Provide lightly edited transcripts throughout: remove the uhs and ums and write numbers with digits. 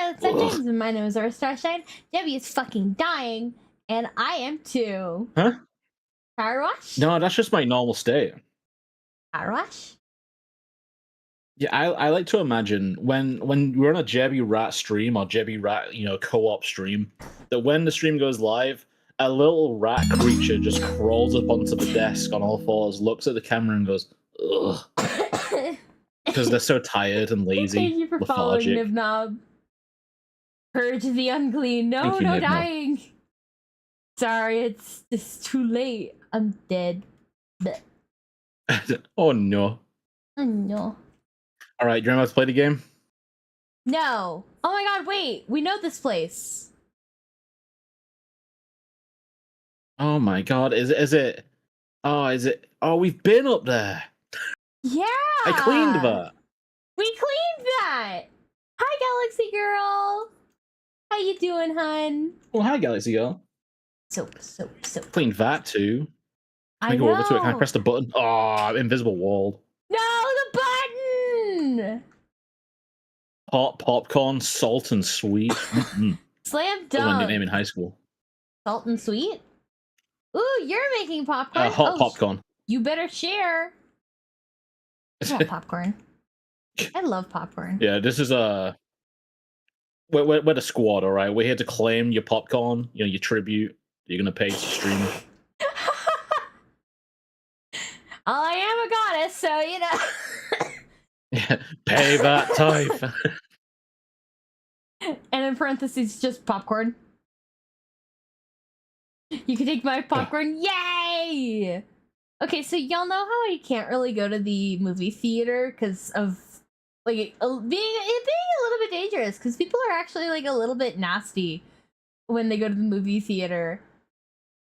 Scarlet Sunshines, and my name is Aura Starshine. Debbie is fucking dying, and I am too. Huh? Power wash? No, that's just my normal state. Power wash? Yeah, I like to imagine when we're on a Jebby Rat stream or Jebby Rat, co-op stream, that when the stream goes live, a little rat creature just crawls up onto the desk on all fours, looks at the camera and goes, ugh. Because they're so tired and lazy. Thank you for following lethargic. Nibnob. Purge the unclean. No, Thank you, no Nibnob. dying. Sorry, it's too late. I'm dead. Oh no. Oh no. Alright, do you want to play the game? No. Oh my god, wait. We know this place. Oh my god, is it? Oh, is it? Oh, we've been up there. Yeah. I cleaned that. We cleaned that. Hi, Galaxy Girl. How you doing, hun? Oh, hi, Galaxy Girl. Soap. Cleaned that too. Can I go over to it? Can I press the button? Oh, invisible wall. No, the button! Hot popcorn, salt and sweet. Slam That was my dunk. nickname in high school. Salt and sweet? Ooh, you're making popcorn. Hot popcorn. You better share. I want popcorn. I love popcorn. Yeah, this is we're the squad, all right? We're here to claim your popcorn, your tribute. You're gonna pay to stream. I am a goddess, so Yeah, pay that type. And in parentheses, just popcorn. You can take my popcorn. Yay! Okay, so y'all know how I can't really go to the movie theater because of like being a little bit dangerous, because people are actually like a little bit nasty when they go to the movie theater,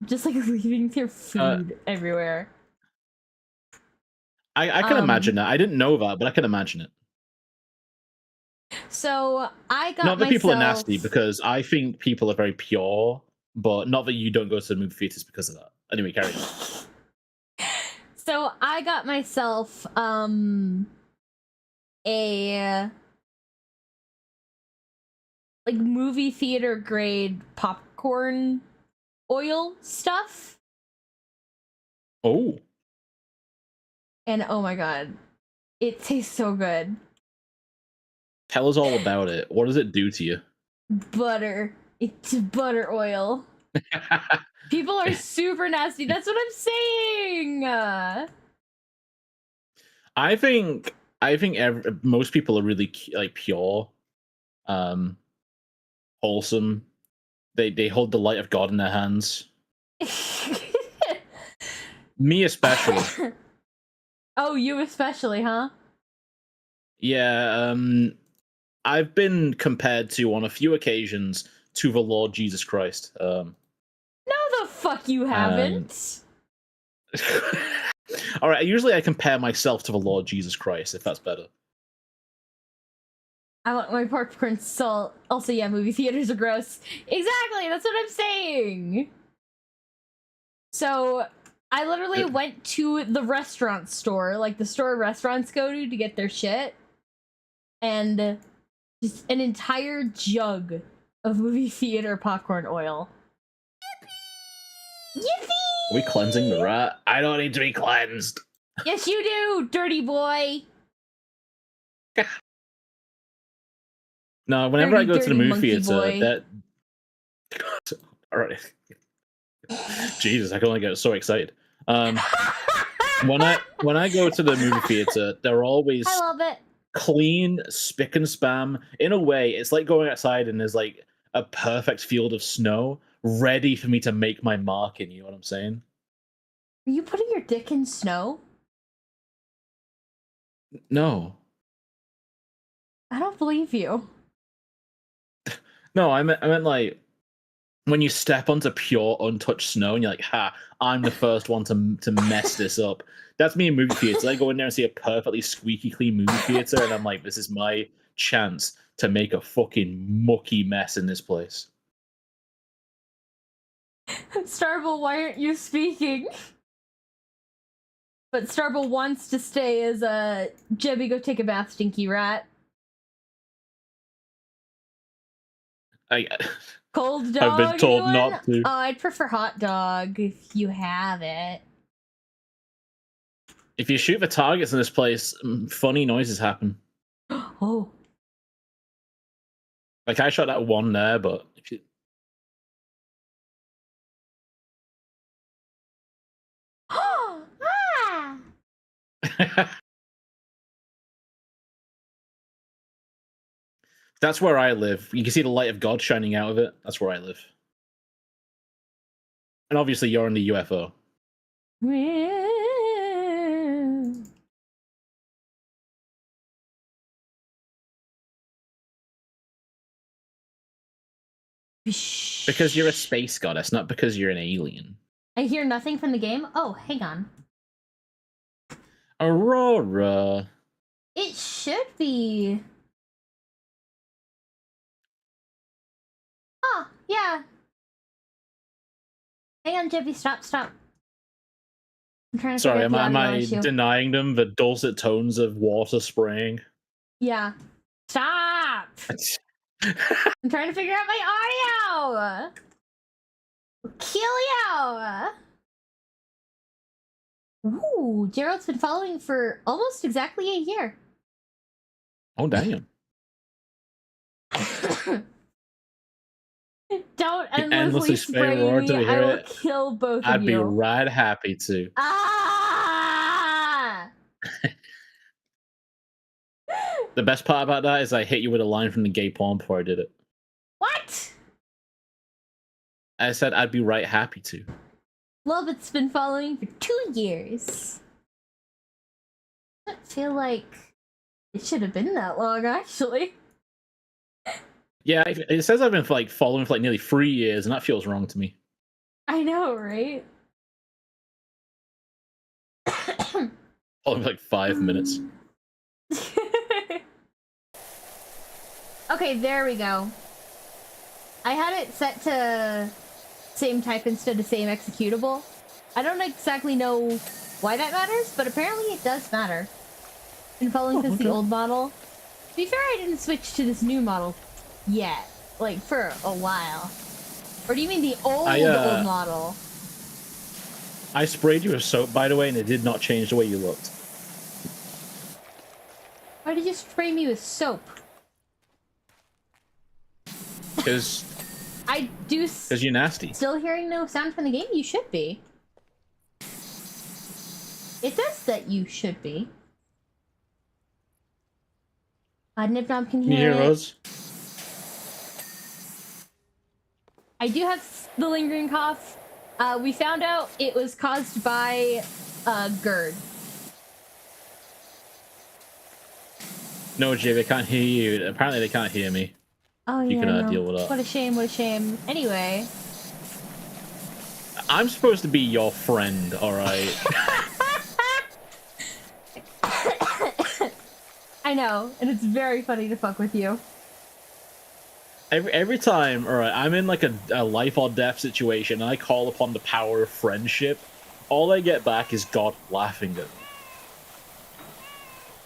just like leaving their food everywhere. I can imagine that. I didn't know that, but I can imagine it. So I got not that people are nasty, because I think people are very pure, but not that you don't go to the movie theaters because of that. Anyway, carry on. So I got myself a like movie theater grade popcorn oil stuff. Oh. And oh my god, it tastes so good. Tell us all about it. What does it do to you? Butter. It's butter oil. People are super nasty. That's what I'm saying. I think most people are really like pure, wholesome. They hold the light of God in their hands. Me especially. Oh, you especially, huh? Yeah, I've been compared to, on a few occasions, to the Lord Jesus Christ. No, the fuck you haven't. All right, usually I compare myself to the Lord Jesus Christ, if that's better. I want my popcorn salt. Also, yeah, movie theaters are gross. Exactly, that's what I'm saying. So, I literally went to the restaurant store, like the store restaurants go to get their shit, and just an entire jug of movie theater popcorn oil. Yippee! Are we cleansing the rat? I don't need to be cleansed. Yes, you do, dirty boy. No, whenever I go to the movie theater, that. All right. Jesus, I can only get so excited. When I go to the movie theater, they're always I love it. Clean, spick and spam. In a way, it's like going outside and there's like a perfect field of snow ready for me to make my mark in. You know what I'm saying? Are you putting your dick in snow? No. I don't believe you. No, I meant like when you step onto pure, untouched snow and you're like, ha, I'm the first one to mess this up. That's me in movie theaters. I go in there and see a perfectly squeaky clean movie theater, and I'm like, this is my chance to make a fucking mucky mess in this place. Starble, why aren't you speaking? But Starble wants to stay as a Jebby, go take a bath, stinky rat. Cold dog. I've been told anyone? not to. Oh, I'd prefer hot dog if you have it. If you shoot the targets in this place, funny noises happen. Oh. Like I shot that one there, but if you... Ah! That's where I live. You can see the light of God shining out of it. That's where I live. And obviously, you're in the UFO. Because you're a space goddess, not because you're an alien. I hear nothing from the game. Oh, hang on. Aurora. It should be. Oh, yeah. Hang on, Jeffy. Stop. I'm trying to Sorry, figure out am the I audio issue. denying them the dulcet tones of water spraying? Yeah. Stop! I'm trying to figure out my audio! Kill you! Ooh, Gerald's been following for almost exactly a year. Oh, damn. Don't endlessly spray Aurora me. till we I hear will it. kill both I'd of be you. right happy to. Ah! The best part about that is I hit you with a line from the gay porn before I did it. What? I said I'd be right happy to. Love, it's been following for 2 years. I feel like it should have been that long, actually. Yeah, it says I've been like following for like nearly 3 years, and that feels wrong to me. I know, right? Following for like 5 minutes. Okay, there we go. I had it set to same type instead of same executable. I don't exactly know why that matters, but apparently it does matter. Been following since the old model. To be fair, I didn't switch to this new model yet. Like, for a while. Or do you mean the old model? I sprayed you with soap, by the way, and it did not change the way you looked. Why did you spray me with soap? Because I do. Because you're nasty. Still hearing no sound from the game? You should be. It says that you should be. Nibnob can hear it. Rose? I do have the lingering cough. We found out it was caused by GERD. No, Jay, they can't hear you. Apparently, they can't hear me. Oh, you yeah, can deal with that. What a shame, what a shame. Anyway. I'm supposed to be your friend, alright? I know, and it's very funny to fuck with you. Every time, alright, I'm in like a life or death situation, and I call upon the power of friendship, all I get back is God laughing at me.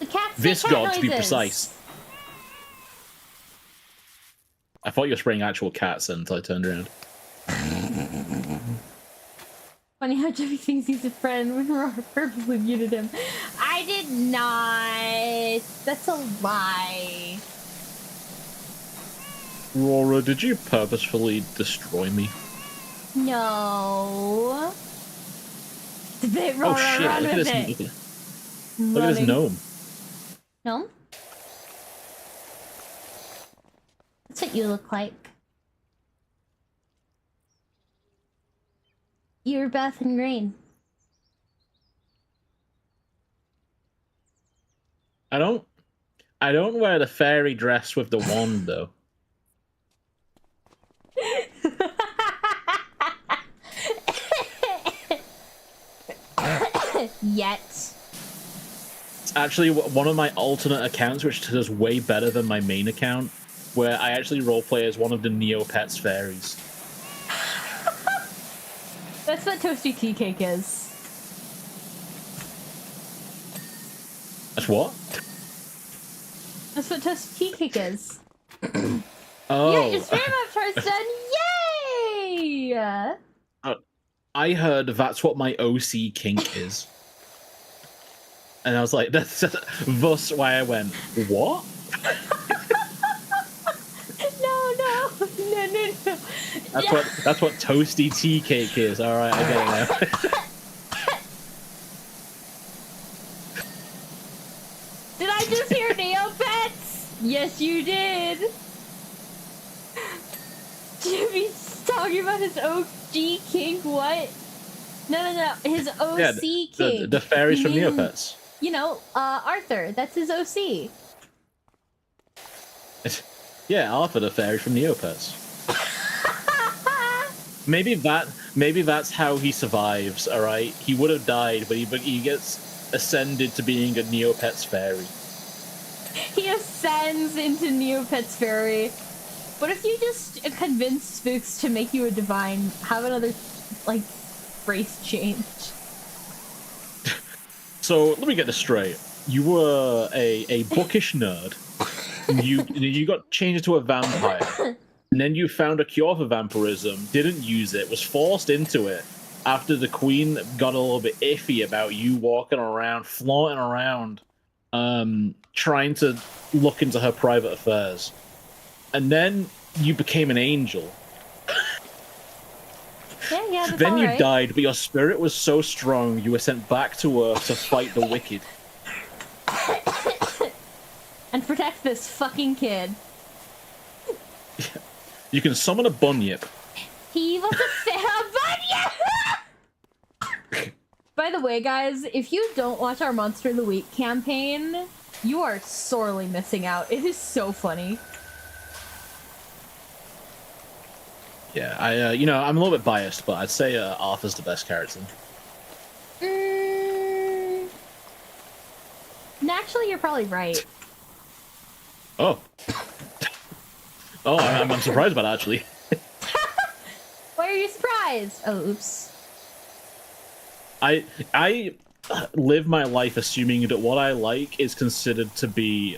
The cats This cat God, noises. to be precise. I thought you were spraying actual cats until I turned around. Funny how Jeffy thinks he's a friend when Roar purposely muted him. I did not. That's a lie. Rora, did you purposefully destroy me? No. Debate Roar, Oh shit, run look at with this. it. Look at this gnome. Gnome? That's what you look like. You're Beth and Green. I don't wear the fairy dress with the wand though. Yet. It's actually one of my alternate accounts, which does way better than my main account, where I actually roleplay as one of the Neopets fairies. That's what Toasty Tea Cake is. That's what? That's what Toasty Tea Cake is. Oh, your stream upchart's done. Yay! I heard that's what my OC kink is. And I was like, that's thus why I went, what? No. That's what toasty tea cake is. All right, I get it now. Did I just hear Neopets? Yes, you did. Jimmy's talking about his OG kink. What? No. His OC kink. The fairies from Neopets. You know, Arthur. That's his OC. Yeah, Arthur, the fairy from Neopets. Maybe that's how he survives. All right, he would have died, but he gets ascended to being a Neopets fairy. He ascends into Neopets fairy. What if you just convince Spooks to make you a divine? Have another, like, race change. So let me get this straight. You were a bookish nerd. You got changed into a vampire. And then you found a cure for vampirism, didn't use it, was forced into it after the queen got a little bit iffy about you walking around, flaunting around, trying to look into her private affairs. And then you became an angel. Yeah, that's Then you right. died, but your spirit was so strong you were sent back to Earth to fight the wicked. And protect this fucking kid. You can summon a bunyip. He was a bunyip! By the way, guys, if you don't watch our Monster of the Week campaign, you are sorely missing out. It is so funny. Yeah, I'm a little bit biased, but I'd say Arthur's the best character. Actually, you're probably right. Oh. Oh, I'm surprised by that, actually. Why are you surprised? Oh, oops. I live my life assuming that what I like is considered to be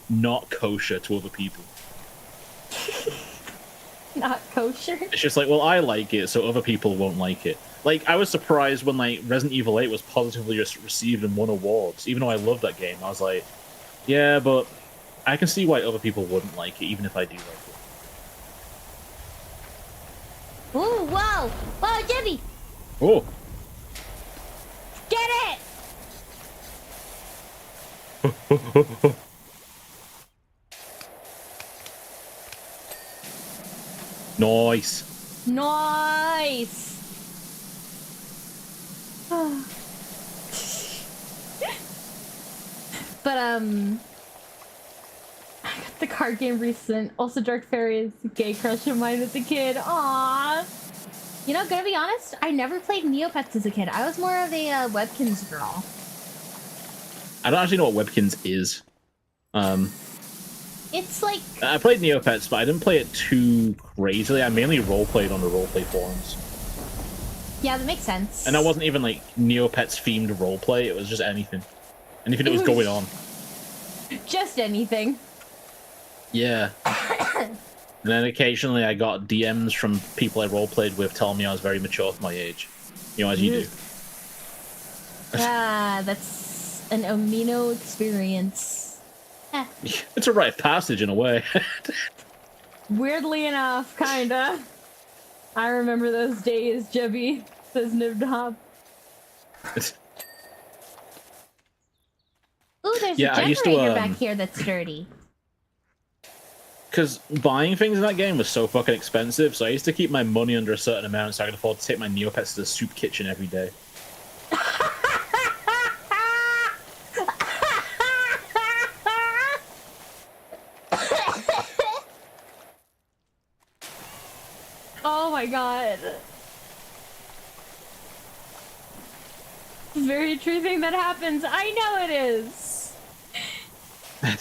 not kosher to other people. Not kosher? It's just like, well, I like it, so other people won't like it. Like, I was surprised when, like, Resident Evil 8 was positively received and won awards. Even though I loved that game, I was like, yeah, but I can see why other people wouldn't like it, even if I do like it. Ooh, whoa! Whoa, Jimmy! Oh! Get it! Nice! Nice! But, I got the card game recent. Also, Dark Fairy is a gay crush of mine as a kid. Aww! You know, gonna be honest, I never played Neopets as a kid. I was more of a Webkins girl. I don't actually know what Webkins is. It's like... I played Neopets, but I didn't play it too crazily. I mainly roleplayed on the roleplay forums. Yeah, that makes sense. And that wasn't even, like, Neopets-themed roleplay. It was just anything. Anything that was going on. Just anything. Yeah. And then occasionally I got DMs from people I roleplayed with telling me I was very mature for my age. You know, as you do. Ah, that's an Omino experience. It's a rite of passage in a way. Weirdly enough, kinda. I remember those days, Jebby, says Nibdob. Ooh, there's a generator back here that's dirty. Because buying things in that game was so fucking expensive, so I used to keep my money under a certain amount so I could afford to take my Neopets to the soup kitchen every day. Oh my god. Very true thing that happens. I know it is.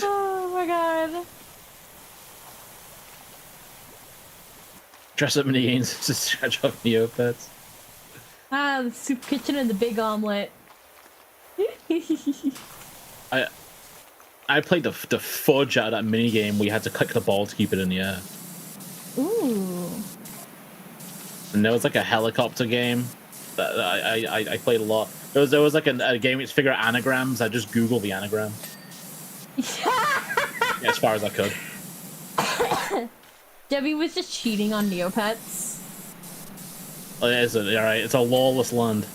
Oh my god. Dress up mini games to scratch off Neopets. Ah, the soup kitchen and the big omelet. I played the fudge out of that mini game. We had to click the ball to keep it in the air. Ooh. And there was like a helicopter game that I played a lot. There was like a game to figure out anagrams. I just Googled the anagram. Yeah, as far as I could. Debbie was just cheating on Neopets. Oh, yeah, all right. It's a lawless land.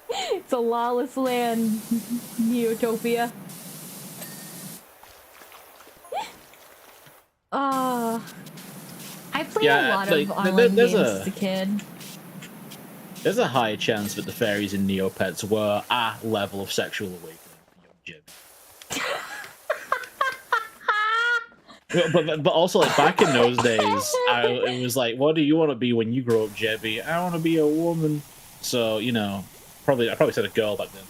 It's a lawless land, Neotopia. I played a lot of online games as a kid. There's a high chance that the fairies in Neopets were a level of sexual awakening for young Jibby. but also, like, back in those days, it was like, what do you want to be when you grow up, Jebby? I want to be a woman. So, you know, I probably said a girl back then.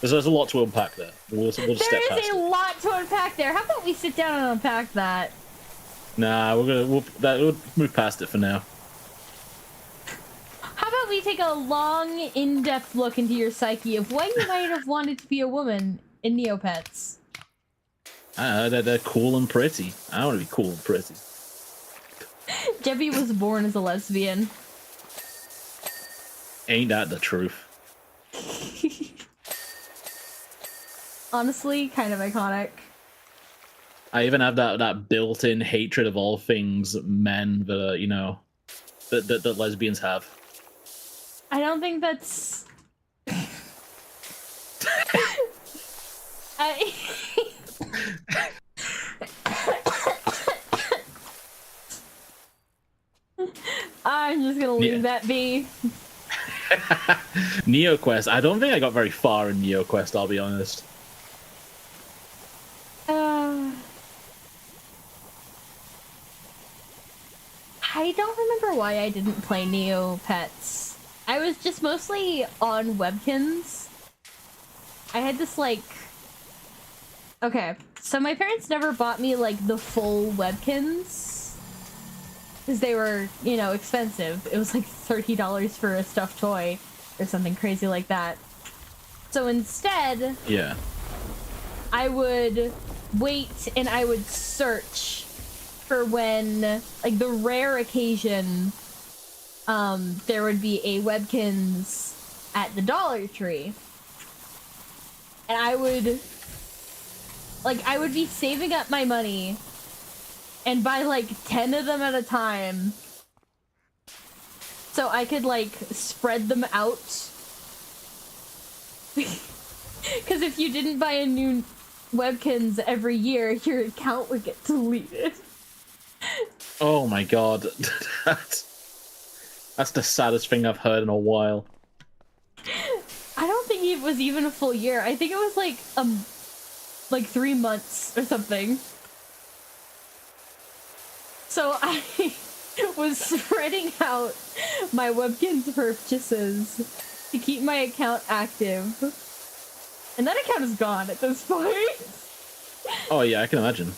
There's a lot to unpack there. We'll just step past it. There is a lot to unpack there. How about we sit down and unpack that? Nah, we'll move past it for now. How about we take a long, in-depth look into your psyche of why you might have wanted to be a woman in Neopets? They're cool and pretty. I want to be cool and pretty. Debbie was born as a lesbian. Ain't that the truth? Honestly, kind of iconic. I even have that built-in hatred of all things men that you know that lesbians have. I don't think that's. I'm just gonna leave that be. NeoQuest. I don't think I got very far in NeoQuest, I'll be honest. I don't remember why I didn't play Neopets. I was just mostly on Webkins. I had this, like... Okay, so my parents never bought me, like, the full Webkins. Because they were, you know, expensive. It was like $30 for a stuffed toy or something crazy like that. So instead... Yeah. I would wait and I would search for when, like, the rare occasion, there would be a Webkins at the Dollar Tree. And I would be saving up my money and buy, like, 10 of them at a time so I could, like, spread them out. Because if you didn't buy a new Webkins every year, your account would get deleted. Oh my god. That's the saddest thing I've heard in a while. I don't think it was even a full year. I think it was like 3 months or something. So I was spreading out my Webkins purchases to keep my account active. And that account is gone at this point. Oh yeah, I can imagine.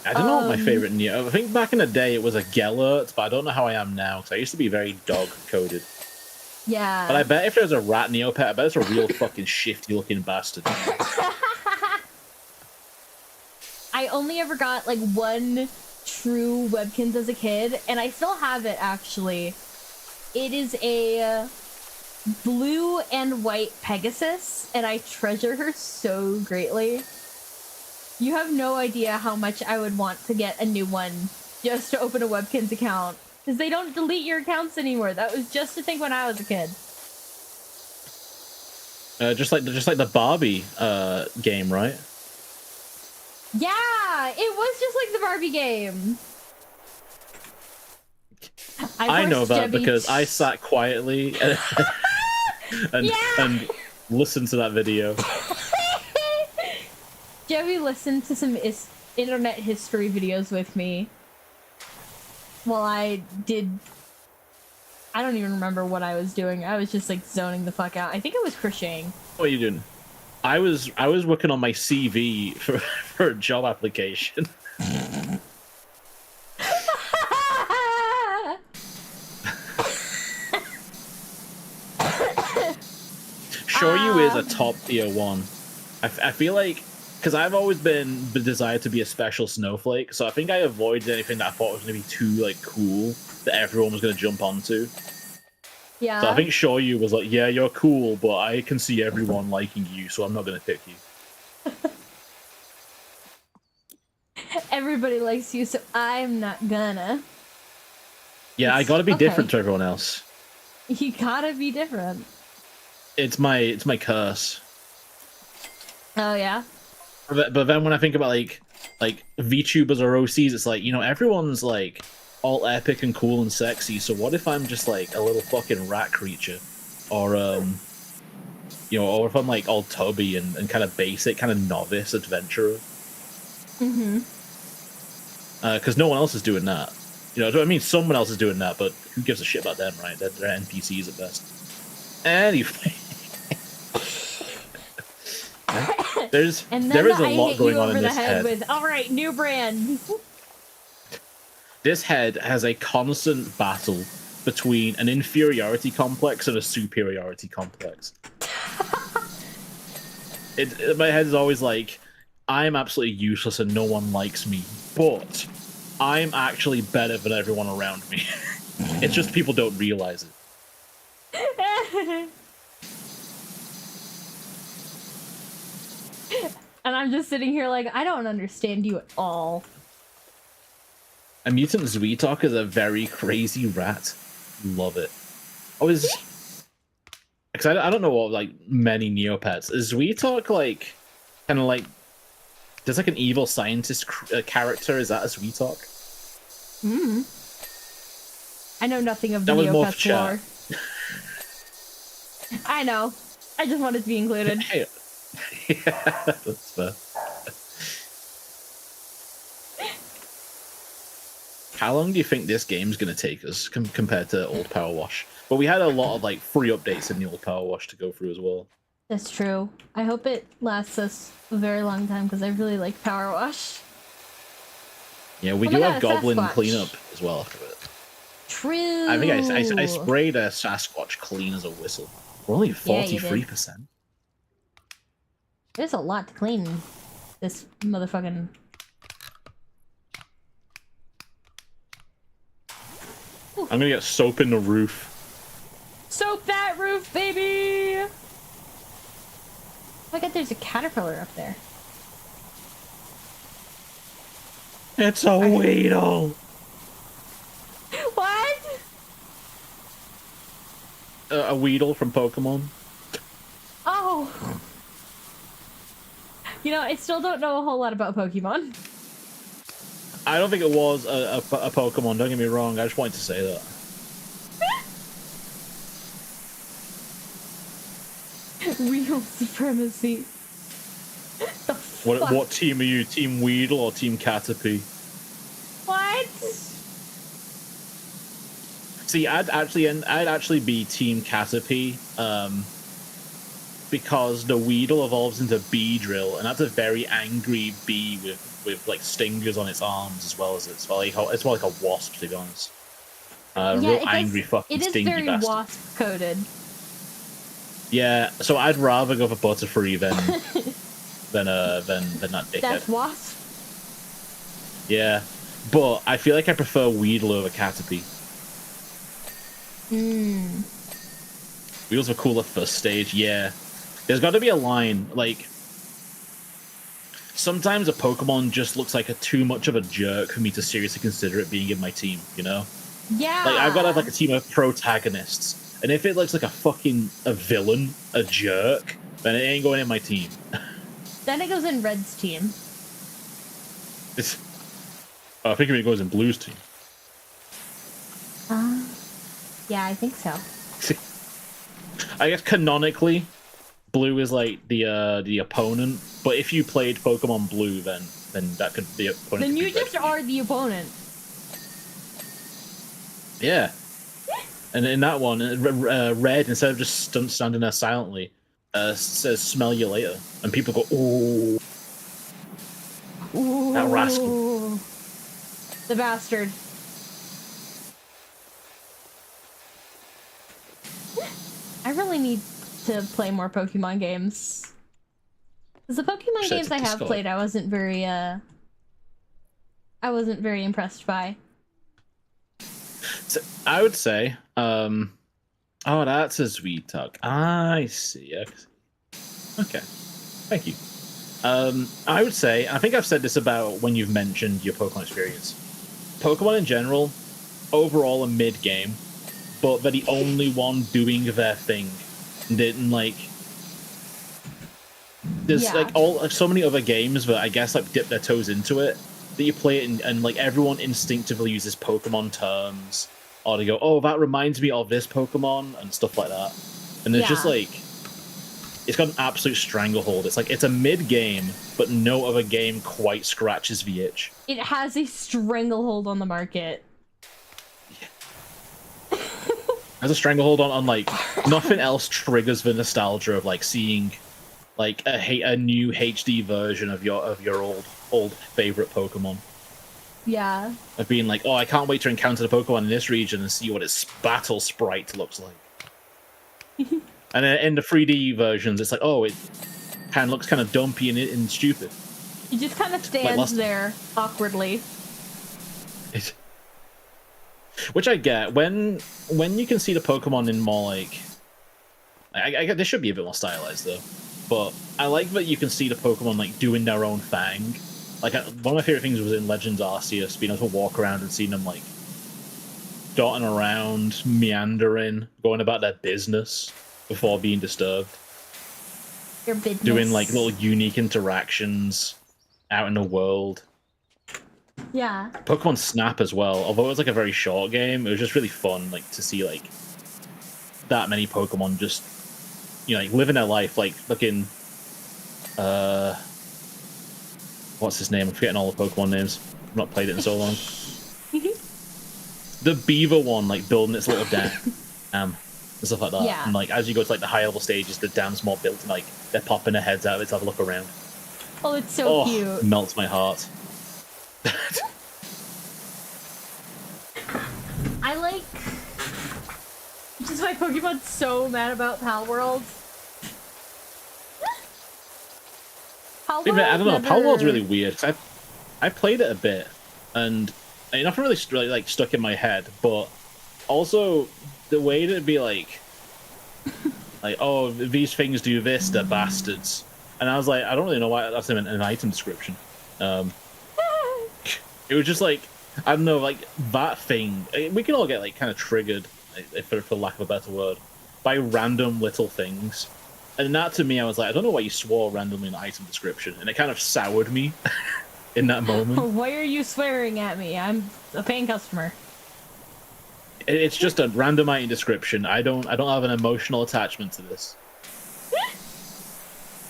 I don't know what my favorite Neo. I think back in the day it was a Gellert, but I don't know how I am now because I used to be very dog-coded. Yeah. But I bet if there's a rat Neopet, I bet it's a real fucking shifty-looking bastard. I only ever got, like, one true Webkins as a kid, and I still have it, actually. It is a blue and white Pegasus, and I treasure her so greatly. You have no idea how much I would want to get a new one just to open a Webkins account. Because they don't delete your accounts anymore. That was just a thing when I was a kid. Just like the Barbie game, right? Yeah, it was just like the Barbie game. I know that because I sat quietly and listened to that video. Joey listened to some internet history videos with me while I don't even remember what I was doing. I was just, like, zoning the fuck out. I think I was crocheting. What are you doing? I was working on my CV for a job application. Sure, you is a top tier one. I feel like, because I've always been the desire to be a special snowflake, so I think I avoided anything that I thought was going to be too like cool that everyone was going to jump onto. Yeah. So I think Shoyu was like, yeah, you're cool, but I can see everyone liking you, so I'm not going to pick you. Everybody likes you, so I'm not gonna. Yeah, I gotta be different to everyone else. You gotta be different. It's my curse. Oh yeah. But then when I think about like VTubers or OCs, it's like, you know, everyone's like all epic and cool and sexy. So what if I'm just like a little fucking rat creature, or you know, or if I'm like all tubby and kind of basic, kind of novice adventurer. Because no one else is doing that. You know, I mean, someone else is doing that, but who gives a shit about them, right? They're NPCs at best. Anyway. there is a lot going on in this head. With, all right, new brand. This head has a constant battle between an inferiority complex and a superiority complex. My head is always like, I'm absolutely useless and no one likes me, but I'm actually better than everyone around me. It's just people don't realize it. And I'm just sitting here like, I don't understand you at all. A mutant Zweetok is a very crazy rat. Love it. Because I don't know what like many Neopets. Is Zweetok like kind of like there's like an evil scientist character? Is that a Zweetok? I know nothing of the Neopets lore. I know. I just wanted to be included. Yeah, that's fair. How long do you think this game's going to take us compared to old Power Wash? But we had a lot of like free updates in the old Power Wash to go through as well. That's true. I hope it lasts us a very long time because I really like Power Wash. Yeah, we do have Goblin cleanup as well after it. True. I think I sprayed a Sasquatch clean as a whistle. We're only 43%. There's a lot to clean this motherfucking... I'm gonna get soap in the roof. Soap that roof, baby! Oh my god, there's a caterpillar up there. It's a Weedle! What? A Weedle from Pokemon. Oh! You know, I still don't know a whole lot about Pokemon. I don't think it was a Pokemon, don't get me wrong, I just wanted to say that. Real supremacy. What team are you? Team Weedle or Team Caterpie? What? See, I'd actually be Team Caterpie, because the Weedle evolves into Beedrill, and that's a very angry bee with like stingers on its arms as well as it's more like a wasp, to be honest. Real angry fucking stingy bastard. It is very wasp coded. Yeah, so I'd rather go for Butterfree than that dickhead. That's wasp. Yeah, but I feel like I prefer Weedle over Caterpie. Weedle's a cooler first stage, yeah. There's got to be a line, like... Sometimes a Pokemon just looks like too much of a jerk for me to seriously consider it being in my team, you know? Yeah! Like, I've got to have like a team of protagonists. And if it looks like a villain, a jerk, then it ain't going in my team. Then it goes in Red's team. I think it goes in Blue's team. Yeah, I think so. I guess canonically, Blue is like the opponent, but if you played Pokemon Blue, then that could be opponent. Then you just are the opponent. Yeah. And in that one, Red, instead of just standing there silently, says "smell you later," and people go, "Ooh, that rascal, the bastard." I really need to play more Pokemon games. Because the Pokemon games I have played, I wasn't very impressed by. So I would say, oh, that's a sweet talk. I see. Okay, thank you. I would say, I think I've said this about when you've mentioned your Pokemon experience. Pokemon in general, overall a mid-game, but they're the only one doing their thing. Didn't like. There's like so many other games that I guess like dip their toes into it. That you play it and like everyone instinctively uses Pokemon terms, or they go, "Oh, that reminds me of this Pokemon" and stuff like that. And there's just like, it's got an absolute stranglehold. It's like it's a mid-game, but no other game quite scratches the itch. It has a stranglehold on the market. Yeah. Has a stranglehold on like nothing else triggers the nostalgia of like seeing like a new HD version of your old favorite Pokemon. Yeah. Of being like, oh, I can't wait to encounter the Pokemon in this region and see what its battle sprite looks like. And then in the 3D versions, it's like, oh, it kind of looks kind of dumpy and stupid. He just kind of stands there awkwardly. Which I get. When you can see the Pokemon in more like... I get, they should be a bit more stylized, though. But I like that you can see the Pokemon like doing their own thing. Like, one of my favorite things was in Legends Arceus, being able to walk around and seeing them like dotting around, meandering, going about their business before being disturbed. Your business. Doing like little unique interactions out in the world. Yeah. Pokemon Snap as well, although it was like a very short game, it was just really fun like to see like that many Pokemon just, you know, like living their life, like looking what's his name? I'm forgetting all the Pokemon names. I've not played it in so long. The beaver one, like building its little dam and stuff like that. Yeah. And like as you go to like the high level stages, the dam's more built and like they're popping their heads out of it to have a look around. Oh, it's so cute. Melts my heart. I like... Which is why Pokemon's so mad about Pal World. I don't know, Pal World's really weird. I played it a bit, and nothing really like stuck in my head, but also the way that it'd be like, oh, these things do this, they're bastards. And I was like, I don't really know why that's in an item description. It was just like, I don't know, like that thing. We can all get like kind of triggered, for lack of a better word, by random little things. And that to me, I was like, I don't know why you swore randomly in the item description, and it kind of soured me in that moment. Why are you swearing at me? I'm a paying customer. It's just a random item description. I don't have an emotional attachment to this.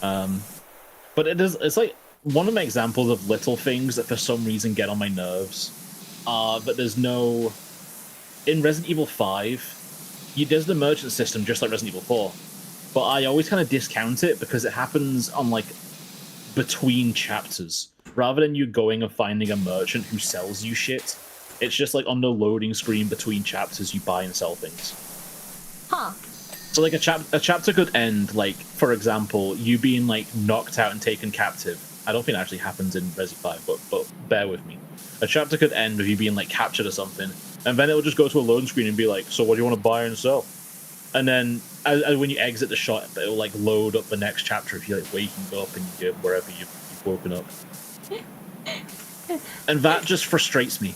But it's like one of my examples of little things that for some reason get on my nerves. But there's no... In Resident Evil 5, there's the merchant system just like Resident Evil 4. But I always kind of discount it because it happens on like between chapters. Rather than you going and finding a merchant who sells you shit, it's just like on the loading screen between chapters you buy and sell things. Huh. So like a chapter could end, like, for example, you being like knocked out and taken captive. I don't think it actually happens in Resi 5, but bear with me. A chapter could end with you being like captured or something, and then it will just go to a loading screen and be like, so what do you want to buy and sell? And then when you exit the shot, it will like load up the next chapter if you're like waking up and you get wherever you've woken up. And that just frustrates me.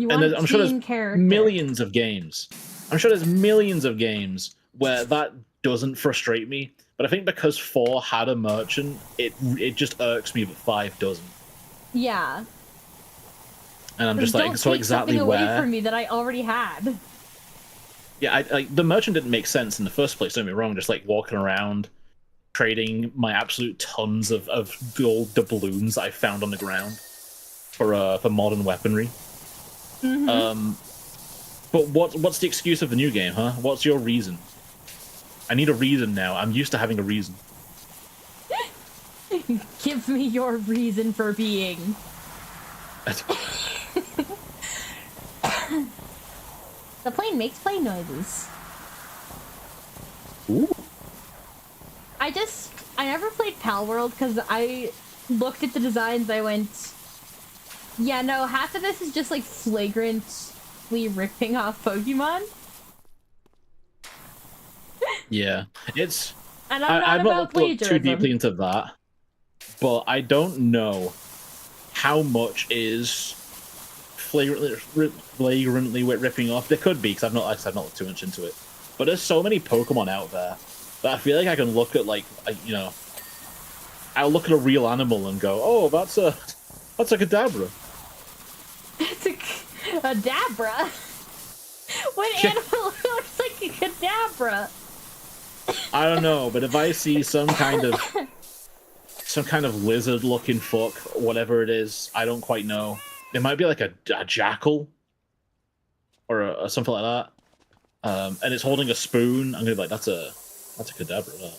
I'm sure there's millions of games. I'm sure there's millions of games where that doesn't frustrate me. But I think because 4 had a merchant, it just irks me that 5 doesn't. Yeah. And I'm just like, so exactly where? Away from me that I already had. Yeah, the merchant didn't make sense in the first place. Don't get me wrong. Just like walking around, trading my absolute tons of gold doubloons I found on the ground for modern weaponry. Mm-hmm. But what's the excuse of the new game, huh? What's your reason? I need a reason now. I'm used to having a reason. Give me your reason for being. The plane makes plane noises. Ooh. I never played Pal World because I looked at the designs. I went, yeah, no, half of this is just like flagrantly ripping off Pokemon. Yeah, it's. And I'm not I've not about looked too deeply plagiarism. into that, but I don't know how much is flagrantly ripping off. There could be, because I've not looked too much into it. But there's so many Pokemon out there that I feel like I can look at, like, you know, I'll look at a real animal and go, oh, that's a Kadabra. It's a Dabra. What animal looks like a Kadabra? I don't know, but if I see some kind of lizard-looking fuck, whatever it is, I don't quite know. It might be like a jackal or something like that. And it's holding a spoon. I'm gonna be like, that's a Kadabra. That.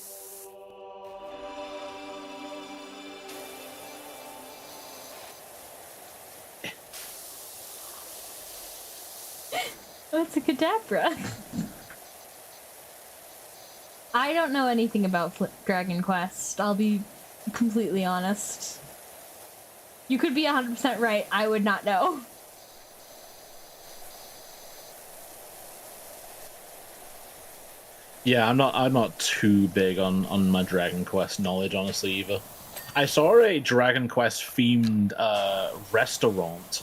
That's a Kadabra. I don't know anything about Dragon Quest. I'll be completely honest. You could be 100% right. I would not know. Yeah, I'm not too big on my Dragon Quest knowledge, honestly, either. I saw a Dragon Quest themed restaurant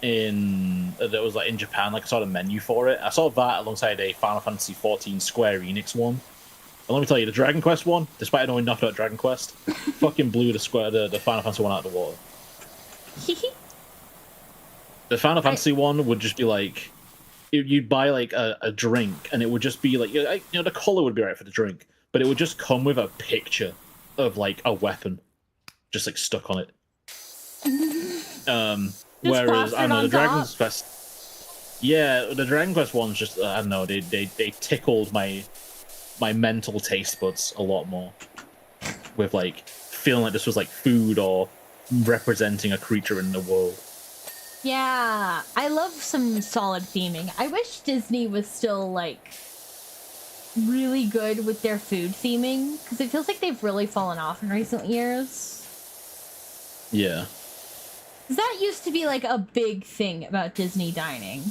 that was like in Japan. Like, I saw the menu for it. I saw that alongside a Final Fantasy XIV Square Enix one. And let me tell you, the Dragon Quest one, despite knowing nothing about Dragon Quest, fucking blew the Final Fantasy one out of the water. The Final Fantasy one would just be like, you'd buy like a drink, and it would just be like, you know, the color would be right for the drink, but it would just come with a picture of like a weapon, just like stuck on it. Whereas I don't know, the Dragon Quest, yeah, the Dragon Quest ones just I don't know, they tickled my mental taste buds a lot more, with like feeling like this was like food or representing a creature in the world. Yeah, I love some solid theming. I wish Disney was still, like, really good with their food theming, because it feels like they've really fallen off in recent years. Yeah. That used to be, like, a big thing about Disney dining.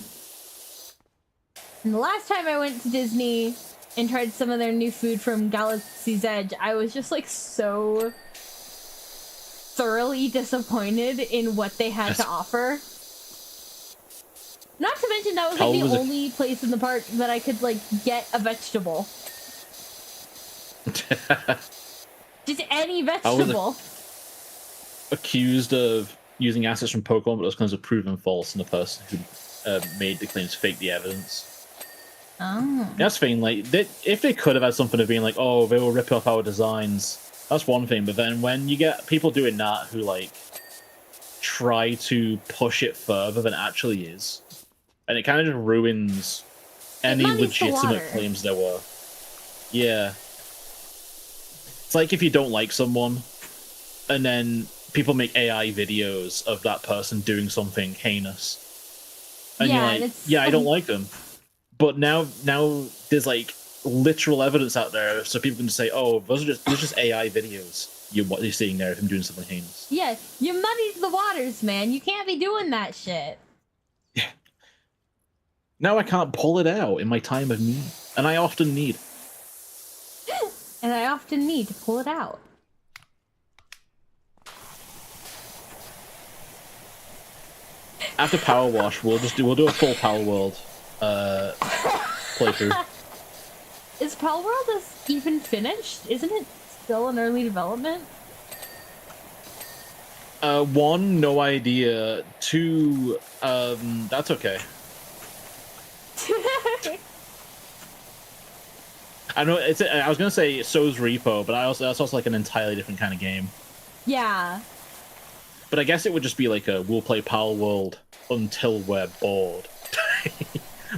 And the last time I went to Disney and tried some of their new food from Galaxy's Edge, I was just, like, so thoroughly disappointed in what they had to offer. Not to mention that was like the only place in the park that I could like get a vegetable. Just any vegetable. I was accused of using assets from Pokemon, but those claims were proven false, and the person who made the claims faked the evidence. Oh. That's the thing, like, if they could have had something of being like, oh, they will rip off our designs, that's one thing, but then when you get people doing that who, like, try to push it further than it actually is, and it kind of just ruins any legitimate claims there were. Yeah. It's like if you don't like someone, and then people make AI videos of that person doing something heinous. And you're like, yeah, I don't like them. But now there's like literal evidence out there, so people can just say, oh, those are just AI videos. What you're seeing there of him doing something heinous. Yeah, you muddied the waters, man. You can't be doing that shit. Yeah. Now I can't pull it out in my time of need. And I often need. And I often need to pull it out. After Power Wash, we'll do a full Power World playthrough. Is Power World even finished? Isn't it still in early development? 1, no idea. 2, that's okay. I know I was gonna say so's Repo, but that's also like an entirely different kind of game. Yeah. But I guess it would just be like we'll play Power World until we're bored.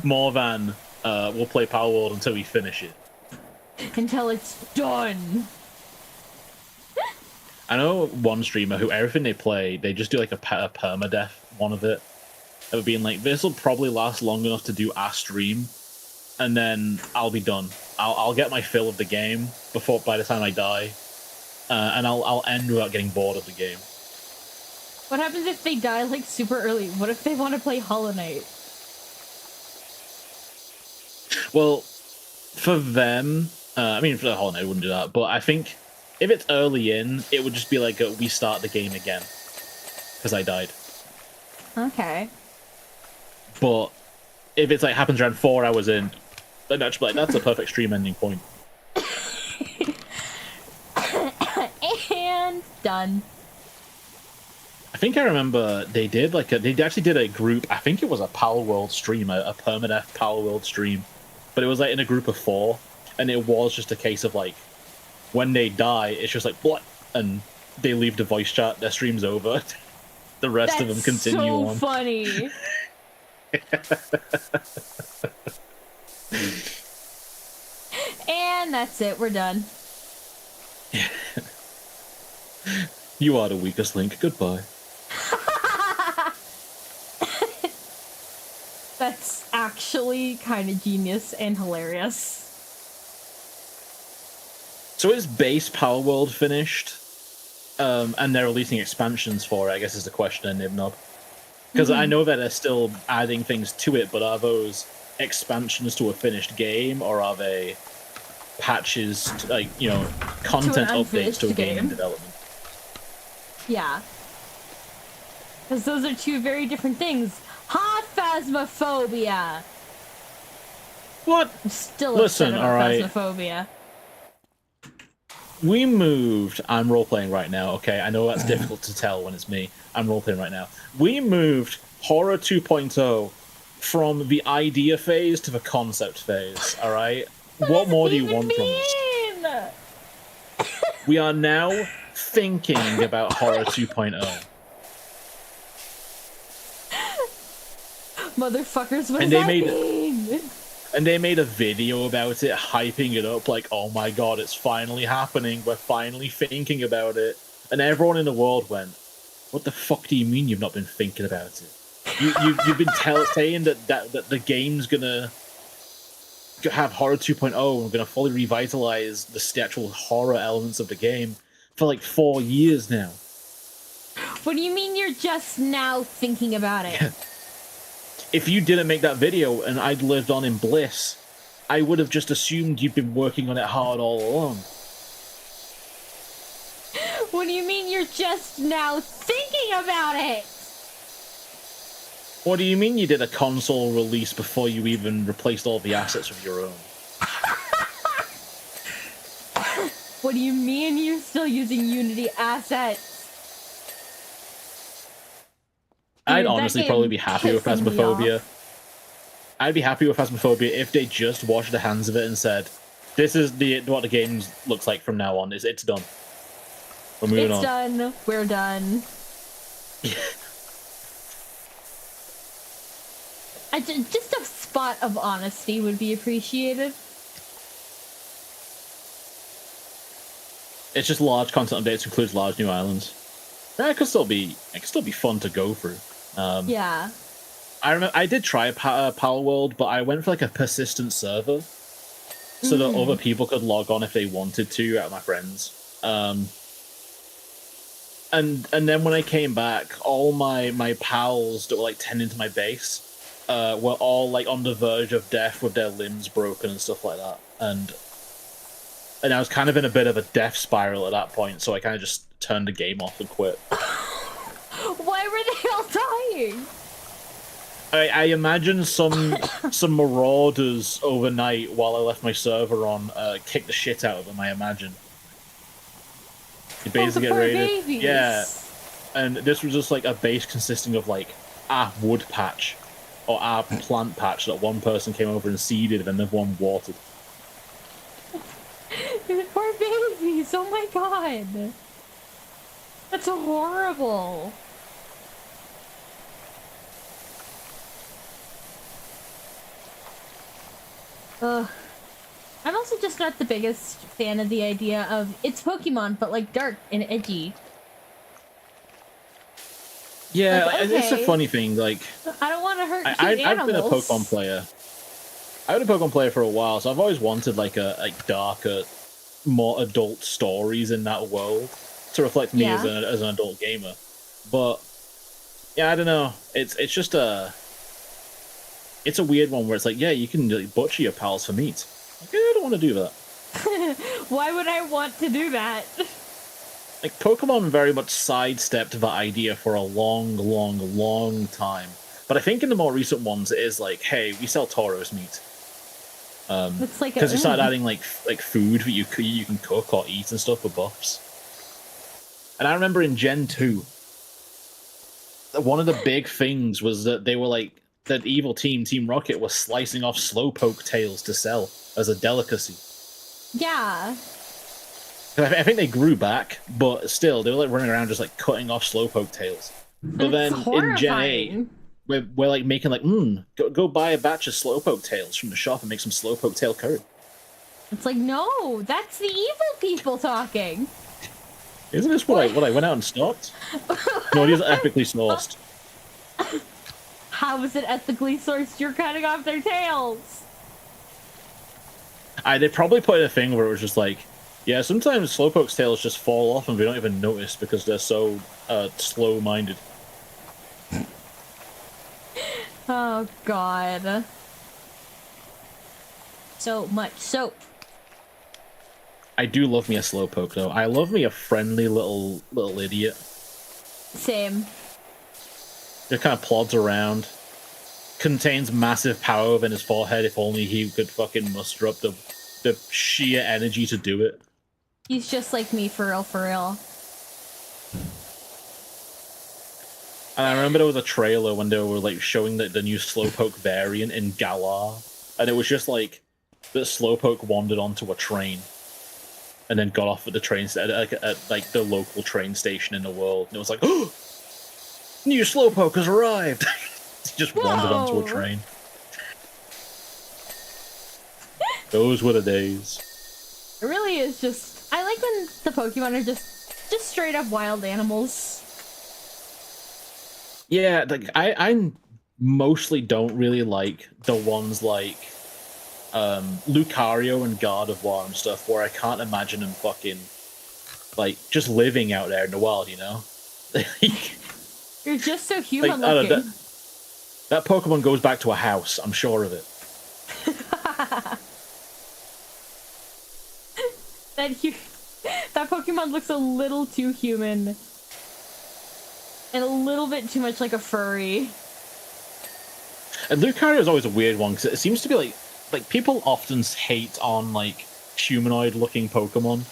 More than we'll play Power World until we finish it. Until it's done. I know one streamer who everything they play, they just do like a permadeath one of it. Of being like, this will probably last long enough to do our stream, and then I'll be done. I'll get my fill of the game by the time I die, and I'll end without getting bored of the game. What happens if they die like super early? What if they want to play Hollow Knight? Well, for them, I mean, for the Hollow Knight, I wouldn't do that. But I think if it's early in, it would just be like we start the game again because I died. Okay. But if it's like happens around 4 hours in, then that's like that's a perfect stream ending point. And done. I think I remember they did they actually did a group. I think it was a Power World stream, a permadeath Power World stream, but it was like in a group of 4, and it was just a case of like when they die, it's just like what, and they leave the voice chat. Their stream's over. The rest of them continue on. That's so funny. And that's it. We're done. You are the weakest link. Goodbye. That's actually kind of genius and hilarious. So is base Power World finished? And they're releasing expansions for it, I guess is the question, Nibnob. Because I know that they're still adding things to it, but are those expansions to a finished game, or are they patches, to, like, you know, content updates to a game in development? Yeah. Because those are two very different things. Ha! Phasmophobia! What? I'm still upset about alright. Phasmophobia. We moved. I'm role-playing right now, okay? I know that's difficult to tell when it's me. I'm role-playing right now. We moved Horror 2.0 from the idea phase to the concept phase, alright? What more do you want from us? We are now thinking about Horror 2.0. Motherfuckers, what does that mean? And they made a video about it, hyping it up like, oh my god, it's finally happening, we're finally thinking about it. And everyone in the world went, what the fuck do you mean you've not been thinking about it? You've been saying that the game's gonna have Horror 2.0 and we're gonna fully revitalize the actual horror elements of the game for like 4 years now. What do you mean you're just now thinking about it? Yeah. If you didn't make that video and I'd lived on in bliss, I would have just assumed you've been working on it hard all along. What do you mean you're just now thinking about it? What do you mean you did a console release before you even replaced all the assets with your own? What do you mean you're still using Unity assets? I'd honestly probably be happy with Phasmophobia. I'd be happy with Phasmophobia if they just washed their hands of it and said, this is what the game looks like from now on. It's done. We're moving on. It's done. We're done. Just a spot of honesty would be appreciated. It's just large content updates includes large new islands. It could still be fun to go through. Yeah. I remember I did try Power World, but I went for like a persistent server, so that other people could log on if they wanted to, out of my friends. And then when I came back, all my pals that were like tending to my base were all like on the verge of death with their limbs broken and stuff like that. And I was kind of in a bit of a death spiral at that point, so I kind of just turned the game off and quit. Why were they all dying? I imagine some marauders overnight while I left my server on kicked the shit out of them, I imagine. You basically get raided. Babies. Yeah. And this was just like a base consisting of like a wood patch or a plant patch that one person came over and seeded and another one watered. Poor babies, oh my god. That's horrible. Ugh. I'm also just not the biggest fan of the idea of it's Pokemon, but like dark and edgy. Yeah, like, okay. It's a funny thing. Like, I don't want to hurt cute I've animals. been a Pokemon player. I've been a Pokemon player for a while, so I've always wanted like darker, more adult stories in that world to reflect me as an adult gamer. But yeah, I don't know. It's just it's a weird one where it's like, yeah, you can like, butcher your pals for meat. Like, I don't want to do that. Why would I want to do that? Like, Pokemon very much sidestepped that idea for a long time. But I think in the more recent ones, it is like, hey, we sell Tauros meat. It's like because they started adding like food that you can cook or eat and stuff with buffs. And I remember in Gen 2, one of the big things was that they were like, that evil Team Rocket was slicing off Slowpoke tails to sell as a delicacy. Yeah. I think they grew back, but still, they were like running around just like cutting off Slowpoke tails. But then in Gen 8, we're like making like, go buy a batch of Slowpoke tails from the shop and make some Slowpoke tail curry. It's like, no, that's the evil people talking. Isn't this what I went out and stocked? No, it is epically sourced. How is it ethically sourced? You're cutting off their tails. They probably put in a thing where it was just like, yeah, sometimes Slowpoke's tails just fall off and we don't even notice because they're so slow-minded. Oh, God. So much soap. I do love me a Slowpoke, though. I love me a friendly little idiot. Same. It kind of plods around. Contains massive power within his forehead if only he could fucking muster up the sheer energy to do it. He's just like me, for real, for real. And I remember there was a trailer when they were like showing the new Slowpoke variant in Galar, and it was just like that Slowpoke wandered onto a train and then got off at the train at like the local train station in the world, and it was like, oh, new Slowpoke has arrived. He just wandered onto a train. Those were the days. It really is just. I like when the Pokemon are just straight up wild animals. Yeah, like I mostly don't really like the ones like Lucario and God of War and stuff, where I can't imagine them fucking like just living out there in the wild, you know? You're just so human like, looking. That Pokemon goes back to a house, I'm sure of it. That Pokemon looks a little too human. And a little bit too much like a furry. And Lucario is always a weird one, because it seems to be like people often hate on like humanoid-looking Pokemon,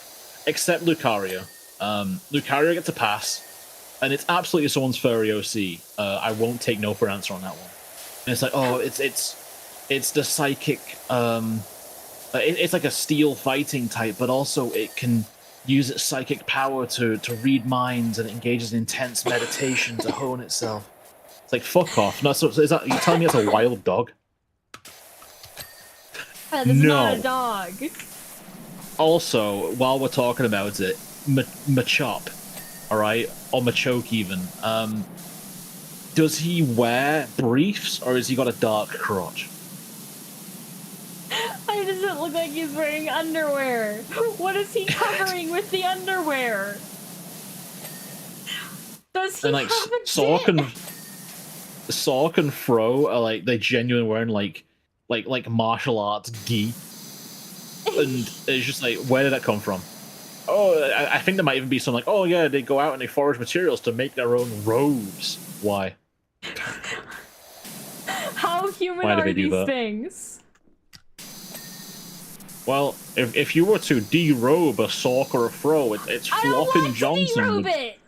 except Lucario. Lucario gets a pass, and it's absolutely someone's furry OC. I won't take no for an answer on that one. And it's like, oh, it's the psychic. It's like a steel fighting type, but also it can use its psychic power to read minds, and it engages in intense meditation to hone itself. It's like, fuck off. No, so is that, are you telling me it's a wild dog? That is not a dog. Also, while we're talking about it, Machop, alright? Or Machoke even. Does he wear briefs, or has he got a dark crotch? It doesn't look like he's wearing underwear. What is he covering with the underwear? Does he and like have a Sork and Fro are like they genuinely wearing like martial arts gi, and it's just like, where did that come from? Oh, I think there might even be some like, oh yeah, they go out and they forage materials to make their own robes. Why? How human Why do are they do these that? things? Well, if you were to derobe a Sork or a Fro, it's Floppin' Johnson. I don't want to derobe it.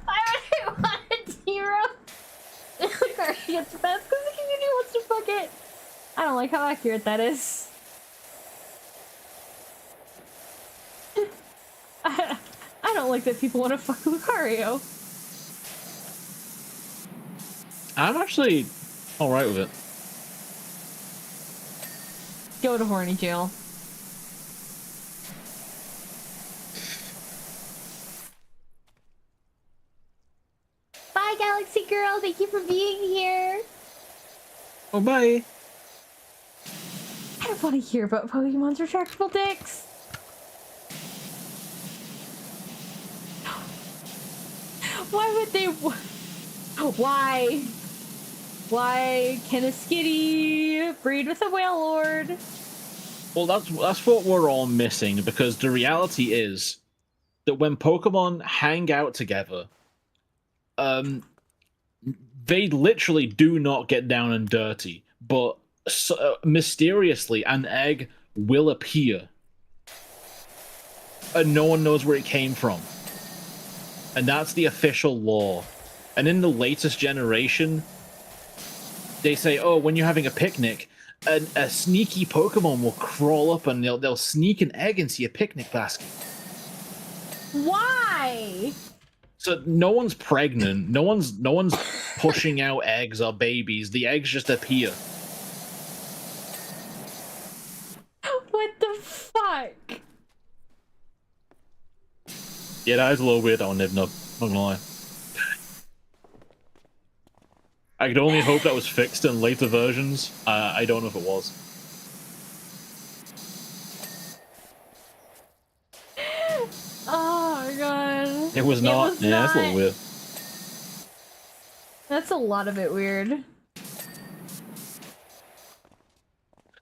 I don't want to derobe. Lucario gets best because the community wants to fuck it. I don't like how accurate that is. I don't like that people want to fuck Lucario. I'm actually alright with it. Go to horny jail. Bye, Galaxy Girl. Thank you for being here. Oh, bye. I don't want to hear about Pokemon's retractable dicks. Why would they? Why? Why can a skitty breed with a whale lord? Well, that's what we're all missing, because the reality is that when Pokemon hang out together, they literally do not get down and dirty, but mysteriously an egg will appear, and no one knows where it came from. And that's the official law. And in the latest generation, they say, oh, when you're having a picnic, a sneaky Pokemon will crawl up and they'll sneak an egg into your picnic basket. Why? So no one's pregnant. No one's pushing out eggs or babies. The eggs just appear. What the fuck? Yeah, that is a little weird on Nib, not gonna lie. I could only hope that was fixed in later versions. I don't know if it was. Oh my god. It was not. Yeah, that's a little weird. That's a lot of it weird.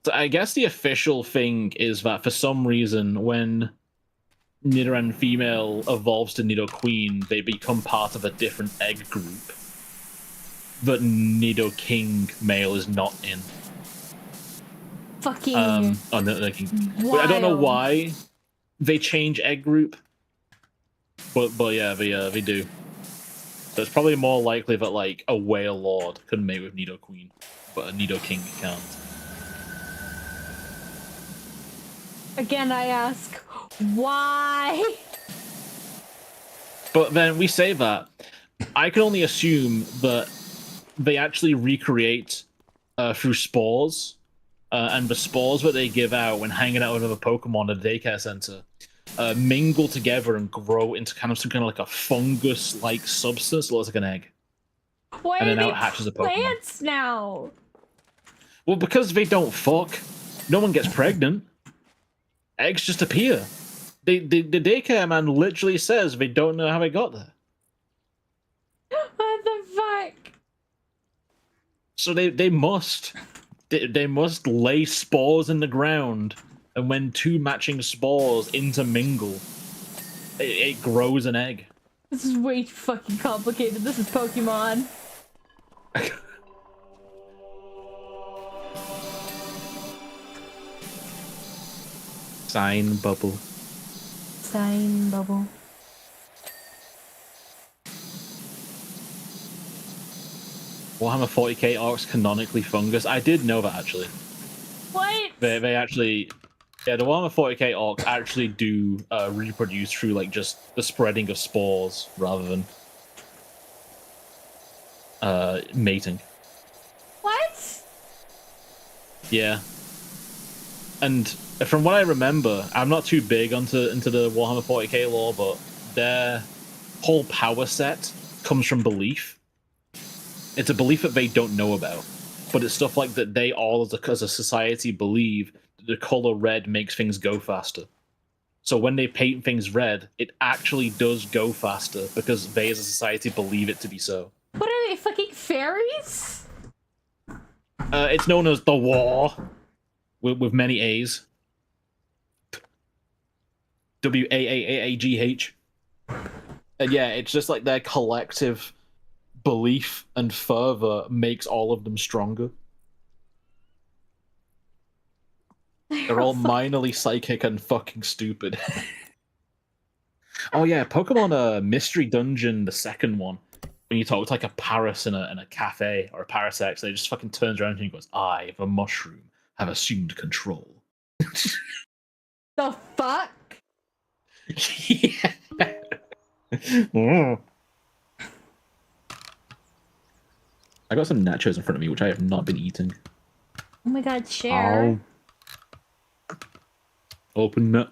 So I guess the official thing is that for some reason, when Nidoran female evolves to Nidoqueen, they become part of a different egg group that Nidoking male is not in. Fucking. Oh, no, I don't know why they change egg group, but yeah, they do. So it's probably more likely that like a whale lord can mate with Nidoqueen, but a Nidoking can't. Again, I ask, why? But then we say that. I can only assume that they actually recreate through spores, and the spores that they give out when hanging out with other Pokemon at a daycare center mingle together and grow into kind of some kind of like a fungus-like substance that looks like an egg. Why and are then they out hatches a Pokemon. plants now? Well, because they don't fuck. No one gets pregnant. Eggs just appear. The daycare man literally says they don't know how they got there. What the fuck? So they must lay spores in the ground, and when two matching spores intermingle, it grows an egg. This is way too fucking complicated. This is Pokemon. Sign bubble. Sign bubble. Warhammer 40k orcs canonically fungus. I did know that actually. What? They actually, yeah, the Warhammer 40k orcs actually do reproduce through like just the spreading of spores rather than mating. What? Yeah. And from what I remember, I'm not too big into the Warhammer 40k lore, but their whole power set comes from belief. It's a belief that they don't know about, but it's stuff like that they all as a society believe that the color red makes things go faster. So when they paint things red, it actually does go faster because they as a society believe it to be so. What are they, fucking fairies? It's known as the War, with many A's. WAAAGH. And yeah, it's just like their collective belief and fervor makes all of them stronger. They're all minorly psychic and fucking stupid. Oh yeah, Pokemon Mystery Dungeon, the second one. When you talk to like a Paras in a cafe or a Parasex, they just fucking turns around and he goes, "I, the mushroom, have assumed control." The fuck? Yeah. Mm. I got some nachos in front of me, which I have not been eating. Oh my god, share. Ow. Open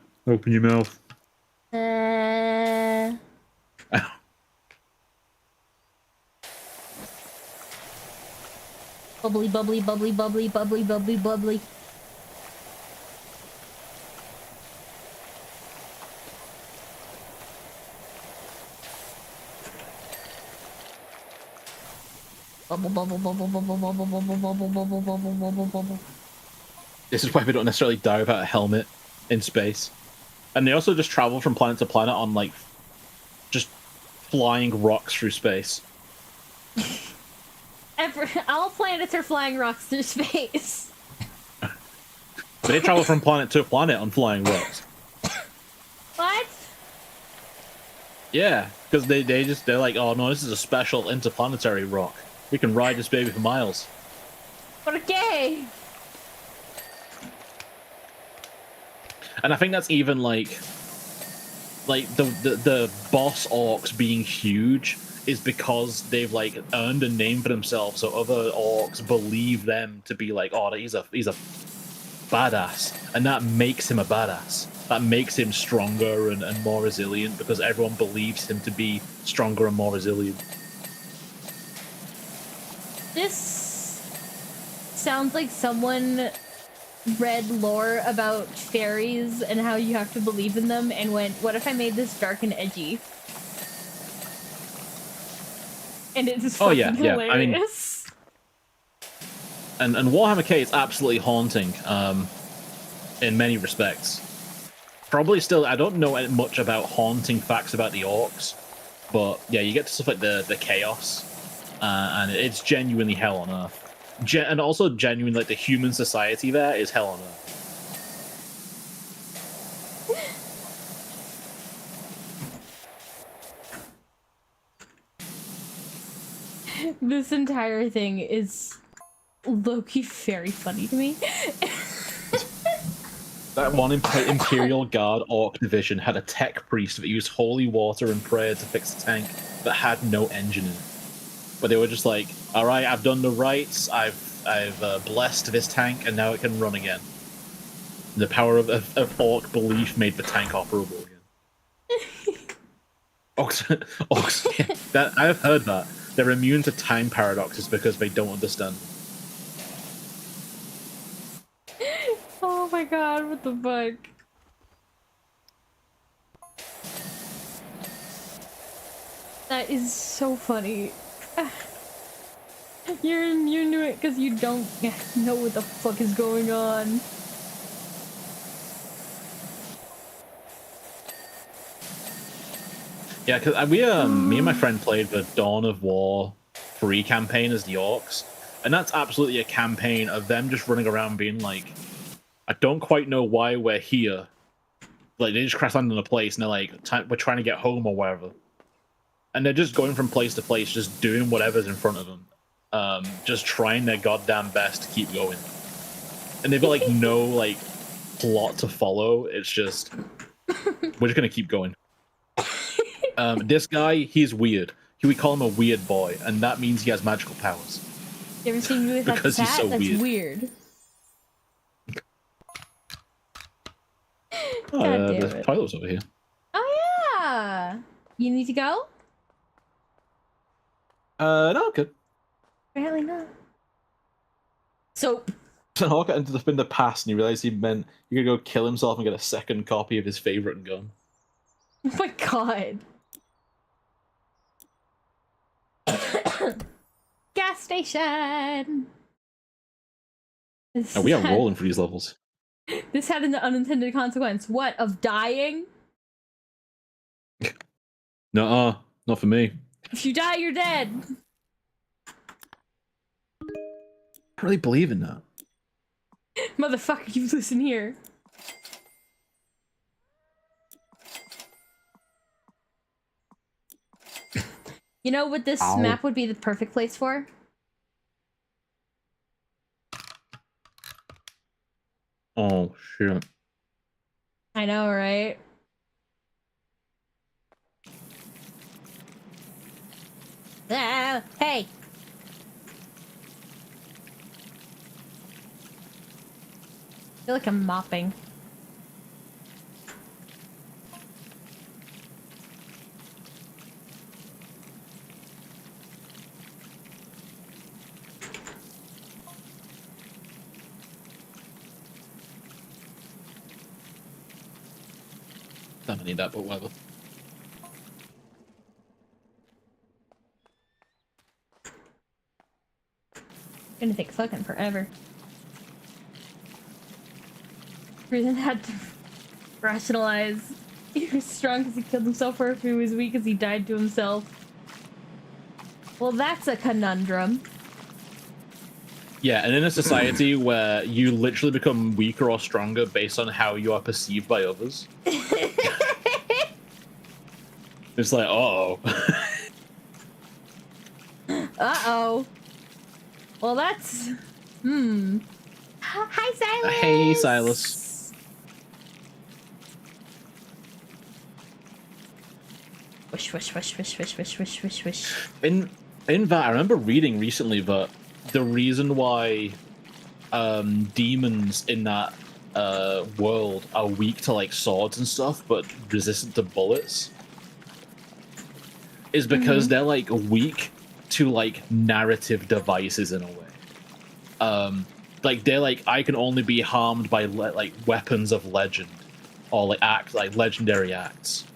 your mouth. Ow. Bubbly, bubbly, bubbly, bubbly, bubbly, bubbly, bubbly. Bubble, bubble, bubble, bubble, bubble, bubble, bubble, bubble, bubble, bubble, bubble. This is why we don't necessarily die without a helmet in space. And they also just travel from planet to planet on, like, just flying rocks through space. All planets are flying rocks through space. They travel from planet to planet on flying rocks. What? Yeah, because they're like, oh no, this is a special interplanetary rock. We can ride this baby for miles. But okay. And I think that's even like the boss orcs being huge is because they've like earned a name for themselves, so other orcs believe them to be like, oh, he's a badass, and that makes him a badass. That makes him stronger and more resilient because everyone believes him to be stronger and more resilient. This sounds like someone read lore about fairies and how you have to believe in them and went, what if I made this dark and edgy? And it's just fucking hilarious. I mean, and Warhammer K is absolutely haunting in many respects. Probably still, I don't know much about haunting facts about the orcs, but yeah, you get to stuff like the chaos, and it's genuinely hell on earth. And also genuinely, like, the human society there is hell on earth. This entire thing is low-key very funny to me. That one Imperial Guard Orc division had a tech priest that used holy water and prayer to fix the tank that had no engine in it. But they were just like, all right, I've done the rites, I've blessed this tank, and now it can run again. The power of orc belief made the tank operable again. Orcs, yeah, that I've heard that they're immune to time paradoxes because they don't understand. Oh my god, what the fuck? That is so funny. You're immune to it because you don't know what the fuck is going on. Yeah, because me and my friend played the Dawn of War free campaign as the Orcs, and that's absolutely a campaign of them just running around being like, I don't quite know why we're here. Like, they just crash land in a place and they're like, we're trying to get home or wherever. And they're just going from place to place, just doing whatever's in front of them. Just trying their goddamn best to keep going. And they've got, like, no, like, plot to follow. It's just, we're just gonna keep going. This guy, he's weird. We call him a weird boy, and that means he has magical powers. You ever seen me with that cat? So That's weird. Oh, the pilot's over here. Oh yeah. You need to go? No, good. Apparently not. So Hawk ended up in the past, and he realized he meant he could go kill himself and get a second copy of his favorite gun. oh my god. Gas station. And we are rolling for these levels. This had an unintended consequence. What, of dying? Nuh-uh, not for me. If you die, you're dead. I really believe in that. Motherfucker, you listen here. You know what this map would be the perfect place for? Oh, shit. I know, right? Ah, hey! I feel like I'm mopping. Don't need that, but whatever. Gonna take fucking forever. Reason had to rationalize he was strong because he killed himself, or if he was weak because he died to himself. Well, that's a conundrum. Yeah, and in a society where you literally become weaker or stronger based on how you are perceived by others, it's like, uh-oh. Uh-oh. Well, that's... Hi, Silas! Hey, Silas. Wish, wish, wish, wish, wish, wish, wish, wish, wish. In that, I remember reading recently that the reason why demons in that world are weak to like swords and stuff, but resistant to bullets, is because they're like weak to like narrative devices in a way. Like they're like, I can only be harmed by like weapons of legend, or like legendary acts,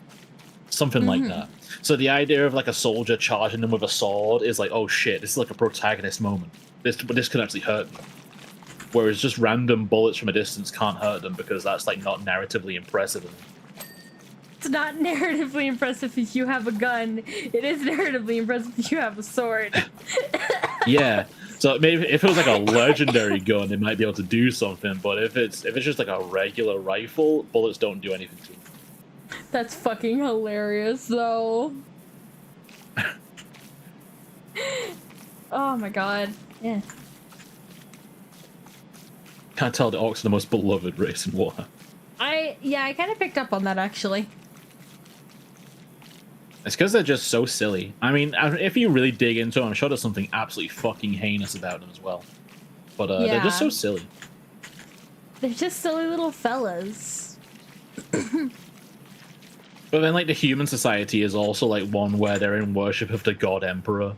something like that. So the idea of like a soldier charging them with a sword is like, oh shit, this is like a protagonist moment. This can actually hurt me. Whereas just random bullets from a distance can't hurt them because that's like not narratively impressive. It's not narratively impressive if you have a gun. It is narratively impressive if you have a sword. Yeah. So maybe if it was like a legendary gun, it might be able to do something. But if it's just like a regular rifle, bullets don't do anything to it. That's fucking hilarious, though. Oh my god. Yeah. Can't tell the orcs are the most beloved race in Warhammer. I kind of picked up on that, actually. It's because they're just so silly. I mean, if you really dig into it, I'm sure there's something absolutely fucking heinous about them as well. But they're just so silly. They're just silly little fellas. But then, like, the human society is also, like, one where they're in worship of the god emperor.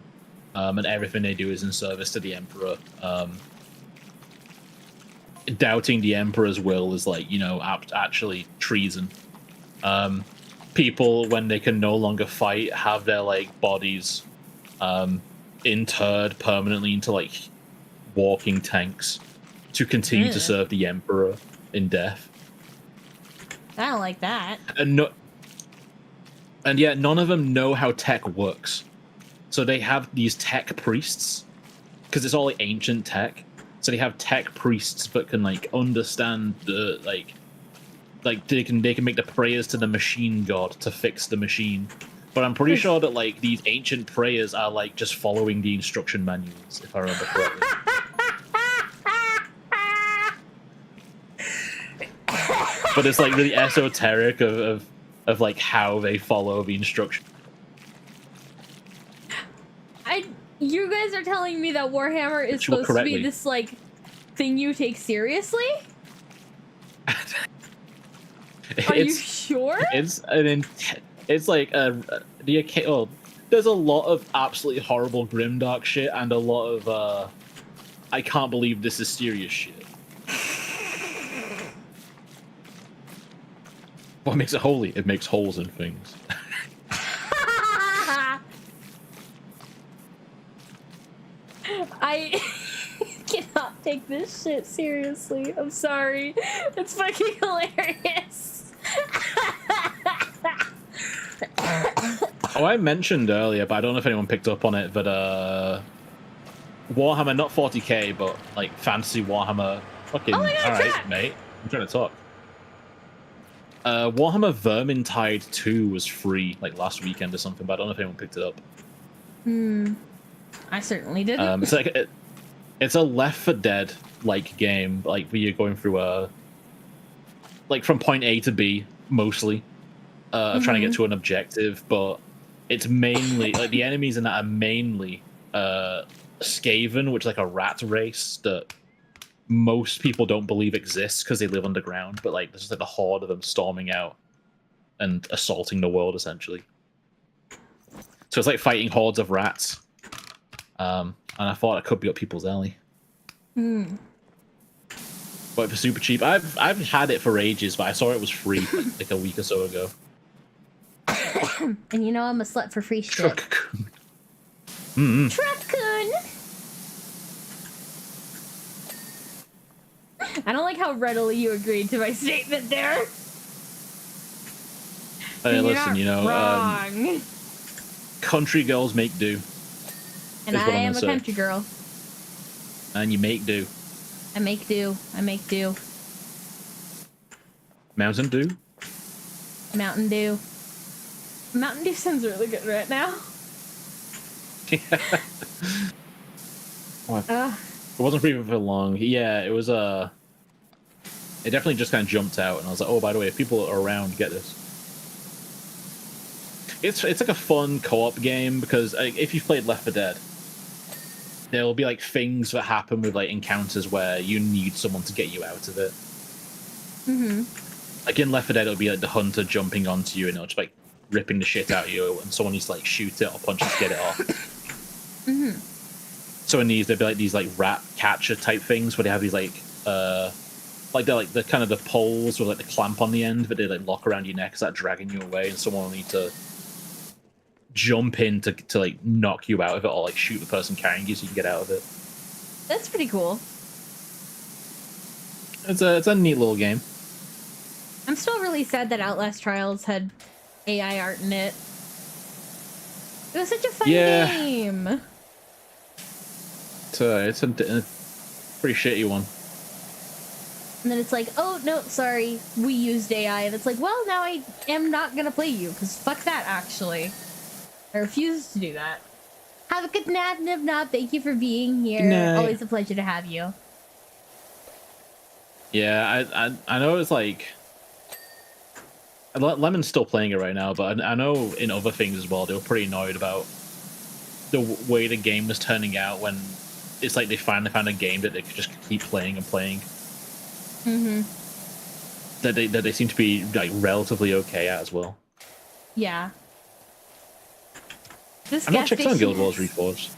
And everything they do is in service to the emperor. Doubting the emperor's will is, like, you know, actually treason. People, when they can no longer fight, have their, like, bodies interred permanently into, like, walking tanks to continue to serve the emperor in death. I don't like that. And yet none of them know how tech works. So they have these tech priests, because it's all like ancient tech. So they have tech priests that can like understand the like they can make the prayers to the machine god to fix the machine. But I'm pretty sure that like these ancient prayers are like just following the instruction manuals, if I remember correctly. But it's like really esoteric of like how they follow the instruction. You guys are telling me that Warhammer is supposed to be this like thing you take seriously? Are you sure? It's like there's a lot of absolutely horrible grimdark shit and a lot of I can't believe this is serious shit. What makes it holy? It makes holes in things. I cannot take this shit seriously. I'm sorry. It's fucking hilarious. Oh, I mentioned earlier, but I don't know if anyone picked up on it, but Warhammer, not 40k, but like fantasy Warhammer. Fucking alright, mate. I'm trying to talk. Warhammer Vermintide 2 was free like last weekend or something, but I don't know if anyone picked it up. I certainly didn't. It's like it's a Left 4 Dead like game, like where you're going through like from point A to B mostly, trying to get to an objective, but it's mainly like the enemies in that are mainly Skaven, which is like a rat race that most people don't believe exists because they live underground, but like there's just like a horde of them storming out and assaulting the world essentially. So it's like fighting hordes of rats. And I thought it could be up people's alley. But for super cheap, I've had it for ages, but I saw it was free like a week or so ago. And you know I'm a slut for free shit. Truck-kun. Mm-hmm. Truck-kun! I don't like how readily you agreed to my statement there. Hey, You're listen, not you know, wrong. country girls make do. And I am a country girl. And you make do. I make do. I make do. Mountain Dew? Mountain Dew. Mountain Dew sounds really good right now. It wasn't free for long. Yeah, it was it definitely just kind of jumped out, and I was like, oh, by the way, if people are around, get this. It's like a fun co-op game because if you've played Left 4 Dead, there will be like things that happen with like encounters where you need someone to get you out of it. Mm-hmm. Like in Left 4 Dead, it'll be like the hunter jumping onto you and it'll just like ripping the shit out of you, and someone needs to like shoot it or punch it to get it off. Mm-hmm. So in these, there'd be like these like rat catcher type things where they have these like they're like the kind of the poles with like the clamp on the end, but they like lock around your neck, start dragging you away, and someone will need to jump in to like knock you out of it or like shoot the person carrying you so you can get out of it. That's pretty cool. It's a neat little game. I'm still really sad that Outlast Trials had AI art in it. It was such a fun game. It's a pretty shitty one. And then it's like, oh, no, sorry, we used AI. And it's like, well, now I am not going to play you, because fuck that, actually. I refuse to do that. Have a good night, Nib Nob. Thank you for being here. Always a pleasure to have you. Yeah, I know it's like... Lemon's still playing it right now, but I know in other things as well, they were pretty annoyed about the way the game was turning out when it's like they finally found a game that they could just keep playing and playing. Mm-hmm. That they seem to be like relatively okay at as well. Yeah. I'm not checking on Guild Wars Reforged.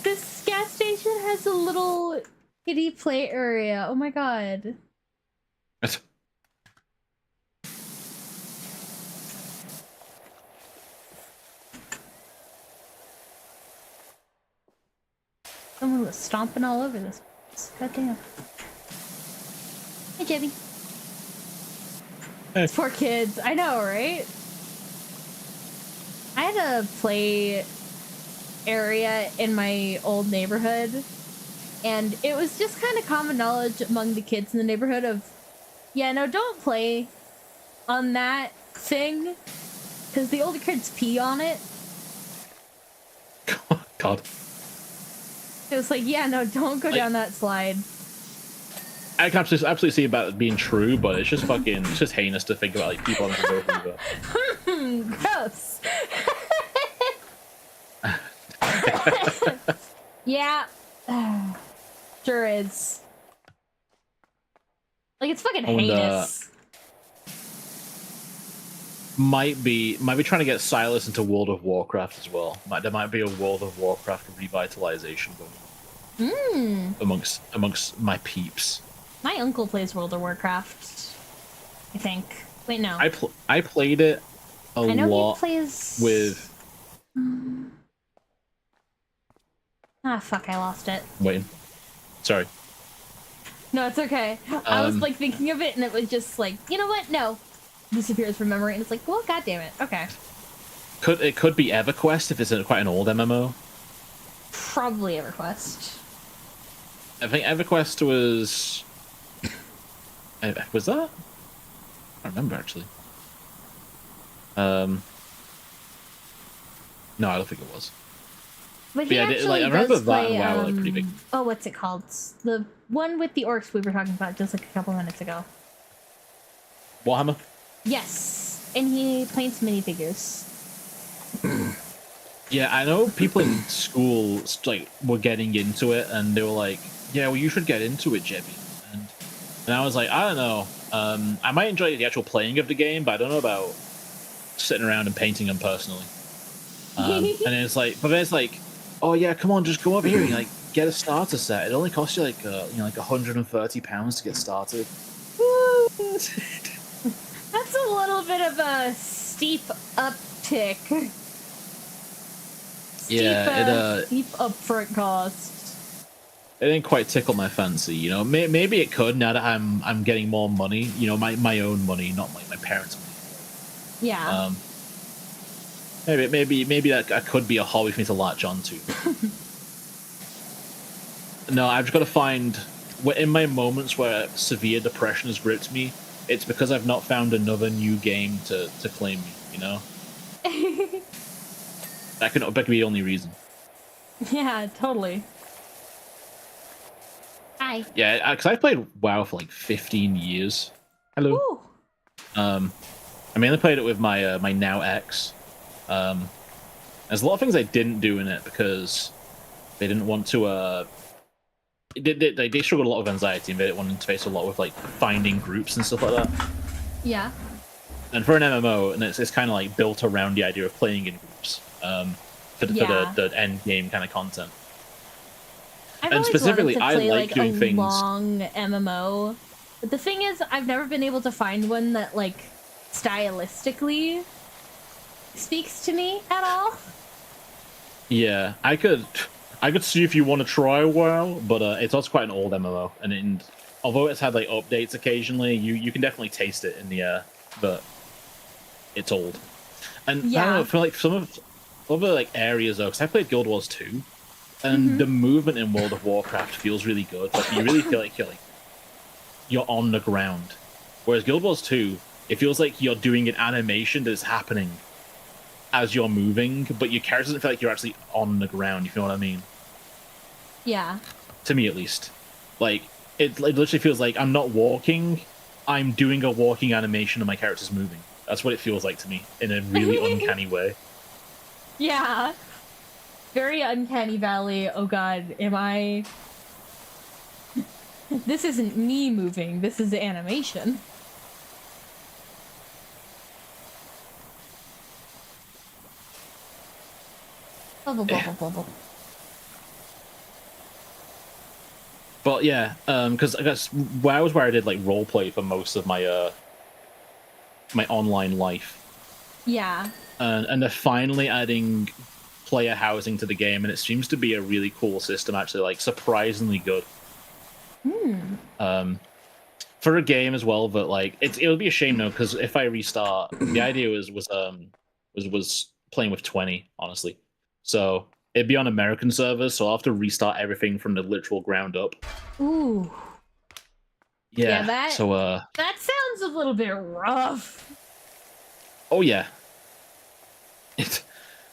This gas station has a little kiddie play area. Oh my god. Someone was stomping all over this place. God damn. Hey, Jimmy. Hey. Poor kids. I know, right? I had a play area in my old neighborhood, and it was just kind of common knowledge among the kids in the neighborhood of, yeah, no, don't play on that thing, because the older kids pee on it. God. It was like, yeah, no, don't go down that slide. I can absolutely see about it being true, but it's just fucking, it's just heinous to think about like people on the road. Gross. Yeah. Sure is. Like, it's fucking heinous. Might be trying to get Silas into World of Warcraft as well. There might be a World of Warcraft revitalization going on amongst my peeps. My uncle plays World of Warcraft, I think. Wait, no. I played it a lot. I know he plays with. Ah, fuck! I lost it. Wait. Sorry. No, it's okay. I was like thinking of it, and it was just like, you know what? No. Disappears from memory, and it's like, well, god damn it. Okay. It could be EverQuest if it's quite an old MMO. Probably EverQuest. I think EverQuest was. Was that? I don't remember actually. No, I don't think it was. But he yeah, actually I remember does that. play, Wow, like pretty big. Oh, what's it called? The one with the orcs we were talking about just like a couple minutes ago. Warhammer. Yes, and he paints minifigures. Yeah, I know people in school like were getting into it, and they were like, "Yeah, well, you should get into it, Jebby." And I was like, I don't know. I might enjoy the actual playing of the game, but I don't know about sitting around and painting them personally. And then it's like, but then it's like, oh yeah, come on, just go over here and like get a starter set. It only costs you like like £130 to get started. That's a little bit of a steep up tick. Yeah, Steep upfront cost. it didn't quite tickle my fancy, you know. Maybe it could now that I'm getting more money, you know, my own money, not like my parents' money. Yeah. Maybe that could be a hobby for me to latch onto. No, I've just got to find in my moments where severe depression has gripped me. It's because I've not found another new game to claim me. You know, that could be the only reason. Yeah, totally. Hi. Yeah, because I've played WoW for like 15 years. Hello. Ooh. I mainly played it with my my now ex. There's a lot of things I didn't do in it because they didn't want to. They struggled a lot with anxiety and they didn't want to interface a lot with like finding groups and stuff like that. Yeah. And for an MMO, and it's kind of like built around the idea of playing in groups for the end game kind of content. And specifically, to play, I like doing a things. long MMO, but the thing is, I've never been able to find one that like stylistically speaks to me at all. Yeah, I could see if you want to try WoW, but it's also quite an old MMO, and although it's had like updates occasionally, you can definitely taste it in the air, but it's old. And I don't know, for like some of other like areas though, because I played Guild Wars 2, and the movement in World of Warcraft feels really good. Like you really feel like you're on the ground, whereas Guild Wars 2, it feels like you're doing an animation that is happening as you're moving, but your character doesn't feel like you're actually on the ground. You feel what I mean? Yeah. To me, at least. Like, it literally feels like I'm not walking, I'm doing a walking animation and my character's moving. That's what it feels like to me, in a really uncanny way. Yeah. Very uncanny valley. Oh god, am I... This isn't me moving, this is the animation. Bubble, bubble, bubble. But yeah, because I guess WoW was where I did like roleplay for most of my my online life. Yeah. And they're finally adding player housing to the game, and it seems to be a really cool system. Actually, like surprisingly good. For a game as well, but like it would be a shame though, because if I restart, the idea was playing with 20, honestly. So it'd be on American servers, so I'll have to restart everything from the literal ground up. Ooh. Yeah, that sounds a little bit rough. Oh yeah.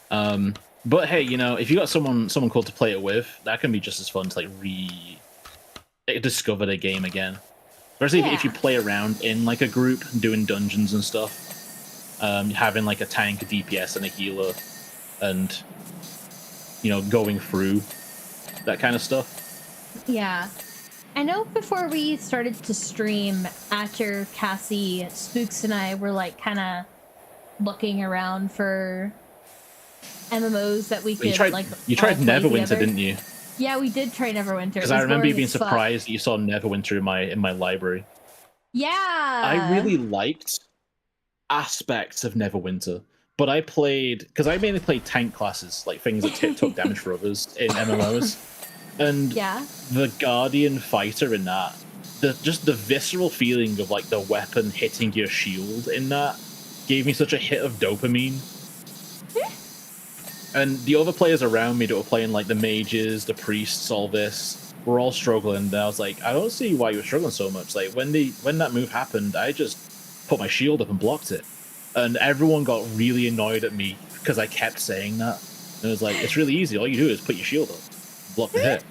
But hey, you know, if you got someone cool to play it with, that can be just as fun to like rediscover the game again. Especially if you play around in like a group doing dungeons and stuff, having like a tank, a DPS, and a healer, and you know, going through that kind of stuff. Yeah. I know before we started to stream, Atcher, Cassie, Spooks, and I were like kind of looking around for MMOs that we could You tried Neverwinter, didn't you? Yeah, we did try Neverwinter. Because I remember you being surprised that you saw Neverwinter in my library. Yeah. I really liked aspects of Neverwinter, but I played, because I mainly played tank classes, like things that took damage for others in MMOs. And the Guardian fighter in that, just the visceral feeling of like the weapon hitting your shield in that gave me such a hit of dopamine. And the other players around me that were playing like the mages, the priests, all this, were all struggling. And I was like, I don't see why you're struggling so much. Like when that move happened, I just put my shield up and blocked it. And everyone got really annoyed at me because I kept saying that. And it was like, it's really easy. All you do is put your shield up, block the hit.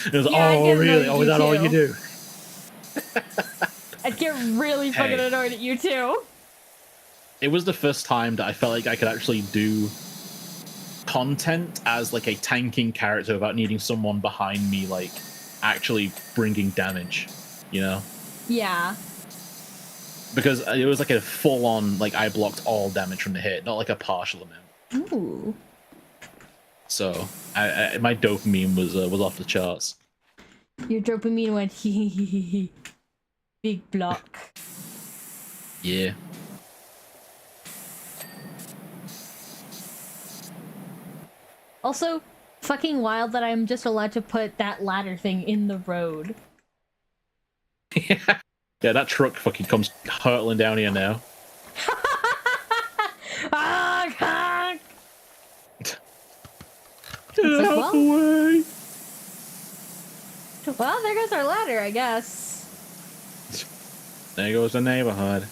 It was like, oh really? Oh, is that all you do? I'd get really fucking annoyed at you too. It was the first time that I felt like I could actually do content as like a tanking character without needing someone behind me like actually bringing damage, you know? Yeah. Because it was like a full-on, like I blocked all damage from the hit, not like a partial amount. Ooh. So my dopamine was off the charts. Your dopamine went hee hee hee hee. Big block. Yeah. Also, fucking wild that I'm just allowed to put that ladder thing in the road. Yeah, that truck fucking comes hurtling down here now. Ah, cock! Get out the way! Well, there goes our ladder, I guess. There goes the neighborhood.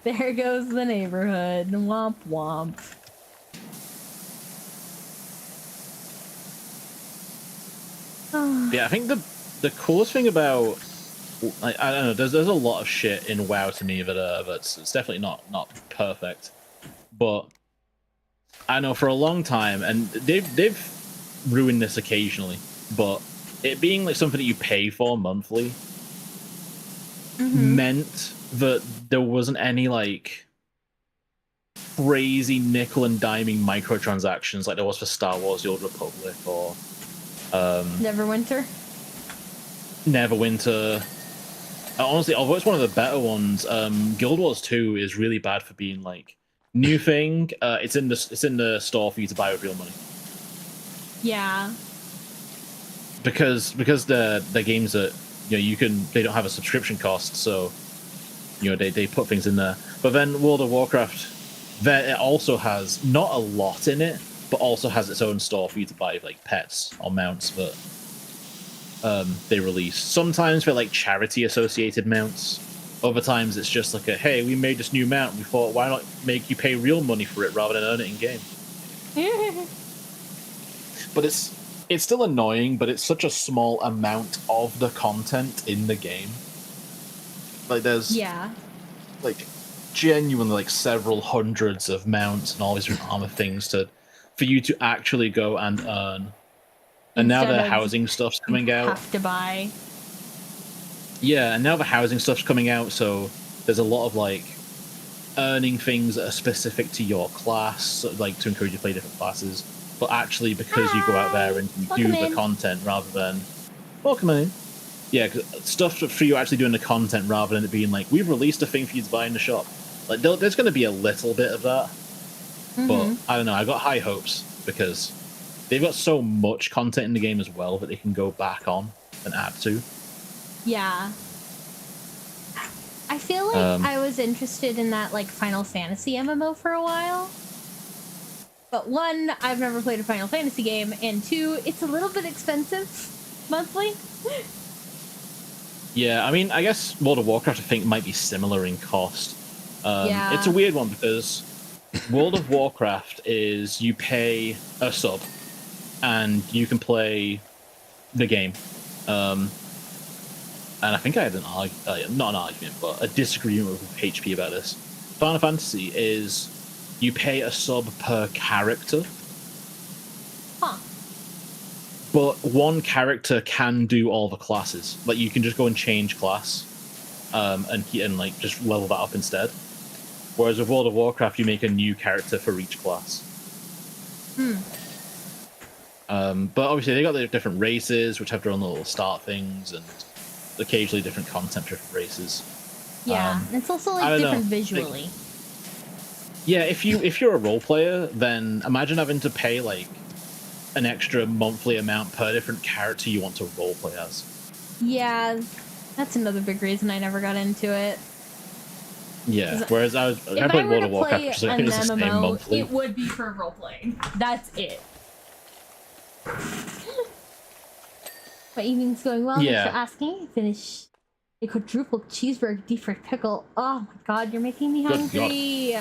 There goes the neighborhood. Womp womp. Yeah, I think the coolest thing about, like, I don't know, there's a lot of shit in WoW to me that's it's definitely not perfect, but I know for a long time, and they've ruined this occasionally, but it being like something that you pay for monthly meant that there wasn't any like crazy nickel and diming microtransactions like there was for Star Wars: The Old Republic or Neverwinter. Honestly, although it's one of the better ones, Guild Wars 2 is really bad for being like new thing. It's in the store for you to buy with real money. Yeah. Because the games that they don't have a subscription cost, so they put things in there. But then World of Warcraft, it also has not a lot in it, but also has its own store for you to buy like pets or mounts that they release. Sometimes for like charity associated mounts. Other times it's just like hey, we made this new mount. We thought, why not make you pay real money for it rather than earn it in game? But it's still annoying, but it's such a small amount of the content in the game. Like there's like genuinely like several hundreds of mounts and all these different armor things for you to actually go and earn. And now the housing stuff's coming out. Have to buy. Yeah, and now the housing stuff's coming out, so there's a lot of like earning things that are specific to your class, like to encourage you to play different classes. But actually, because you go out there and you do the content rather than welcome in. Yeah, stuff for you actually doing the content rather than it being like, we've released a thing for you to buy in the shop. Like there's going to be a little bit of that, but I don't know. I got high hopes because they've got so much content in the game as well that they can go back on and add to. Yeah. I feel like I was interested in that like Final Fantasy MMO for a while. But one, I've never played a Final Fantasy game, and two, it's a little bit expensive monthly. Yeah, I mean, I guess World of Warcraft, I think, might be similar in cost. Yeah. It's a weird one because World of Warcraft is you pay a sub and you can play the game. And I think I had not an argument, but a disagreement with HP about this. Final Fantasy is you pay a sub per character. Huh. But one character can do all the classes. Like you can just go and change class, and like just level that up instead. Whereas with World of Warcraft, you make a new character for each class. But obviously they got their different races, which have their own little start things, and occasionally different content for different races. Yeah, it's also like different visually. Like, yeah, if you're a role player, then imagine having to pay like an extra monthly amount per different character you want to role play as. Yeah, that's another big reason I never got into it. Yeah, whereas I played World of Warcraft, which I think it's the same monthly. It would be for role playing. That's it. My evening's going well. Yeah. Thanks for asking. Finish a quadruple cheeseburger, deep fried pickle. Oh my god, you're making me hungry.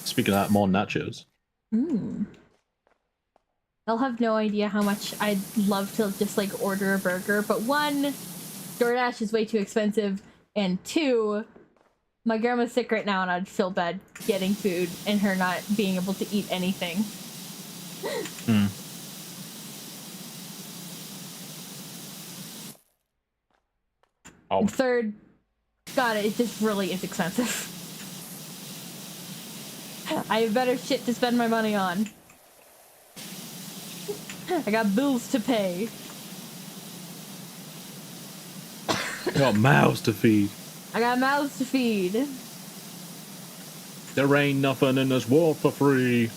Speaking of that, more nachos. They'll have no idea how much I'd love to just like order a burger, but one, DoorDash is way too expensive, and two, my grandma's sick right now and I'd feel bad getting food and her not being able to eat anything. And third, God, it just really is expensive. I have better shit to spend my money on. I got bills to pay. I got mouths to feed. I got mouths to feed. There ain't nothing in this world for free.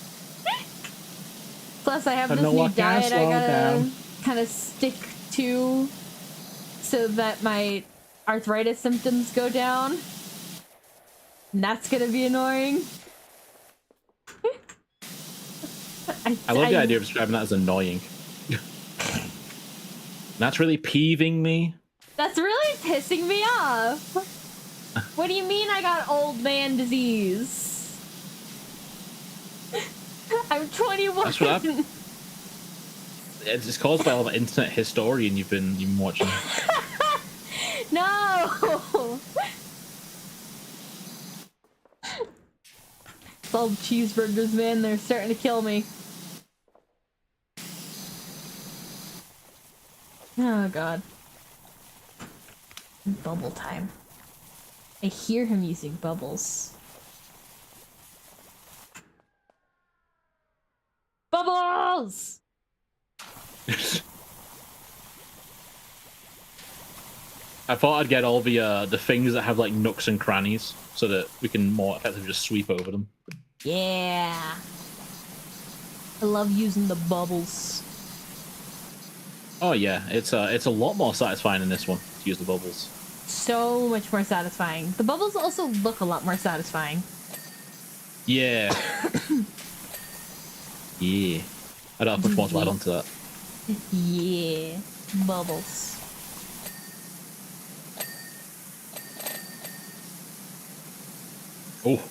Plus, I have I this know new I can't diet I slow gotta down. kind of stick to so that my arthritis symptoms go down. And that's gonna be annoying. I love the idea of describing that as annoying. That's really peeving me. That's really pissing me off. What do you mean I got old man disease? I'm 21. That's what it's caused by all the internet historian you've been watching. No! Old cheeseburgers, man, they're starting to kill me. Oh god. Bubble time. I hear him using bubbles. Bubbles! I thought I'd get all the things that have like nooks and crannies so that we can more effectively just sweep over them. Yeah. I love using the bubbles. Oh yeah, it's a lot more satisfying in this one to use the bubbles. So much more satisfying. The bubbles also look a lot more satisfying. Yeah. Yeah. I don't have much more to add on to that. Yeah. Bubbles. Oh.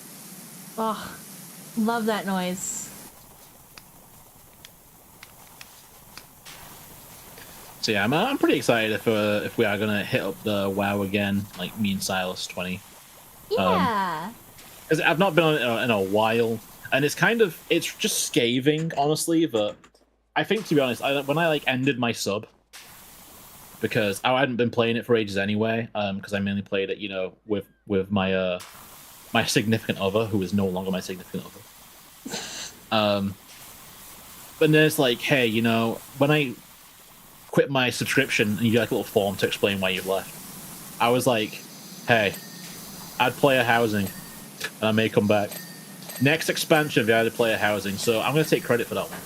Oh, love that noise. So yeah, I'm pretty excited if we are gonna hit up the WoW again, like me and Silas 20. Yeah. Because I've not been on it in a while, and it's just scathing, honestly. But I think, to be honest, when I like ended my sub, because I hadn't been playing it for ages anyway, because I mainly played it, with my my significant other, who is no longer my significant other. But then it's like, hey, when I quit my subscription and you get like a little form to explain why you've left, I was like, hey, add player housing, and I may come back. Next expansion of the added player housing, so I'm going to take credit for that one.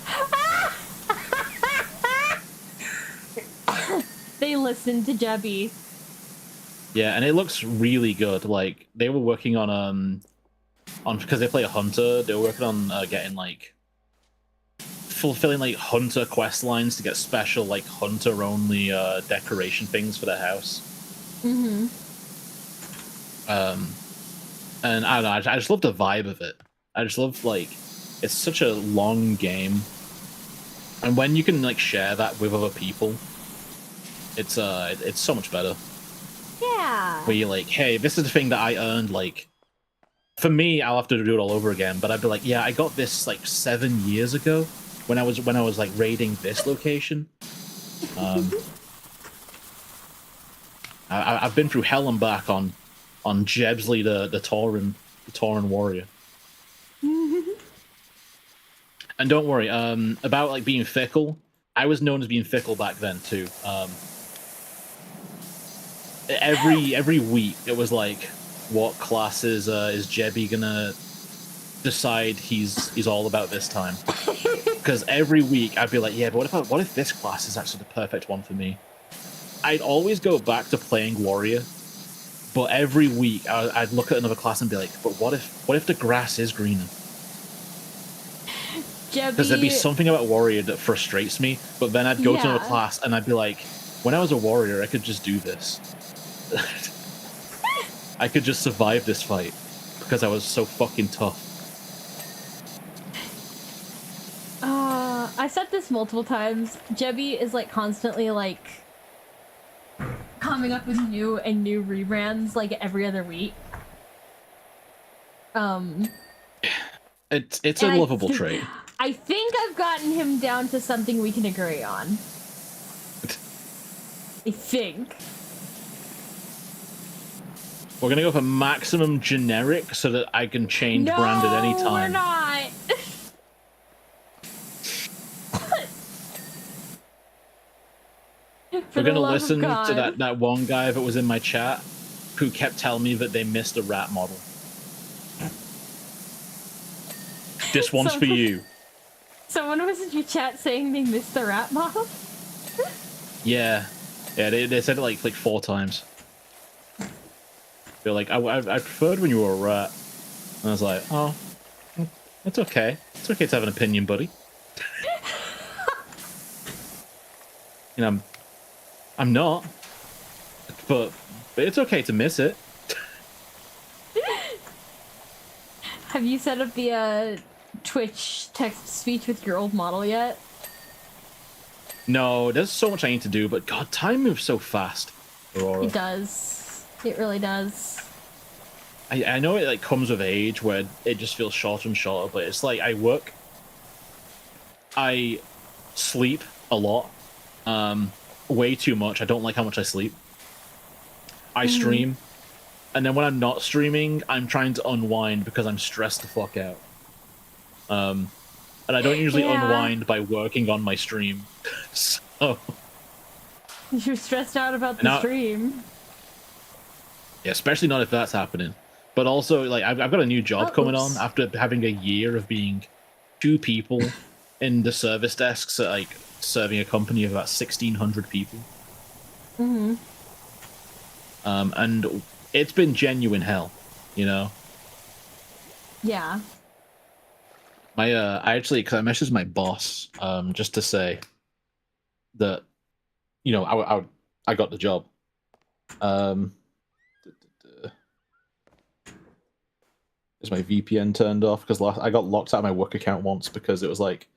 They listened to Jebby. Yeah, and it looks really good. Like, they were working on because they play a hunter, they were working on getting like fulfilling like hunter quest lines to get special like hunter only decoration things for their house. Mm-hmm. And I don't know, I just love the vibe of it. I just love, like, it's such a long game, and when you can like share that with other people, it's so much better. Yeah. Where you're like, hey, this is the thing that I earned. Like, for me, I'll have to do it all over again, but I'd be like, yeah, I got this like 7 years ago when I was like raiding this location. I've been through hell and back on Jebsley the Tauren warrior. And don't worry, about like being fickle, I was known as being fickle back then too. Every week it was like, what classes is Jebby gonna decide he's all about this time? Because every week I'd be like, yeah, but what if this class is actually the perfect one for me? I'd always go back to playing warrior, but every week I'd look at another class and be like, but what if the grass is greener? Because there'd be something about warrior that frustrates me, but then I'd go to another class and I'd be like, when I was a warrior, I could just do this. I could just survive this fight because I was so fucking tough. I said this multiple times. Jebby is like constantly like coming up with new rebrands like every other week. It's a lovable trait. I think I've gotten him down to something we can agree on. I think. We're gonna go for maximum generic so that I can change brand at any time. No, we're not. We're gonna listen to that one guy that was in my chat who kept telling me that they missed a rat model. This one's for you. Someone was in your chat saying they missed the rat mob. Yeah, they said it like 4 times. They're like, I preferred when you were a rat, and I was like, oh, it's okay. It's okay to have an opinion, buddy. You know, I'm not, but it's okay to miss it. Have you set up the Twitch text-to-speech with your old model yet? No, there's so much I need to do, but God, time moves so fast, Aurora. It does. It really does. I know it like comes with age where it just feels shorter and shorter, but it's like I work, I sleep a lot, way too much. I don't like how much I sleep. I stream, and then when I'm not streaming, I'm trying to unwind because I'm stressed the fuck out. And I don't usually unwind by working on my stream, so you're stressed out about the stream. Yeah, especially not if that's happening. But also, like, I've got a new job coming on after having a year of being 2 people in the service desks at, like, serving a company of about 1,600 people. And it's been genuine hell, you know? Yeah. I actually, because I messaged my boss, just to say that, you know, I got the job. Is my VPN turned off? Because I got locked out of my work account once because it was like,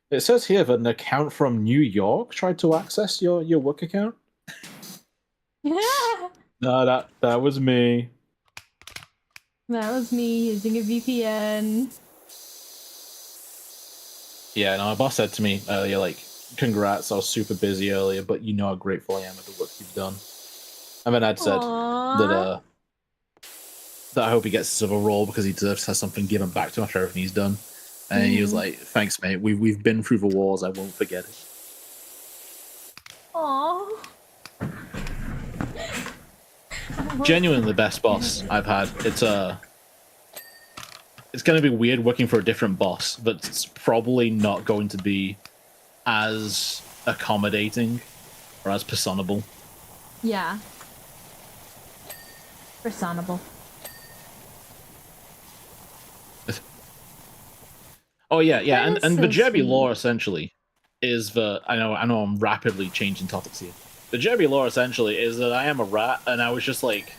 it says here that an account from New York tried to access your work account. Yeah. No, that was me. That was me using a VPN. Yeah, no, my boss said to me earlier, like, congrats, I was super busy earlier, but you know how grateful I am at the work you've done. And then I'd said that I hope he gets this other role because he deserves to have something given back to him after everything he's done. And he was like, thanks, mate. We've been through the wars. I won't forget it. Aww. Genuinely the best boss I've had. It's going to be weird working for a different boss, but it's probably not going to be as accommodating or as personable. Yeah. Personable. Oh yeah, yeah, and so the Jebby sweet. lore essentially is the I know I'm rapidly changing topics here. The Jebby lore essentially is that I am a rat, and I was just like,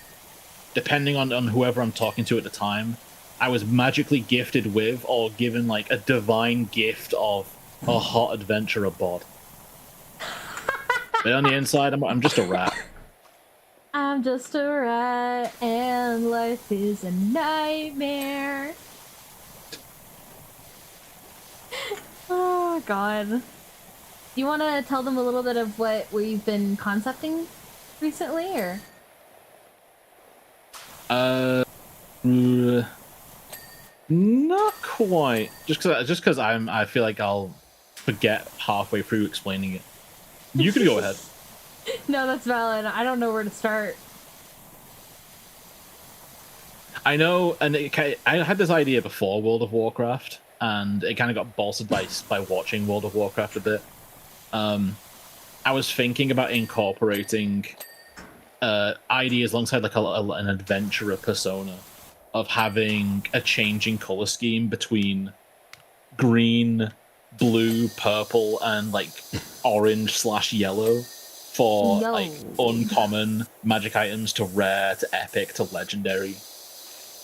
depending on whoever I'm talking to at the time, I was magically gifted with or given like a divine gift of a hot adventurer bod. But on the inside, I'm just a rat. I'm just a rat, and life is a nightmare. Oh god. Do you want to tell them a little bit of what we've been concepting recently, or? Not quite. Just because I feel like I'll forget halfway through explaining it. You could go ahead. No, that's valid. I don't know where to start. I know, and I had this idea before World of Warcraft, and it kind of got bolstered by watching World of Warcraft a bit. I was thinking about incorporating ideas alongside like an adventurer persona of having a changing color scheme between green, blue, purple, and like orange/yellow for like uncommon magic items to rare to epic to legendary.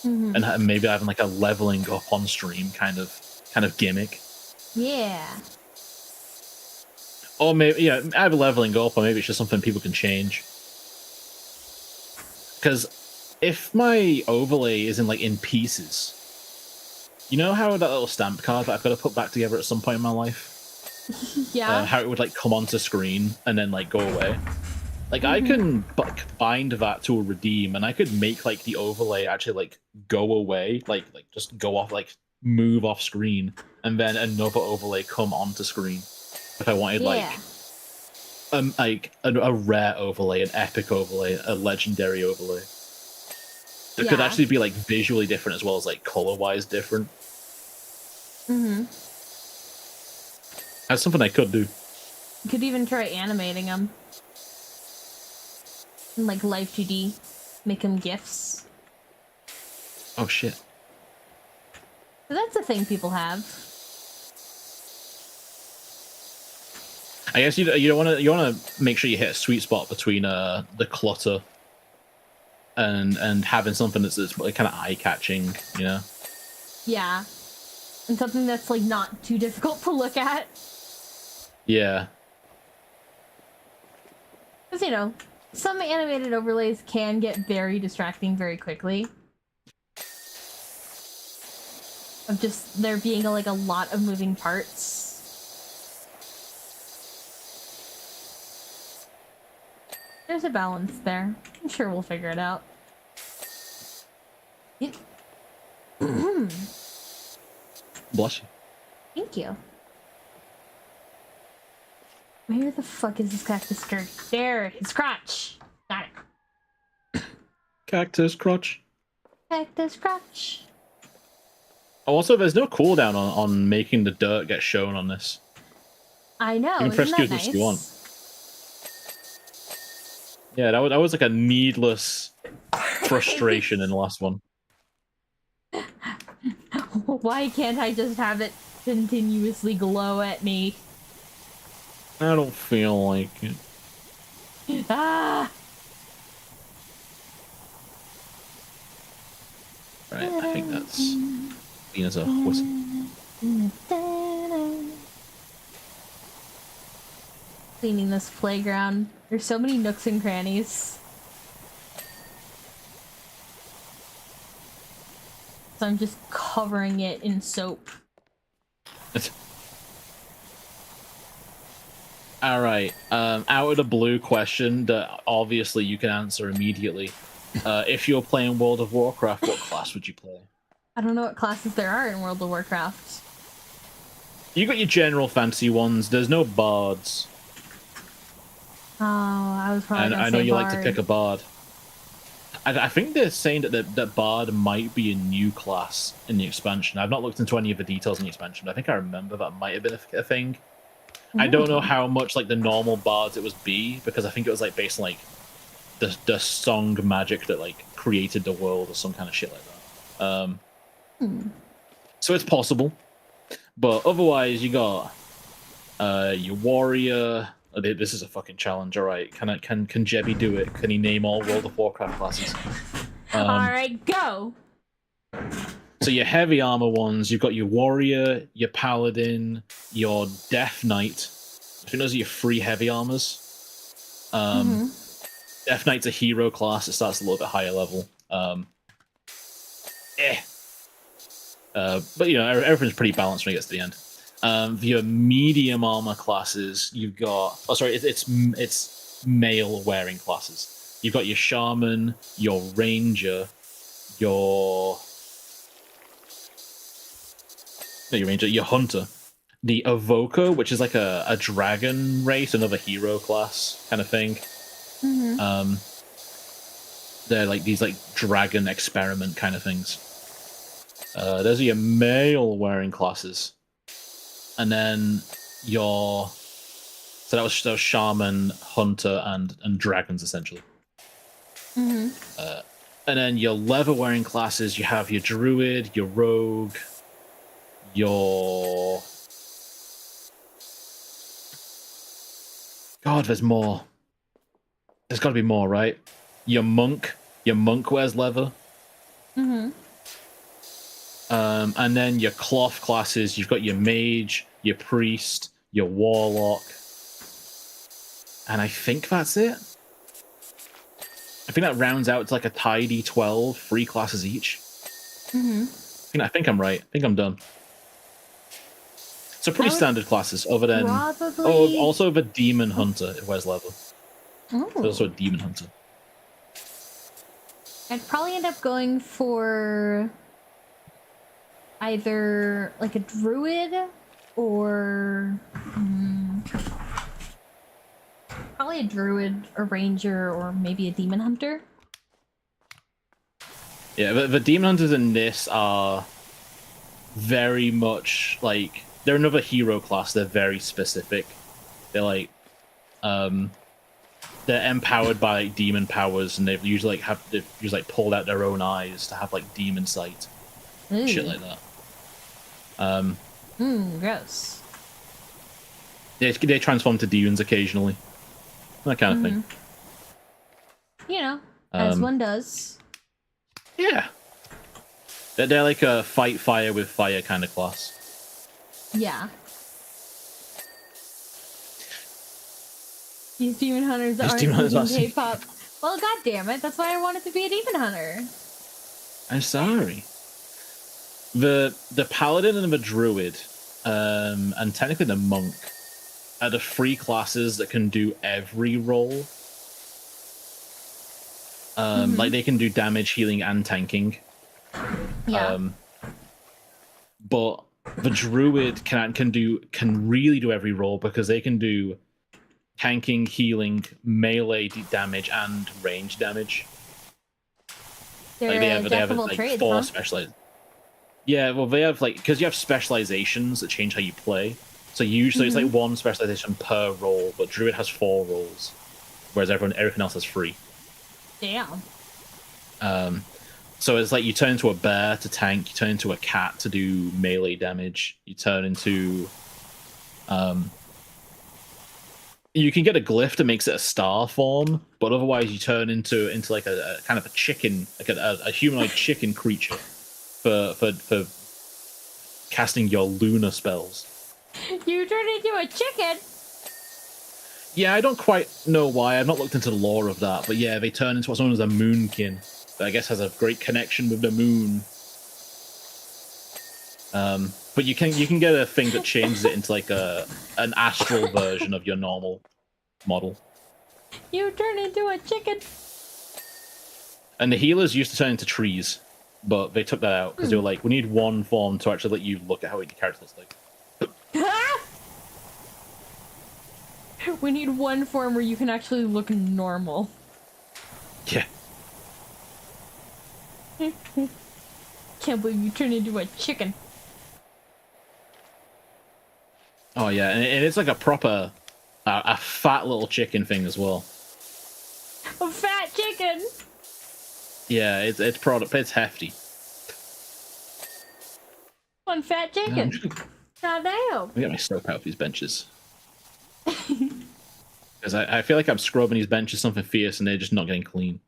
And maybe having like a leveling up on stream kind of gimmick. Yeah. Or maybe either leveling up, or maybe it's just something people can change. Because if my overlay is in pieces, you know how that little stamp card that I've got to put back together at some point in my life? Yeah. How it would like come onto screen and then like go away. Like I can bind that to a redeem, and I could make like the overlay actually like go away, like just go off, like move off screen, and then another overlay come onto screen. If I wanted like a rare overlay, an epic overlay, a legendary overlay, it could actually be like visually different as well as like color wise different. Mm-hmm. That's something I could do. You could even try animating them. In, like, Live 2D. Make them GIFs. Oh shit. So that's a thing people have. I guess you don't want to. You want to make sure you hit a sweet spot between the clutter and having something that's kind of eye catching, you know. Yeah, and something that's like not too difficult to look at. Yeah. Because you know, some animated overlays can get very distracting very quickly. Of just there being like a lot of moving parts. There's a balance there. I'm sure we'll figure it out. Bless you. Thank you. Where the fuck is this cactus skirt? There, his crotch. Got it. Cactus crotch. Cactus crotch. Also, there's no cooldown on making the dirt get shown on this. I know. You can press isn't Q that as much as nice? you want. Yeah, that was like a needless frustration in the last one. Why can't I just have it continuously glow at me? I don't feel like it. Ah! Right, I think that's seen as a whistle. Cleaning this playground. There's so many nooks and crannies. So I'm just covering it in soap. All right. Out of the blue question that obviously you can answer immediately. If you're playing World of Warcraft, what class would you play? I don't know what classes there are in World of Warcraft. You got your general fantasy ones. There's no bards. Oh, I was probably gonna I know say you bard. like to pick a bard. I think they're saying that bard might be a new class in the expansion. I've not looked into any of the details in the expansion, but I think I remember that might have been a thing. I don't know how much like the normal bards it was because I think it was like based on like the song magic that like created the world or some kind of shit like that. So it's possible, but otherwise you got your warrior. Oh, this is a fucking challenge. All right, can Jebby do it? Can he name all World of Warcraft classes? All right, go. So your heavy armor ones, you've got your warrior, your paladin, your death knight. I think those are your free heavy armors. Death knight's a hero class. It starts a little bit higher level. But you know everything's pretty balanced when it gets to the end. Your medium armor classes, you've got. Oh, sorry, it's male wearing classes. You've got your shaman, your ranger, your hunter, the evoker, which is like a dragon race, another hero class kind of thing. They're like these like dragon experiment kind of things. Those are your male wearing classes. And then so that was shaman, hunter, and dragons essentially. And then your leather wearing classes, you have your druid, your rogue, your God, there's more. There's got to be more, right? Your monk wears leather. And then your cloth classes, you've got your mage, your priest, your warlock, and I think that's it. I think that rounds out to like a tidy 12, 3 classes each. I think I'm right. I think I'm done. So pretty standard classes, other than also the demon hunter. It wears leather. There's also a demon hunter. I'd probably end up going for either like a druid or probably a druid, a ranger, or maybe a demon hunter. Yeah, the demon hunters in this are very much like they're another hero class. They're very specific. They're like they're empowered by like, demon powers, and they've usually pulled out their own eyes to have like demon sight, shit like that. Gross. They transform to demons occasionally, that kind of thing. You know, as one does. Yeah, they're like a fight fire with fire kind of class. Yeah. These demon hunters aren't using K-pop. Well, god damn it! That's why I wanted to be a demon hunter. I'm sorry. The paladin and the druid, and technically the monk, are the three classes that can do every role. Like they can do damage, healing, and tanking. Yeah. But the druid can really do every role because they can do tanking, healing, melee damage, and range damage. They're they have like trades, four huh? specialized. Yeah, well, they have like because you have specializations that change how you play. So usually it's like one specialization per role, but druid has 4 roles, whereas everything else has 3. Damn. So it's like you turn into a bear to tank, you turn into a cat to do melee damage, you turn into you can get a glyph that makes it a star form, but otherwise you turn into like a kind of a chicken, like a humanoid chicken creature for casting your lunar spells. You turn into a chicken. Yeah, I don't quite know why. I've not looked into the lore of that, but yeah, they turn into what's known as a moonkin. That I guess has a great connection with the moon. But you can get a thing that changes it into like an astral version of your normal model. You turn into a chicken. And the healers used to turn into trees, but they took that out because they were like, we need one form to actually let you look at how your character looks like. We need one form where you can actually look normal. Yeah. Can't believe you turned into a chicken. Oh yeah, and it's like a proper, a fat little chicken thing as well. A fat chicken. Yeah, it's hefty. One fat chicken. God damn. Let me get my soap out of these benches. Because I feel like I'm scrubbing these benches something fierce and they're just not getting clean.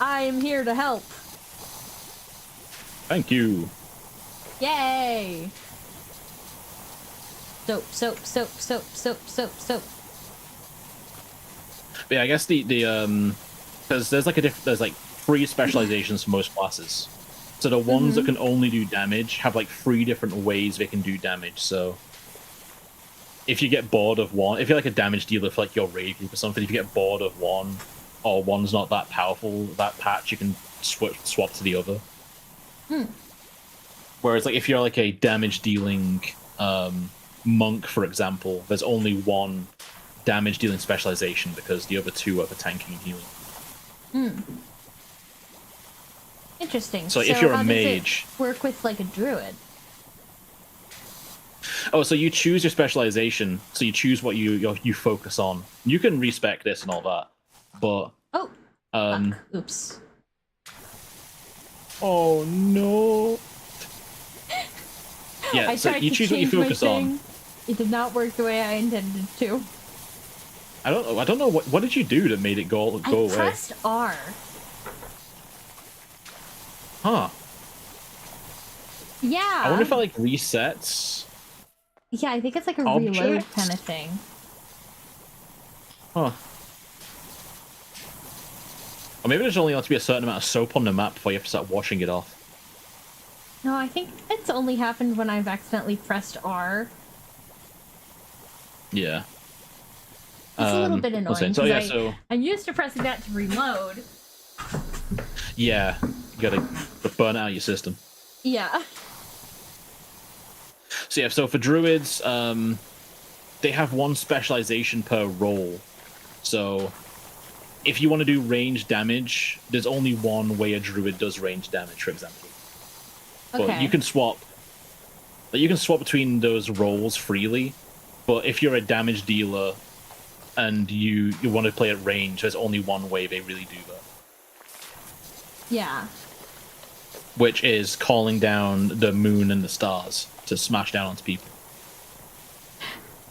I am here to help. Thank you. Yay! Soap, soap, soap, soap, soap, soap, soap. But yeah, I guess because there's like 3 specializations for most classes. So the ones that can only do damage have like 3 different ways they can do damage. So if you get bored of one, if you're like a damage dealer for like your raid group or something, if you get bored of one, or one's not that powerful, that patch, you can swap to the other. Whereas like if you're like a damage dealing monk, for example, there's only one damage dealing specialization because the other 2 are for tanking and healing. Interesting. So if you're a how mage, does it work with like a druid. Oh, so you choose your specialization. So you choose what you focus on. You can respec this and all that, but fuck. Oops. Oh no. Yeah, I so tried you to choose what you change my focus thing. on. It did not work the way I intended to. I don't know what did you do that made it go away? I pressed R. Huh. Yeah. I wonder if it like resets. Yeah, I think it's like a Objects? reload kind of thing. Huh. Or maybe there's only allowed to be a certain amount of soap on the map before you have to start washing it off. No, I think it's only happened when I've accidentally pressed R. Yeah. It's a little bit annoying. So I'm used to pressing that to reload. yeah, you gotta burn out your system. Yeah. So yeah, so for druids, they have 1 specialization per role. So if you want to do range damage, there's only one way a druid does range damage, for example. Okay. But you can swap Like you can swap between those roles freely, but if you're a damage dealer and you want to play at range, there's only one way they really do that. Yeah. Which is calling down the moon and the stars to smash down onto people.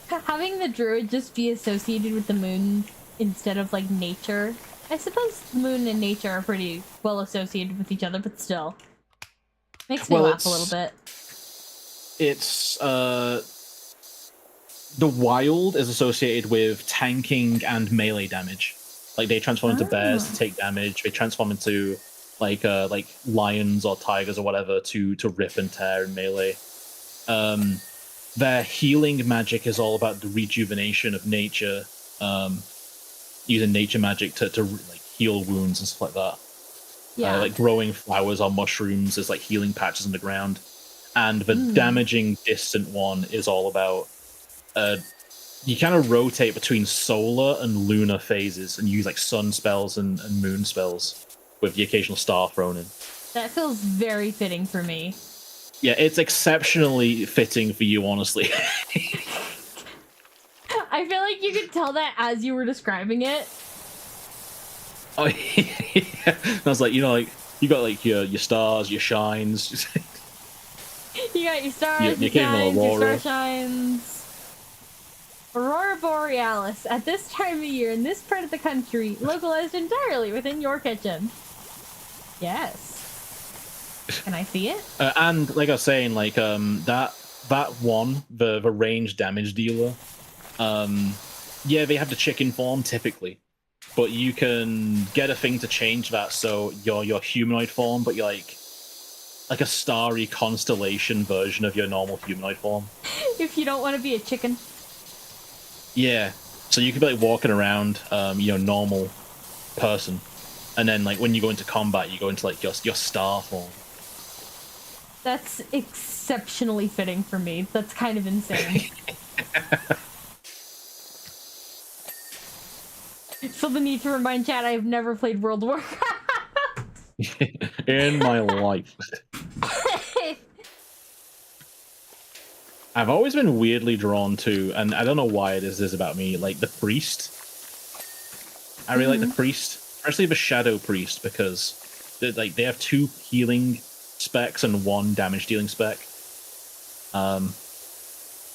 Having the druid just be associated with the moon instead of like nature. I suppose the moon and nature are pretty well associated with each other, but still. Makes me laugh a little bit. It's the wild is associated with tanking and melee damage. Like they transform into bears to take damage. They transform into like lions or tigers or whatever to rip and tear in melee. Their healing magic is all about the rejuvenation of nature, using nature magic to like heal wounds and stuff like that. Yeah, like growing flowers or mushrooms is like healing patches in the ground. And the damaging distant one is all about you kind of rotate between solar and lunar phases and use like sun spells and moon spells with the occasional star thrown in. That feels very fitting for me. Yeah, it's exceptionally fitting for you, honestly. I feel like you could tell that as you were describing it. Oh, yeah. I was like, you know, like you got like your stars, your shines. You got your stars, your shines, your star shines. Aurora Borealis, at this time of year in this part of the country, localized entirely within your kitchen. Yes. Can I see it? And like I was saying, like that one, the range damage dealer, yeah, they have the chicken form typically, but you can get a thing to change that so your humanoid form, but you're like a starry constellation version of your normal humanoid form. If you don't want to be a chicken. Yeah, so you could be like walking around, normal person, and then like when you go into combat, you go into like your star form. That's exceptionally fitting for me. That's kind of insane. Feel the need to remind chat I have never played World of Warcraft. In my life. I've always been weirdly drawn to, and I don't know why it is about me, like the priest. I really like the priest, especially the shadow priest, because they have 2 healing specs and 1 damage dealing spec. And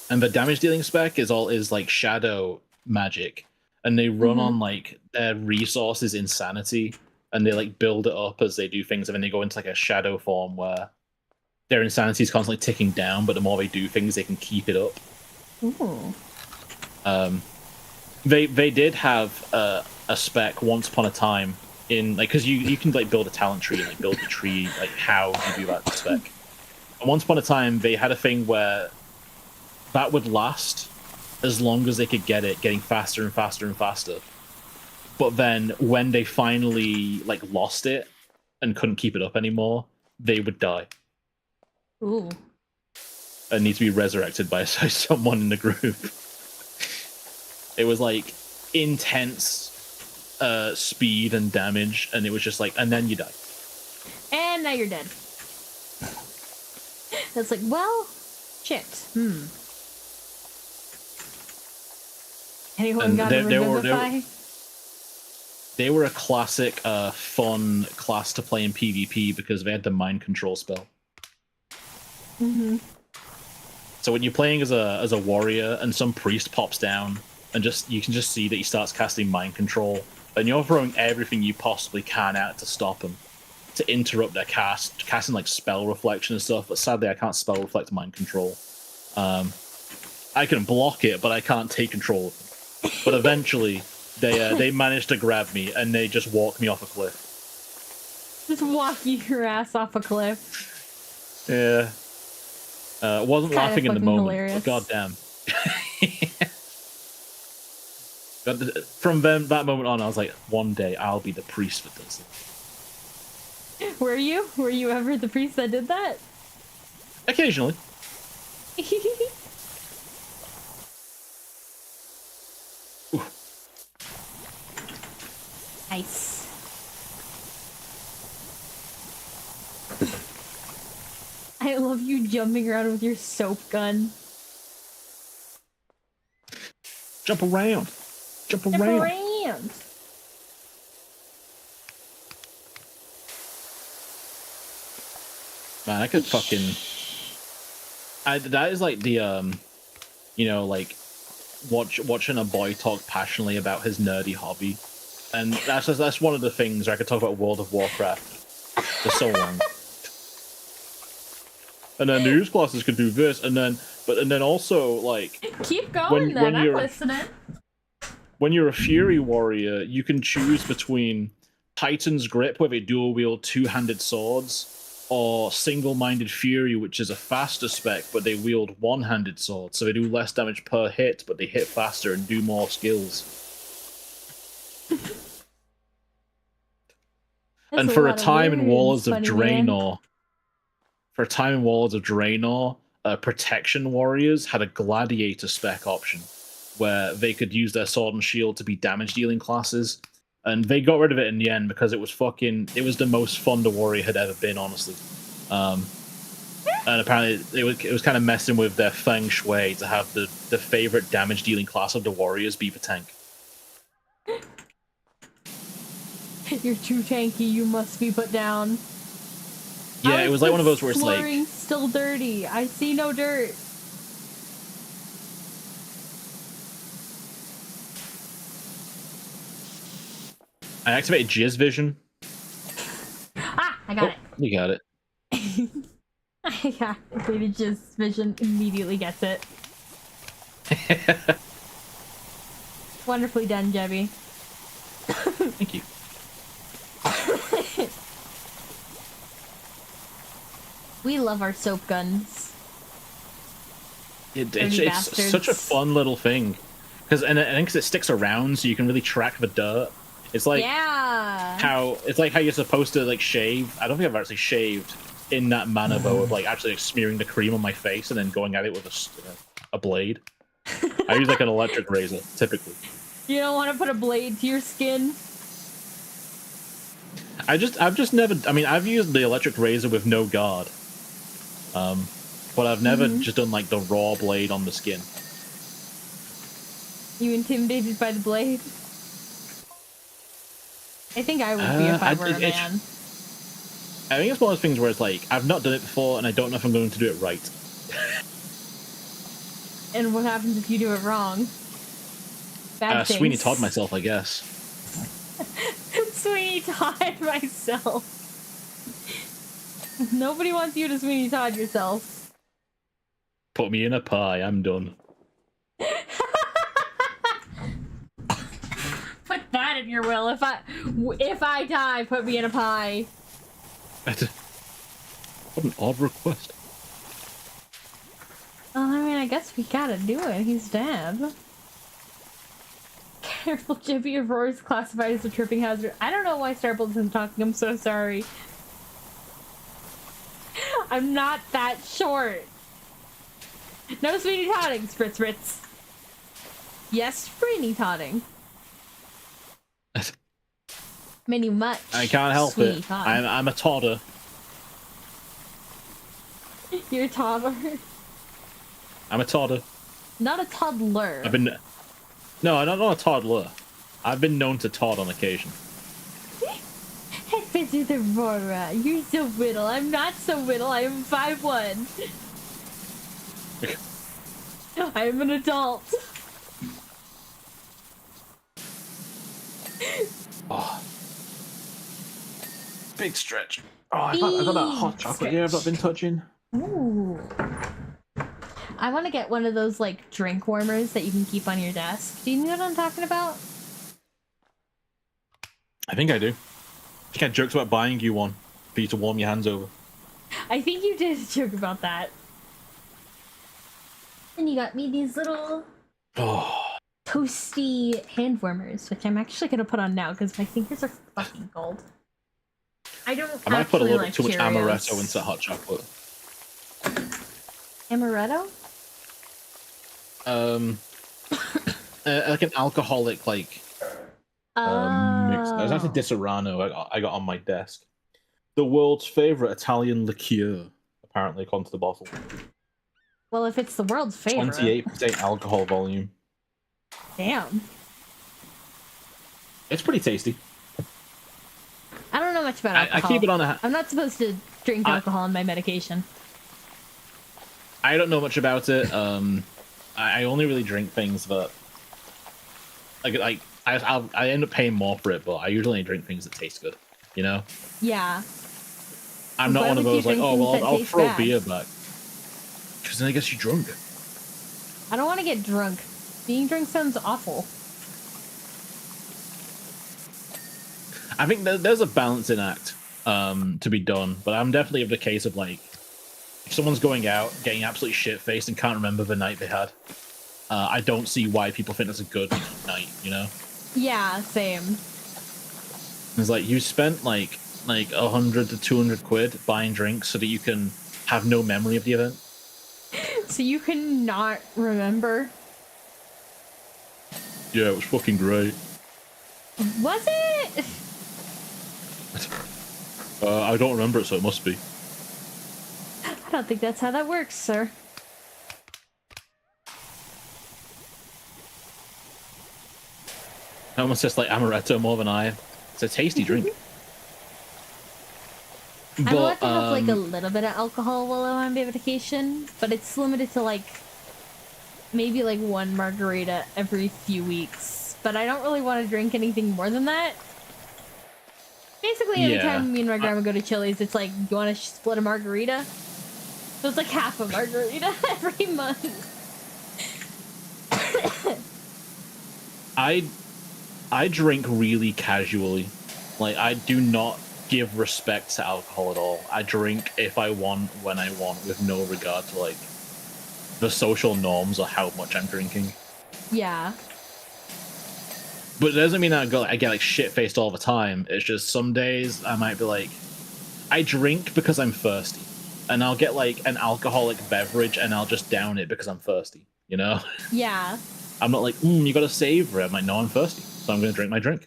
the damage dealing spec is like shadow magic, and they run on like their resources insanity, and they like build it up as they do things, and then they go into like a shadow form where their insanity is constantly ticking down, but the more they do things, they can keep it up. Ooh. They did have a spec once upon a time in like, because you can like build a talent tree and like build a tree like how you do that spec. And once upon a time, they had a thing where that would last as long as they could get it, getting faster and faster and faster. But then when they finally like lost it and couldn't keep it up anymore, they would die. Ooh. And need to be resurrected by someone in the group. It was like intense speed and damage, and it was just like, and then you die. And now you're dead. It's like, well, shit. Anyone got a revivify? They were a classic, fun class to play in PvP because they had the mind control spell. So when you're playing as a warrior and some priest pops down and you can just see that he starts casting mind control, and you're throwing everything you possibly can out to stop him, to interrupt their casting like spell reflection and stuff. But sadly, I can't spell reflect mind control. I can block it, but I can't take control of them. But eventually, they managed to grab me and they just walk me off a cliff. Just walk your ass off a cliff. Yeah. Wasn't laughing in the moment, hilarious. But goddamn. From that moment on, I was like, one day I'll be the priest that does it. Were you? Were you ever the priest that did that? Occasionally. Nice. I I love you jumping around with your soap gun. Jump around. Jump Jump around. around. Man, I could fucking. That is like the you know, like watching a boy talk passionately about his nerdy hobby, and that's one of the things where I could talk about World of Warcraft for so long. And then the use classes could do this, and then also like keep going. I'm listening. When you're a Fury warrior, you can choose between Titan's Grip, where they dual wield two-handed swords, or Single-Minded Fury, which is a faster spec, but they wield one-handed swords, so they do less damage per hit, but they hit faster and do more skills. And for a time in Warlords of Draenor, Protection Warriors had a Gladiator spec option, where they could use their sword and shield to be damage-dealing classes, and they got rid of it in the end because it was the most fun the warrior had ever been, honestly. And apparently it was kind of messing with their feng shui to have the favorite damage-dealing class of the warriors be the tank. You're too tanky, you must be put down. Yeah, it was like one of those where it's like... still dirty. I see no dirt. I activated Jizz Vision. Ah, I got it. You got it. I activated Jizz Vision, immediately gets it. Wonderfully done, Jebby. Thank you. We love our soap guns. It's such a fun little thing. Because I think it sticks around, so you can really track the dirt. It's like how you're supposed to like shave. I don't think I've actually shaved in that manner though, of like actually like, smearing the cream on my face and then going at it with a blade. I use like an electric razor typically. You don't want to put a blade to your skin? I've just never. I mean, I've used the electric razor with no guard, but I've never just done like the raw blade on the skin. You intimidated by the blade? I think I would be if I were a man. I think it's one of those things where it's like, I've not done it before, and I don't know if I'm going to do it right. And what happens if you do it wrong? Bad things. Sweeney Todd myself, I guess. Sweeney Todd myself. Nobody wants you to Sweeney Todd yourself. Put me in a pie, I'm done. Put that in your will. If I die, put me in a pie. What an odd request. Well, I mean, I guess we gotta do it. He's dead. Careful, Jippy. Your roar is classified as a tripping hazard. I don't know why Starbolt isn't talking. I'm so sorry. I'm not that short. No Sweeney Todding, Spritz Ritz. Yes, Sweeney Todding. Many much. I can't help it. I'm a Todder. You're a toddler. I'm a Todder. Not a toddler. No, I'm not a toddler. I've been known to Todd on occasion. Headfits with Aurora. You're so little. I'm not so little. I am 5'1". I am an adult. Oh. Big stretch. Oh, I got that hot chocolate here I've not been touching. Ooh. I want to get one of those, like, drink warmers that you can keep on your desk. Do you know what I'm talking about? I think I do. I think I joked about buying you one for you to warm your hands over. I think you did joke about that. And you got me these little toasty hand warmers, which I'm actually going to put on now because my fingers are fucking cold. I might put a little bit too much Cheerios. amaretto into hot chocolate. Amaretto? Like an alcoholic mix. There's actually Disaronno I got on my desk. The world's favorite Italian liqueur, apparently, according to the bottle. Well, if it's the world's favorite. 28% alcohol volume. Damn. It's pretty tasty. I don't know much about alcohol. I keep it on a... I'm not supposed to drink alcohol in my medication. I don't know much about it. I only really drink things that... I end up paying more for it, but I usually drink things that taste good, you know? Yeah. I'm not one of those like, oh, well, I'll throw bad? beer back. Because then I guess you're drunk. I don't want to get drunk. Being drunk sounds awful. I think there's a balancing act to be done, but I'm definitely of the case of like, if someone's going out, getting absolutely shit-faced and can't remember the night they had, I don't see why people think that's a good night, you know? Yeah, same. It's like, you spent like 100 to 200 quid buying drinks so that you can have no memory of the event. So you can not remember? Yeah, it was fucking great. Was it? I don't remember it, so it must be. I don't think that's how that works, sir. I almost just like amaretto more than I. It's a tasty drink. I'm allowed to have like a little bit of alcohol while I'm on medication, but it's limited to like maybe like one margarita every few weeks. But I don't really want to drink anything more than that. Basically, anytime me and my grandma go to Chili's, it's like, you want to split a margarita? So it's like half a margarita every month. I drink really casually. Like, I do not give respect to alcohol at all. I drink if I want, when I want, with no regard to like the social norms or how much I'm drinking. Yeah. But it doesn't mean I get like shit-faced all the time. It's just some days I might be like, I drink because I'm thirsty. And I'll get like an alcoholic beverage and I'll just down it because I'm thirsty, you know? Yeah. I'm not like, you gotta savor it. I'm like, no, I'm thirsty, so I'm gonna drink my drink.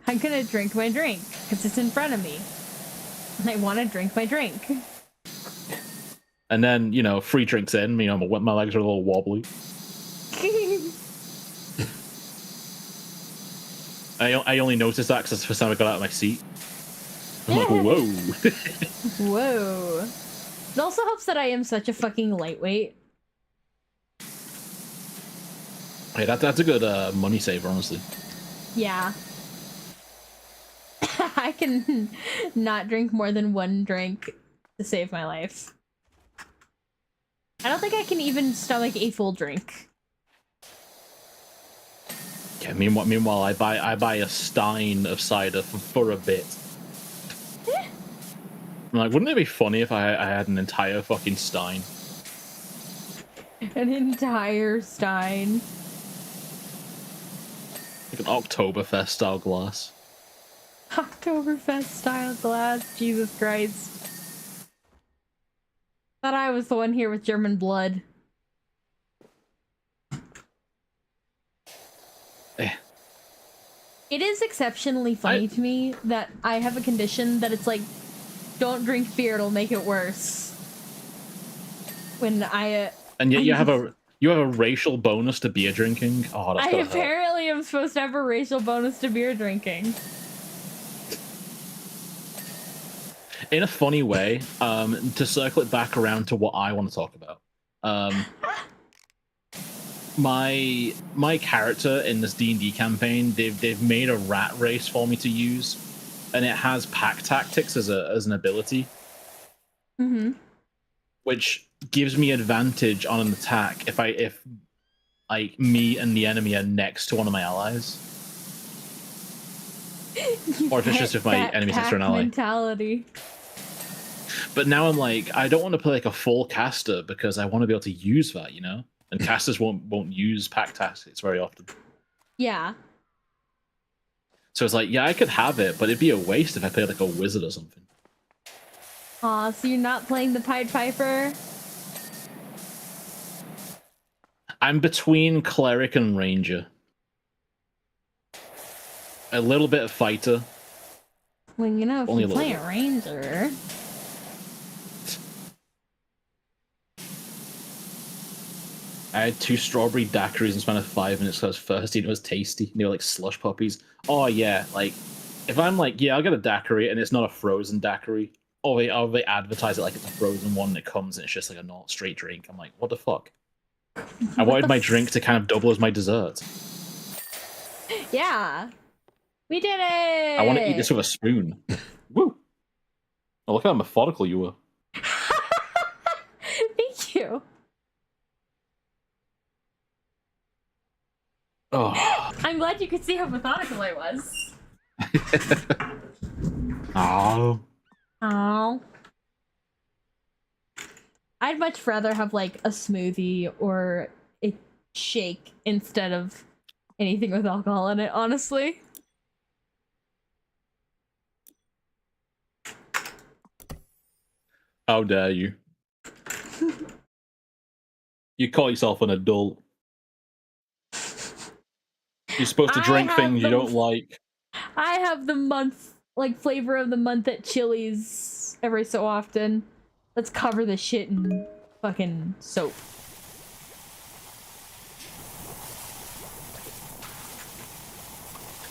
I'm gonna drink my drink because it's in front of me. And I want to drink my drink. And then, you know, 3 drinks in, you know, my legs are a little wobbly. I only noticed that because it's the first time I got out of my seat. I'm like, whoa. Whoa. It also helps that I am such a fucking lightweight. Hey, that's a good money saver, honestly. Yeah. I can not drink more than 1 drink to save my life. I don't think I can even stomach a full drink. Yeah, meanwhile, I buy a stein of cider for a bit. I'm like, wouldn't it be funny if I had an entire fucking stein? An entire stein. Like an Oktoberfest style glass. Oktoberfest style glass. Jesus Christ. Thought I was the one here with German blood. It is exceptionally funny to me that I have a condition that it's like, don't drink beer, it'll make it worse. When I and yet you have a racial bonus to beer drinking. Oh, that's I apparently am supposed to have a racial bonus to beer drinking. In a funny way, to circle it back around to what I want to talk about. My character in this D&D campaign, they've made a rat race for me to use, and it has pack tactics as an ability, which gives me advantage on an attack if like me and the enemy are next to one of my allies, or if it's just if my enemy's next to an ally. Mentality. But now I'm like, I don't want to play like a full caster because I want to be able to use that, you know. And casters won't use pack tactics very often. Yeah. So it's like, yeah, I could have it, but it'd be a waste if I played like a wizard or something. Aw, so you're not playing the Pied Piper? I'm between cleric and ranger. A little bit of fighter. Well, you know, if Only you play a ranger... I had 2 strawberry daiquiris in span of 5 minutes because I was thirsty and it was tasty. And they were like slush puppies. Oh yeah, like if I'm like, yeah, I'll get a daiquiri and it's not a frozen daiquiri, or they advertise it like it's a frozen one and it comes and it's just like a not straight drink. I'm like, what the fuck? I wanted my drink to kind of double as my dessert. Yeah. We did it! I want to eat this with a spoon. Woo! Oh, look how methodical you were. Thank you. Oh. I'm glad you could see how methodical I was. Oh. Oh. I'd much rather have like a smoothie or a shake instead of anything with alcohol in it, honestly. How dare you? You call yourself an adult. You're supposed to drink things you don't like. I have the month, like, flavor of the month at Chili's every so often. Let's cover the shit in fucking soap.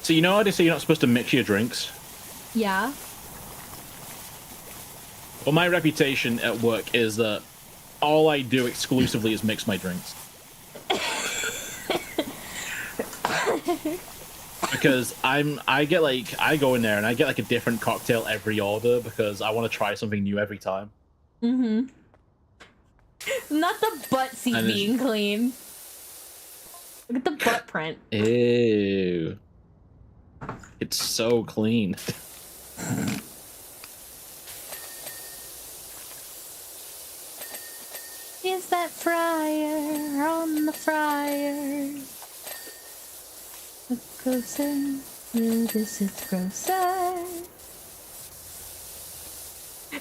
So you know how they say you're not supposed to mix your drinks? Yeah. Well, my reputation at work is that all I do exclusively is mix my drinks. Because I go in there and I get like a different cocktail every order because I want to try something new every time. Mm-hmm. Not the butt seat being clean. Look at the butt print. Ew. It's so clean. Is that fryer on the fryer? Look closer, this is grosser.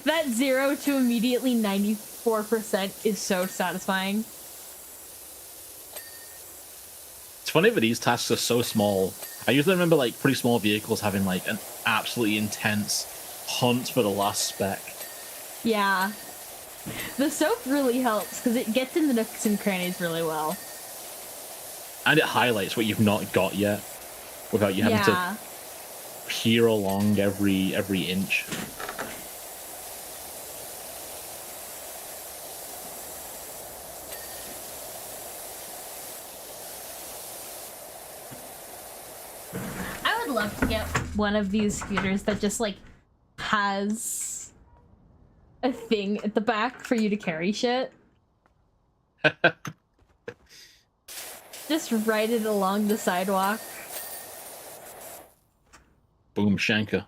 That 0 to immediately 94% is so satisfying. It's funny that these tasks are so small. I usually remember like pretty small vehicles having like an absolutely intense hunt for the last speck. Yeah. The soap really helps because it gets in the nooks and crannies really well. And it highlights what you've not got yet without you having to peer along every inch. I would love to get one of these scooters that just like has a thing at the back for you to carry shit. Just ride it along the sidewalk. Boom shanker. It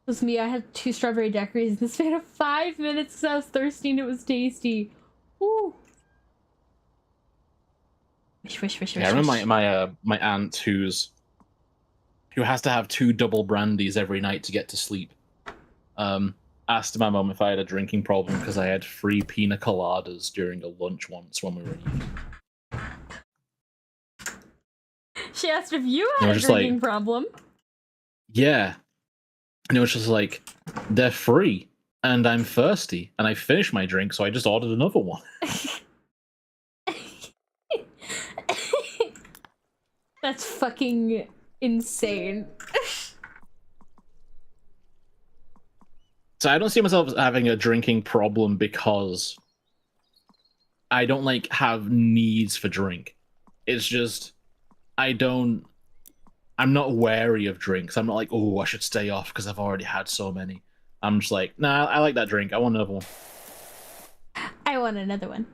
was me. I had 2 strawberry daiquiris in the span of 5 minutes because I was thirsty and it was tasty. Woo. Wish. Yeah, I remember my aunt who has to have 2 double brandies every night to get to sleep. Asked my mum if I had a drinking problem because I had 3 pina coladas during a lunch once when we were eating. She asked if you had a drinking problem. Yeah. And it was just like, they're free, and I'm thirsty, and I finished my drink, so I just ordered another one. That's fucking insane. So I don't see myself as having a drinking problem because I don't like have needs for drink. It's just I'm not wary of drinks. I'm not like, oh, I should stay off because I've already had so many. I'm just like, nah, I like that drink. I want another one. I want another one.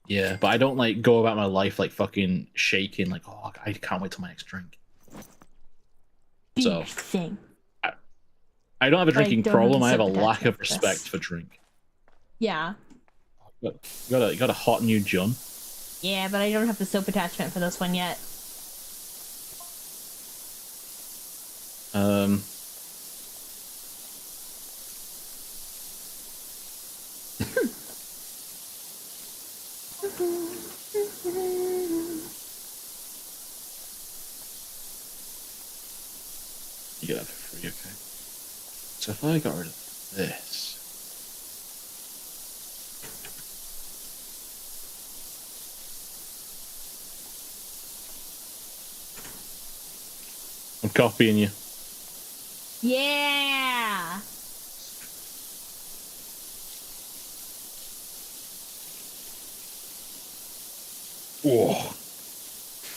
Yeah, but I don't like go about my life like fucking shaking, like, oh, I can't wait till my next drink. So thing. I don't have a drinking problem. I have a lack of this. respect for drink. Yeah. You got a hot new Jun. Yeah, but I don't have the soap attachment for this one yet. You get that for free, okay. So if I got rid of this... I'm copying you. Yeah. Oh,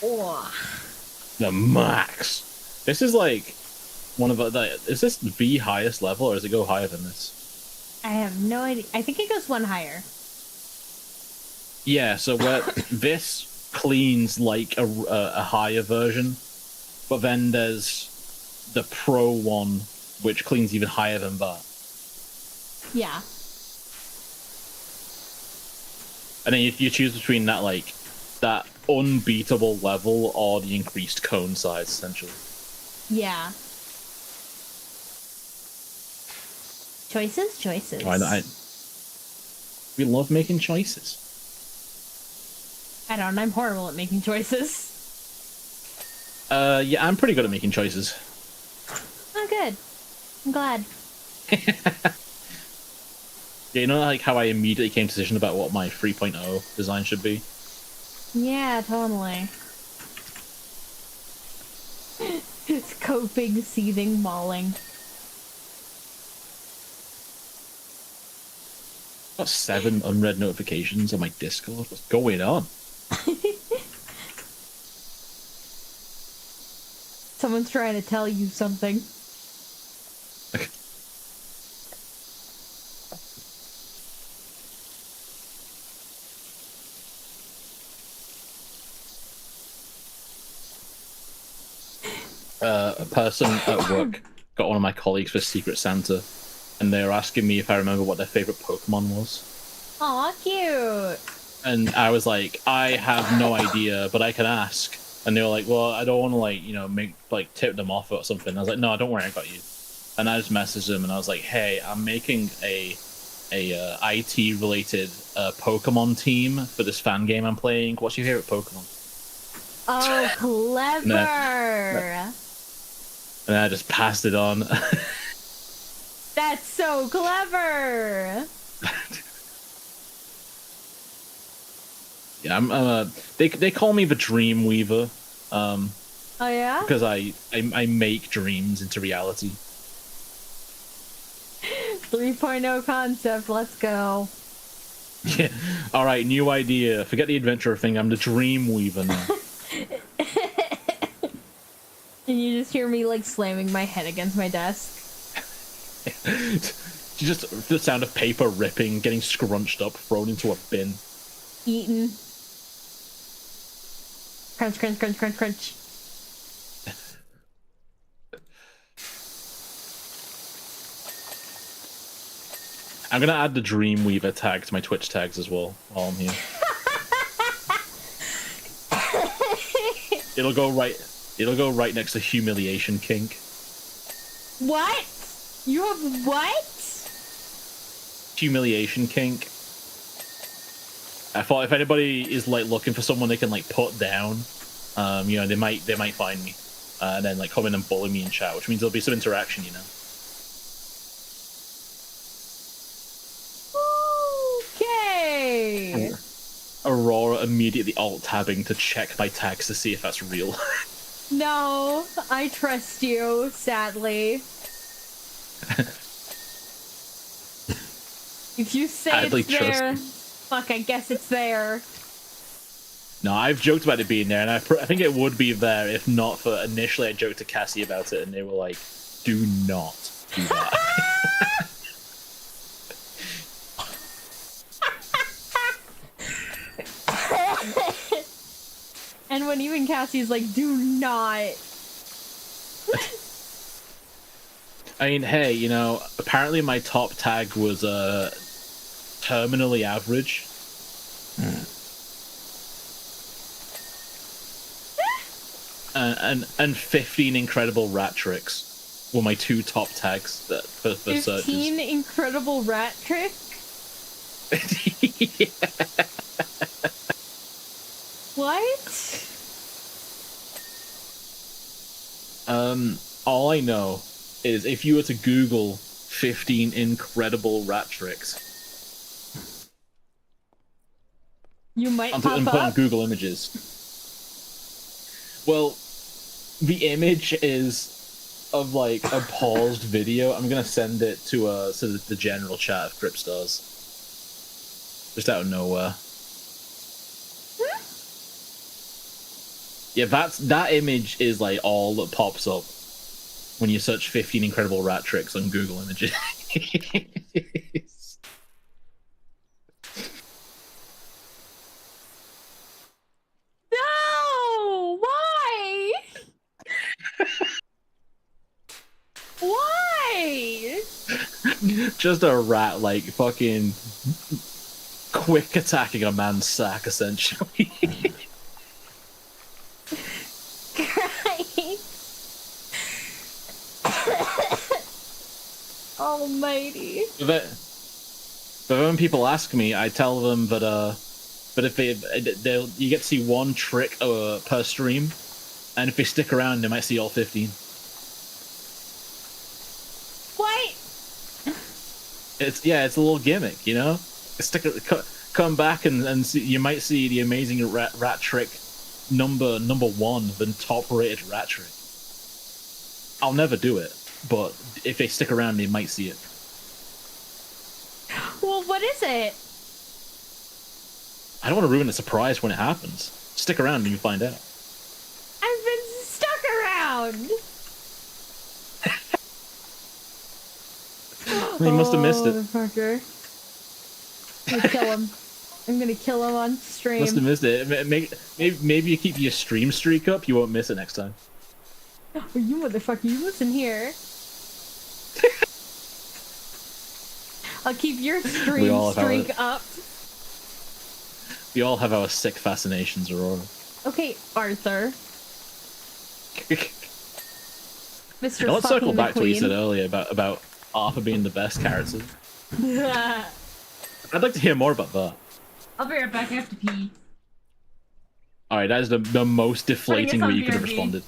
Oh. the max. This is like one of the. Is this V highest level, or does it go higher than this? I have no idea. I think it goes one higher. Yeah. So where this cleans like a higher version, but then there's the pro one, which cleans even higher than that. Yeah. And then you choose between that, like, that unbeatable level or the increased cone size, essentially. Yeah. Choices. We love making choices. I don't. I'm horrible at making choices. Yeah, I'm pretty good at making choices. Oh, good. I'm glad. Yeah, you know, like how I immediately came to decision about what my 3.0 design should be? Yeah, totally. It's coping, seething, mauling. Got 7 unread notifications on my Discord. What's going on? Someone's trying to tell you something. A person at work got one of my colleagues for Secret Santa, and they were asking me if I remember what their favorite Pokemon was. Aw, cute. And I was like, I have no idea, but I can ask. And they were like, well, I don't want to, like, you know, make, like, tip them off or something. I was like, no, don't worry, I got you. And I just messaged them and I was like, hey, I'm making a IT related Pokemon team for this fan game I'm playing. What's your favorite Pokemon? Oh, clever. And I just passed it on. That's so clever. Yeah, I'm. They call me the Dream Weaver. Oh yeah? Because I make dreams into reality. 3.0 concept. Let's go. Yeah. All right, new idea. Forget the adventurer thing. I'm the Dream Weaver now. And you just hear me like slamming my head against my desk. Just the sound of paper ripping, getting scrunched up, thrown into a bin. Eaten. Crunch, crunch, crunch, crunch, crunch. I'm gonna add the Dreamweaver tag to my Twitch tags as well while I'm here. It'll go right next to Humiliation Kink. What? You have what? Humiliation Kink. I thought if anybody is like looking for someone they can like put down, you know, they might find me, and then like come in and bully me in chat, which means there'll be some interaction, you know. Okay. Aurora immediately alt-tabbing to check my tags to see if that's real. No, I trust you, sadly. If you say Sadly it's there, fuck, I guess it's there. No, I've joked about it being there, and I think it would be there if not for initially I joked to Cassie about it, and they were like, "Do not do that." And when even Cassie's like, "Do not." I mean, hey, you know, apparently my top tag was terminally average. And 15 incredible rat tricks were my 2 top tags for 15 searches. 15 incredible rat trick? Yeah. What? All I know is if you were to Google 15 incredible rat tricks, You might and pop put on up. Google Images. Well, the image is of like a paused video. I'm gonna send it to the general chat of Cripstars. Just out of nowhere. Yeah, that image is like all that pops up when you search 15 incredible rat tricks on Google Images. No! Why? Why? Just a rat like fucking quick attacking a man's sack, essentially. Almighty. But when people ask me, I tell them that but if you get to see one trick per stream, and if they stick around, they might see all 15. What? It's a little gimmick, you know. Come back and see, you might see the amazing rat trick number one, the top rated rat trick. I'll never do it, but if they stick around, they might see it. Well, what is it? I don't want to ruin the surprise when it happens. Stick around and you find out. I've been stuck around. You must have missed it. Motherfucker. I'm gonna kill him. I'm gonna kill him on stream. Must have missed it. Maybe you keep your stream streak up. You won't miss it next time. Oh, you motherfucker, you listen here. I'll keep your stream streak up. We all have our sick fascinations, Aurora. Okay, Arthur. Mr. Now let's fucking circle back to what you McQueen. said earlier about Arthur being the best character. I'd like to hear more about that. I'll be right back, I have to pee. Alright, that is the most deflating way you could have BRB. responded.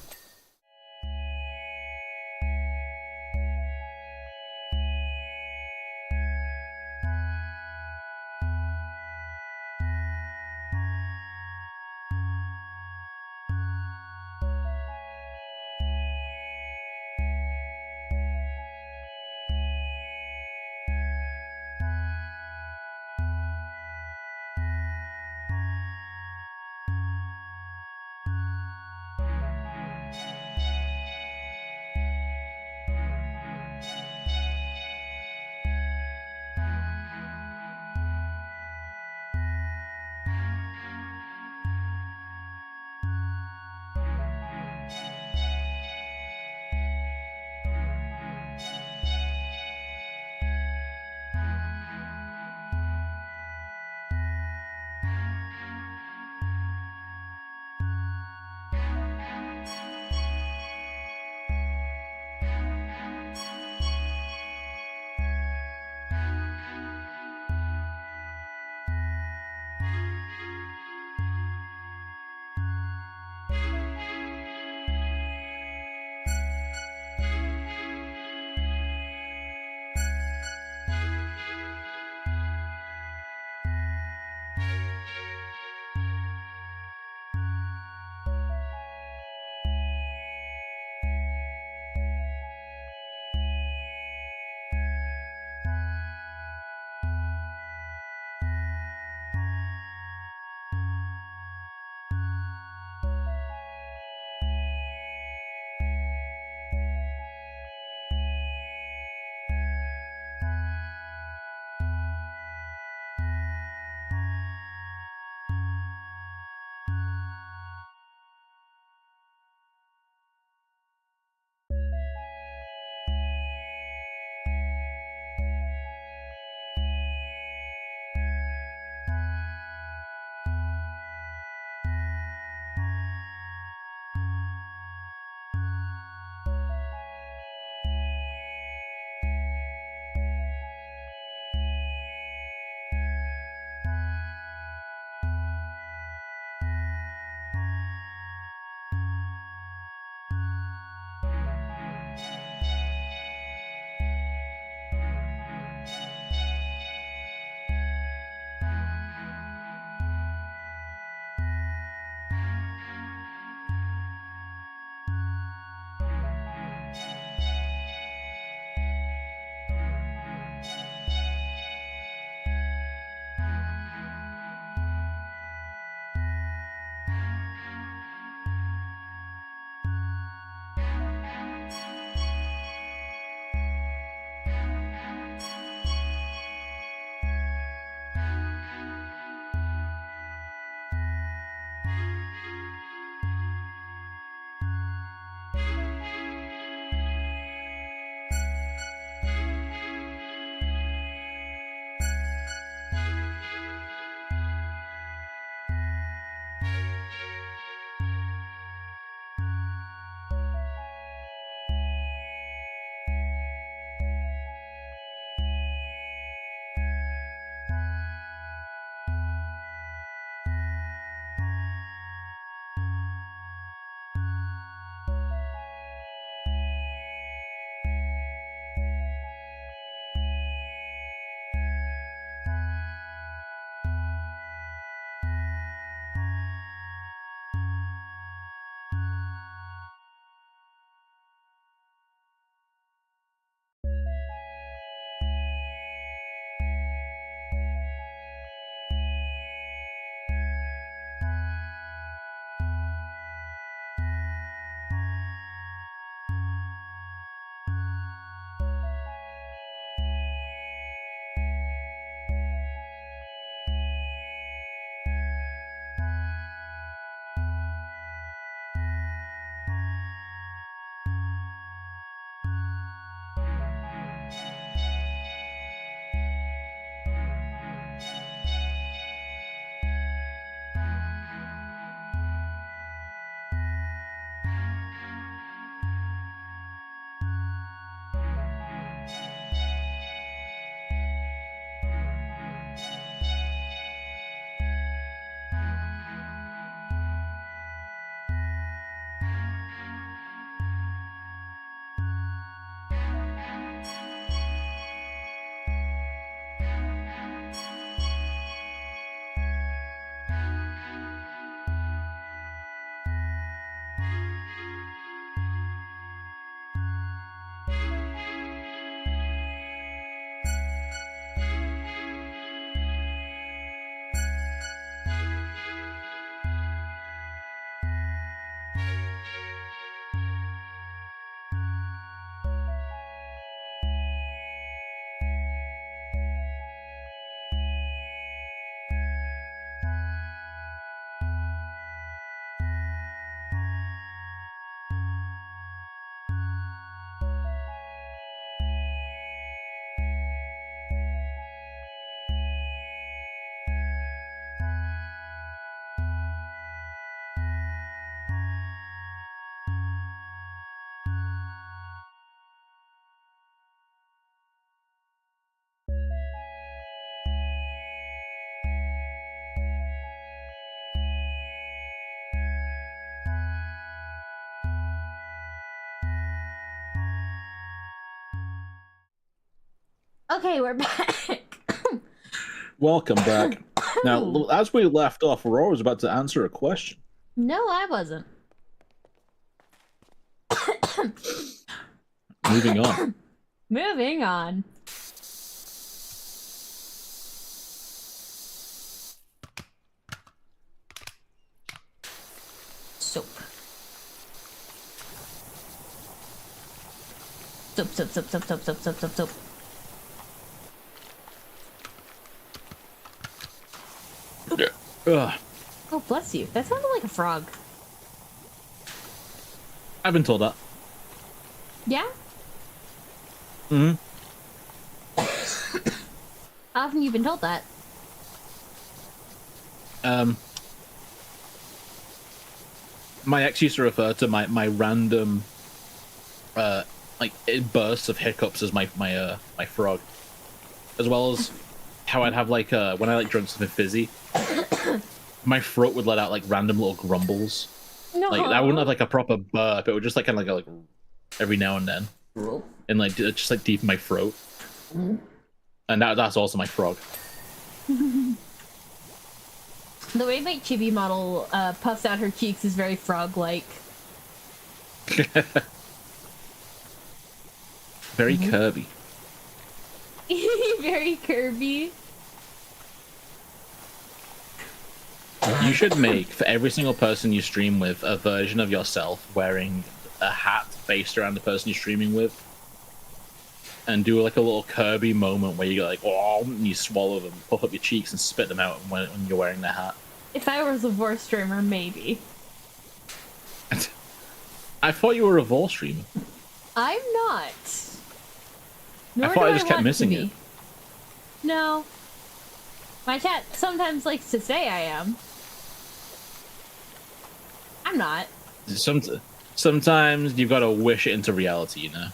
Okay, we're back. Welcome back. Now, as we left off, Aurora was about to answer a question. No, I wasn't. Moving on. Moving on. Soap. Soap, soap, soap, soap, soap, soap, soap, soap, soap. Ugh. Oh, bless you. That sounded like a frog. I've been told that. Yeah? Mm-hmm. How often you been told that? My ex used to refer to my random, like bursts of hiccups as my frog, as well as how I'd have like when I like drunk something fizzy, my throat would let out like random little grumbles. No. Like I wouldn't have like a proper burp. It would just like kind of like every now and then, and like just like deep in my throat. And that's also my frog. The way my chibi model puffs out her cheeks is very frog-like. Very Kirby. Very Kirby. You should make, for every single person you stream with, a version of yourself wearing a hat based around the person you're streaming with. And do like a little Kirby moment where you go like, oh, and you swallow them, puff up your cheeks and spit them out when you're wearing the hat. If I was a Vor streamer, maybe. I thought you were a Vol streamer. I'm not. Nor I thought do I just kept want missing to be. it. No. My chat sometimes likes to say I am. I'm not. Sometimes you've got to wish it into reality, you know?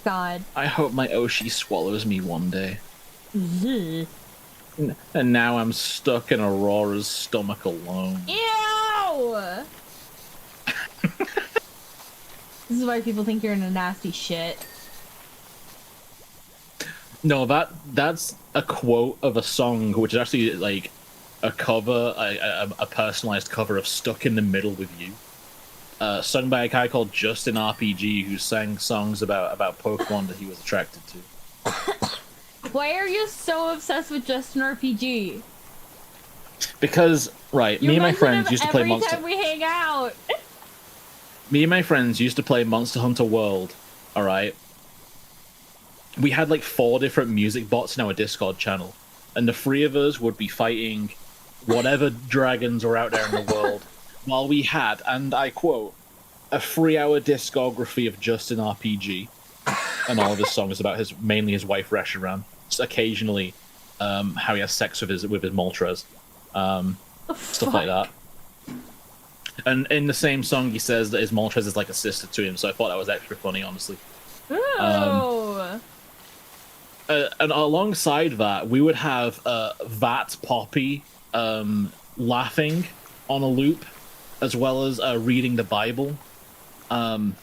God. I hope my Oshi swallows me one day. Ugh. And now I'm stuck in Aurora's stomach alone. Ew! This is why people think you're in a nasty shit. No, that's a quote of a song, which is actually like a cover, a personalized cover of "Stuck in the Middle with You," sung by a guy called Justin RPG, who sang songs about Pokemon that he was attracted to. Why are you so obsessed with Justin RPG? Because me and my friends used to play Every time we hang out. Me and my friends used to play Monster Hunter World. All right. We had like 4 different music bots in our Discord channel, and the 3 of us would be fighting whatever dragons were out there in the world, while we had, and I quote, a 3-hour discography of Justin RPG, and all of his songs about mainly his wife Reshiram, just occasionally how he has sex with his Moltres, stuff like that. And in the same song, he says that his Moltres is like a sister to him, so I thought that was extra funny, honestly. Ooh. And alongside that, we would have Vat Poppy laughing on a loop, as well as reading the Bible, and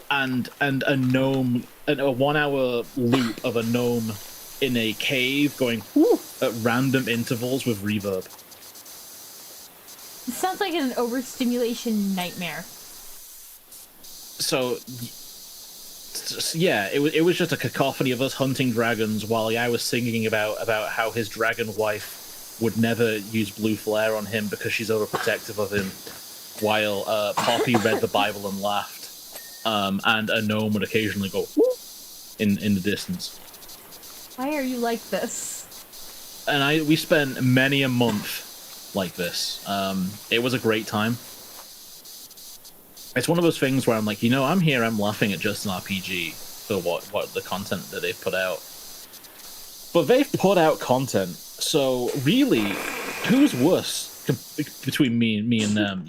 a gnome, a 1-hour loop of a gnome in a cave going whoo at random intervals with reverb. It sounds like an overstimulation nightmare. So yeah, it was just a cacophony of us hunting dragons while I was singing about how his dragon wife would never use blue flare on him because she's overprotective of him, while Poppy read the Bible and laughed, and a gnome would occasionally go whoop in the distance. Why are you like this? And we spent many a month like this. It was a great time. It's one of those things where I'm like, I'm here, I'm laughing at Justin RPG for what the content that they've put out. But they've put out content, so really, who's worse between me and them,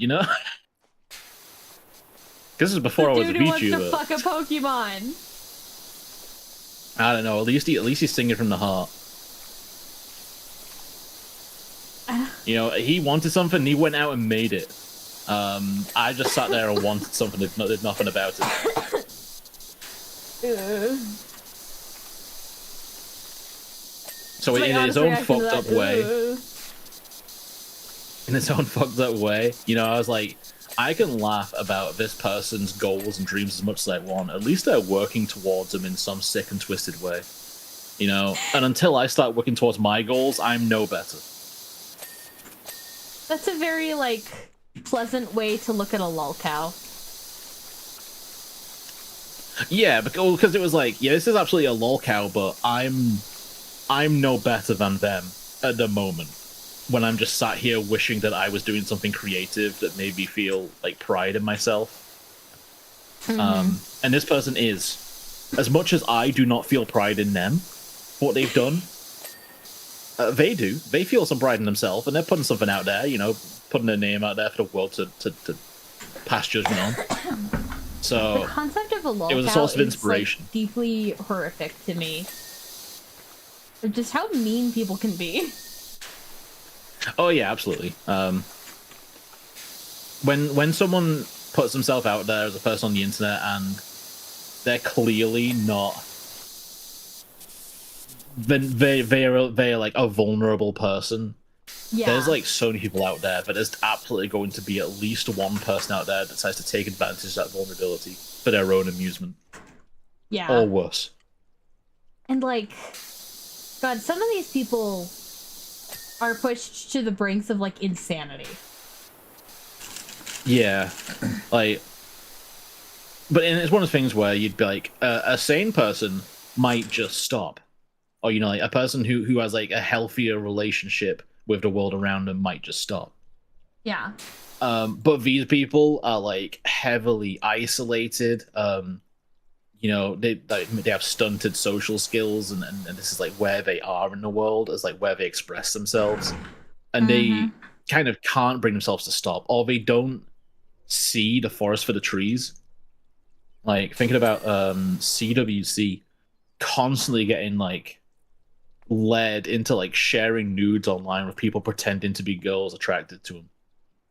This is before I was a VTuber. Wants to fuck a Pokemon. I don't know. At least he's singing from the heart. He wanted something, and he went out and made it. I just sat there and wanted something, did nothing about it. Ugh. So It's in my his honest own reaction to fucked that. up way, Ugh. in its own fucked up way, you know, I was like, I can laugh about this person's goals and dreams as much as I want. At least they're working towards them in some sick and twisted way, you know. And until I start working towards my goals, I'm no better. That's a very like pleasant way to look at a lolcow. Yeah, because it was like, yeah, this is absolutely a lolcow, but I'm no better than them at the moment. When I'm just sat here wishing that I was doing something creative that made me feel like pride in myself. And this person is. As much as I do not feel pride in them, what they've done, they do. They feel some pride in themselves, and they're putting something out there, you know, putting their name out there for the world to pass judgment on. So the concept of a lolcow it was a source of is inspiration. like, deeply horrific to me. Just how mean people can be. Oh yeah, absolutely. When someone puts themselves out there as a person on the internet and they're clearly not, then they're like a vulnerable person. Yeah. There's like so many people out there, but there's absolutely going to be at least one person out there that decides to take advantage of that vulnerability for their own amusement. Yeah. Or worse. And like, God, some of these people are pushed to the brinks of like insanity. Yeah, like, but it's one of the things where you'd be like, a sane person might just stop, or you know, like a person who has like a healthier relationship with the world around them might just stop. Yeah. But these people are like heavily isolated. You know, they have stunted social skills, and this is like where they are in the world, as like where they express themselves, and they kind of can't bring themselves to stop, or they don't see the forest for the trees. Like thinking about CWC constantly getting like led into like sharing nudes online with people pretending to be girls attracted to them.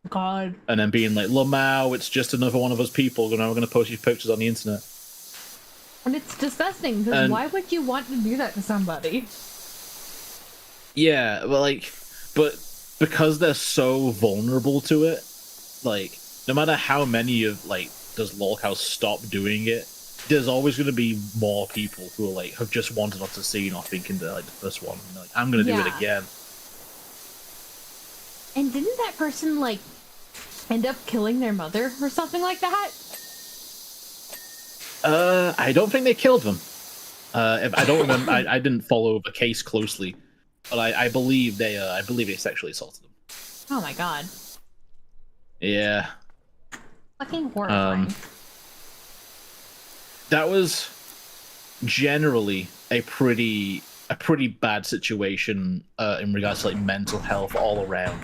God. And then being like, Lamau, it's just another one of us people. You know, we're going to post these pictures on the internet. And it's disgusting, because why would you want to do that to somebody? Yeah, but because they're so vulnerable to it, like, no matter how many of, like, does lolcows stop doing it, there's always going to be more people who are, like, have just wanted not to see, not thinking they're, like, the first one. Like, I'm going to do it again. And didn't that person, like, end up killing their mother or something like that? I don't think they killed them. I don't remember. I didn't follow the case closely, but I believe they sexually assaulted them. Oh my god. Yeah. Fucking horrifying. That was generally a pretty bad situation in regards to like mental health all around.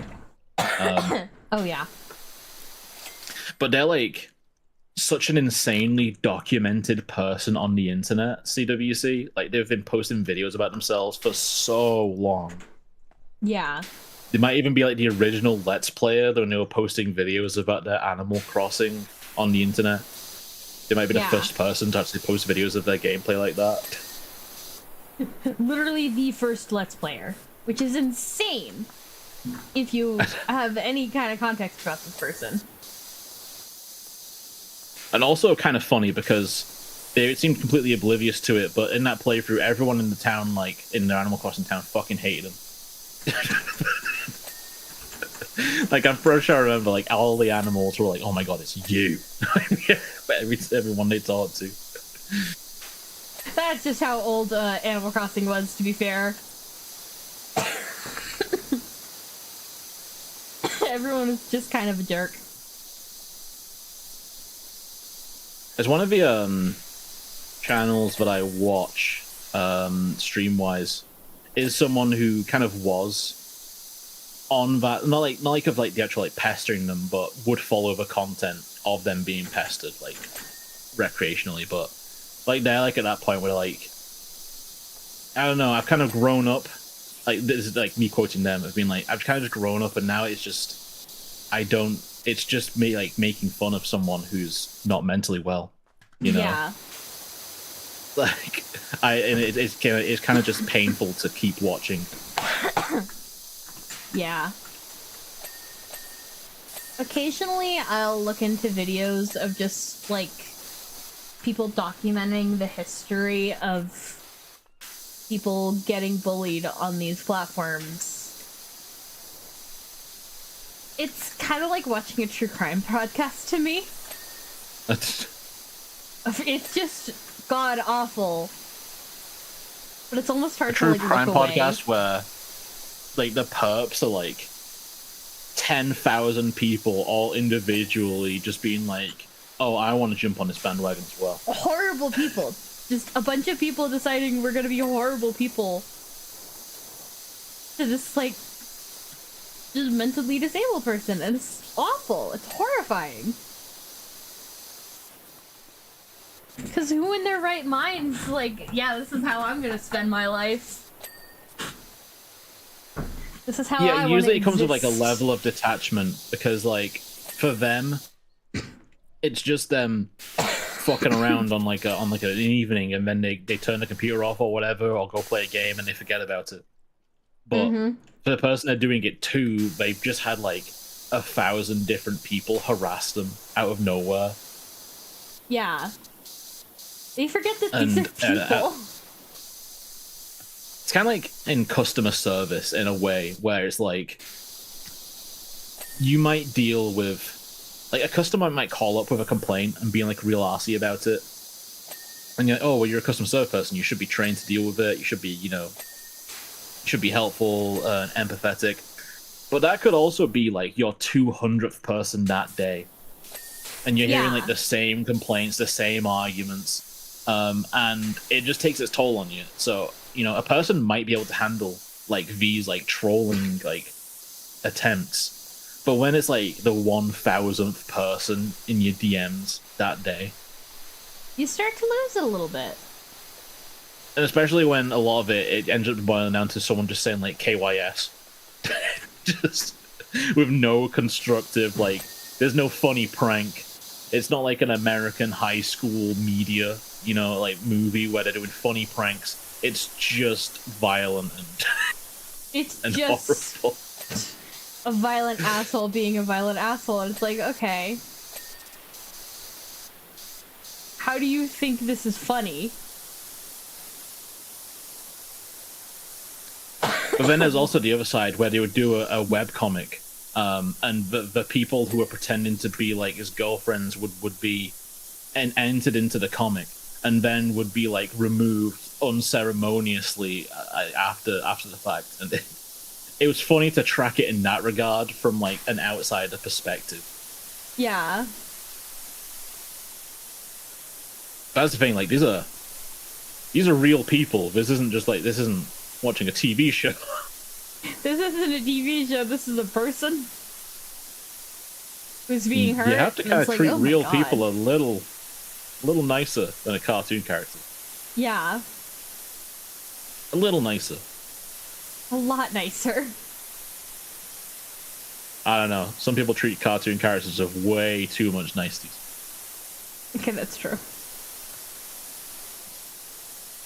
Oh yeah. But they're like such an insanely documented person on the internet, CWC. Like they've been posting videos about themselves for so long. Yeah. They might even be like the original Let's Player when they were posting videos about their Animal Crossing on the internet. They might be the first person to actually post videos of their gameplay like that. Literally the first Let's Player, which is insane if you have any kind of context about this person. And also kind of funny because they seemed completely oblivious to it, but in that playthrough, everyone in the town, like, in their Animal Crossing town, fucking hated him. Like, I'm pretty sure I remember, like, all the animals were like, oh my god, it's you. Everyone they talked to. That's just how old Animal Crossing was, to be fair. Everyone was just kind of a jerk. There's one of the channels that I watch stream-wise is someone who kind of was on that, not like of like the actual like pestering them, but would follow the content of them being pestered like recreationally, but like they're like at that point where like, I don't know, I've kind of grown up, like this is like me quoting them, I've been like, I've kind of just grown up and now it's just, it's just me like making fun of someone who's not mentally well, you know? Yeah. Like, it's kind of just painful to keep watching. Yeah. Occasionally, I'll look into videos of just, like, people documenting the history of people getting bullied on these platforms. It's kind of like watching a true crime podcast to me. It's just god awful. But it's almost hard to, like, true crime look away. podcast where, like, the perps are, like, 10,000 people all individually just being like, oh, I want to jump on this bandwagon as well. Horrible people. Just a bunch of people deciding we're gonna be horrible people. To this, like, just mentally disabled person. And it's awful. It's horrifying. Because who in their right mind's like, yeah, this is how I'm gonna spend my life. This is how I want to usually it comes exist. with, like, a level of detachment, because, like, for them, it's just them fucking around on like an evening, and then they turn the computer off or whatever, or go play a game and they forget about it. But for the person they're doing it to, they've just had like 1,000 different people harass them out of nowhere. Yeah. They forget that these are people. It's kind of like in customer service in a way, where it's like you might deal with, like, a customer might call up with a complaint and being like real arsey about it, and you're like, oh, well, you're a customer service person, you should be trained to deal with it, you should be, you know, should be helpful and empathetic. But that could also be like your 200th person that day, and you're hearing like the same complaints, the same arguments, and it just takes its toll on you. So, you know, a person might be able to handle like these like trolling like attempts, but when it's like the 1,000th person in your DMs that day, you start to lose it a little bit. and especially when a lot of it ends up boiling down to someone just saying like KYS, just with no constructive, like, there's no funny prank. It's not like an American high school media, you know, like movie where they're doing funny pranks. It's just violent and it's and just horrible. A violent asshole being a violent asshole, and it's like, okay, how do you think this is funny? But then there's also the other side where they would do a webcomic, and the people who were pretending to be like his girlfriends would be entered into the comic, and then would be like removed unceremoniously after the fact. And it was funny to track it in that regard from like an outsider perspective. Yeah. That's the thing, like, these are real people. This isn't watching a TV show. This isn't a TV show, this is a person who's being hurt. You have to kind of treat oh real people a little nicer than a cartoon character. Yeah. A little nicer. A lot nicer. I don't know. Some people treat cartoon characters with way too much niceties. Okay, that's true.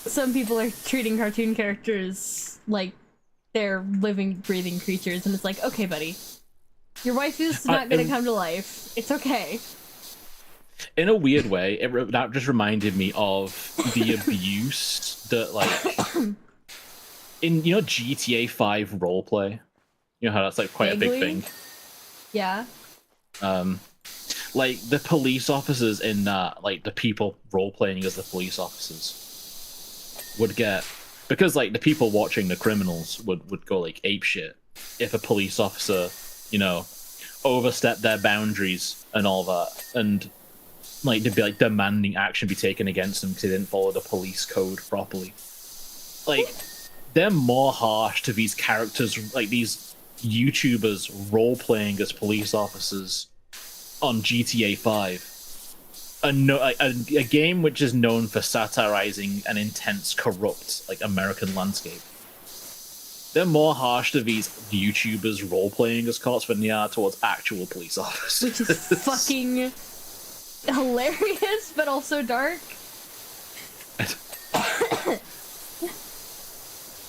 Some people are treating cartoon characters like they're living, breathing creatures, and it's like, okay, buddy, your wife is not gonna come to life. It's okay. In a weird way, that just reminded me of the abuse that, like, in, you know, GTA 5 roleplay. You know how that's like quite a big thing. Yeah. Like the police officers in that, like the people role-playing as the police officers would get, because like the people watching the criminals would go like apeshit if a police officer, you know, overstepped their boundaries and all that, and like they'd be like demanding action be taken against them because they didn't follow the police code properly. Like, they're more harsh to these characters, like these YouTubers role-playing as police officers on GTA 5. A game which is known for satirizing an intense, corrupt, like, American landscape. They're more harsh to these YouTubers role-playing as cops than they are towards actual police officers. Which is fucking hilarious, but also dark.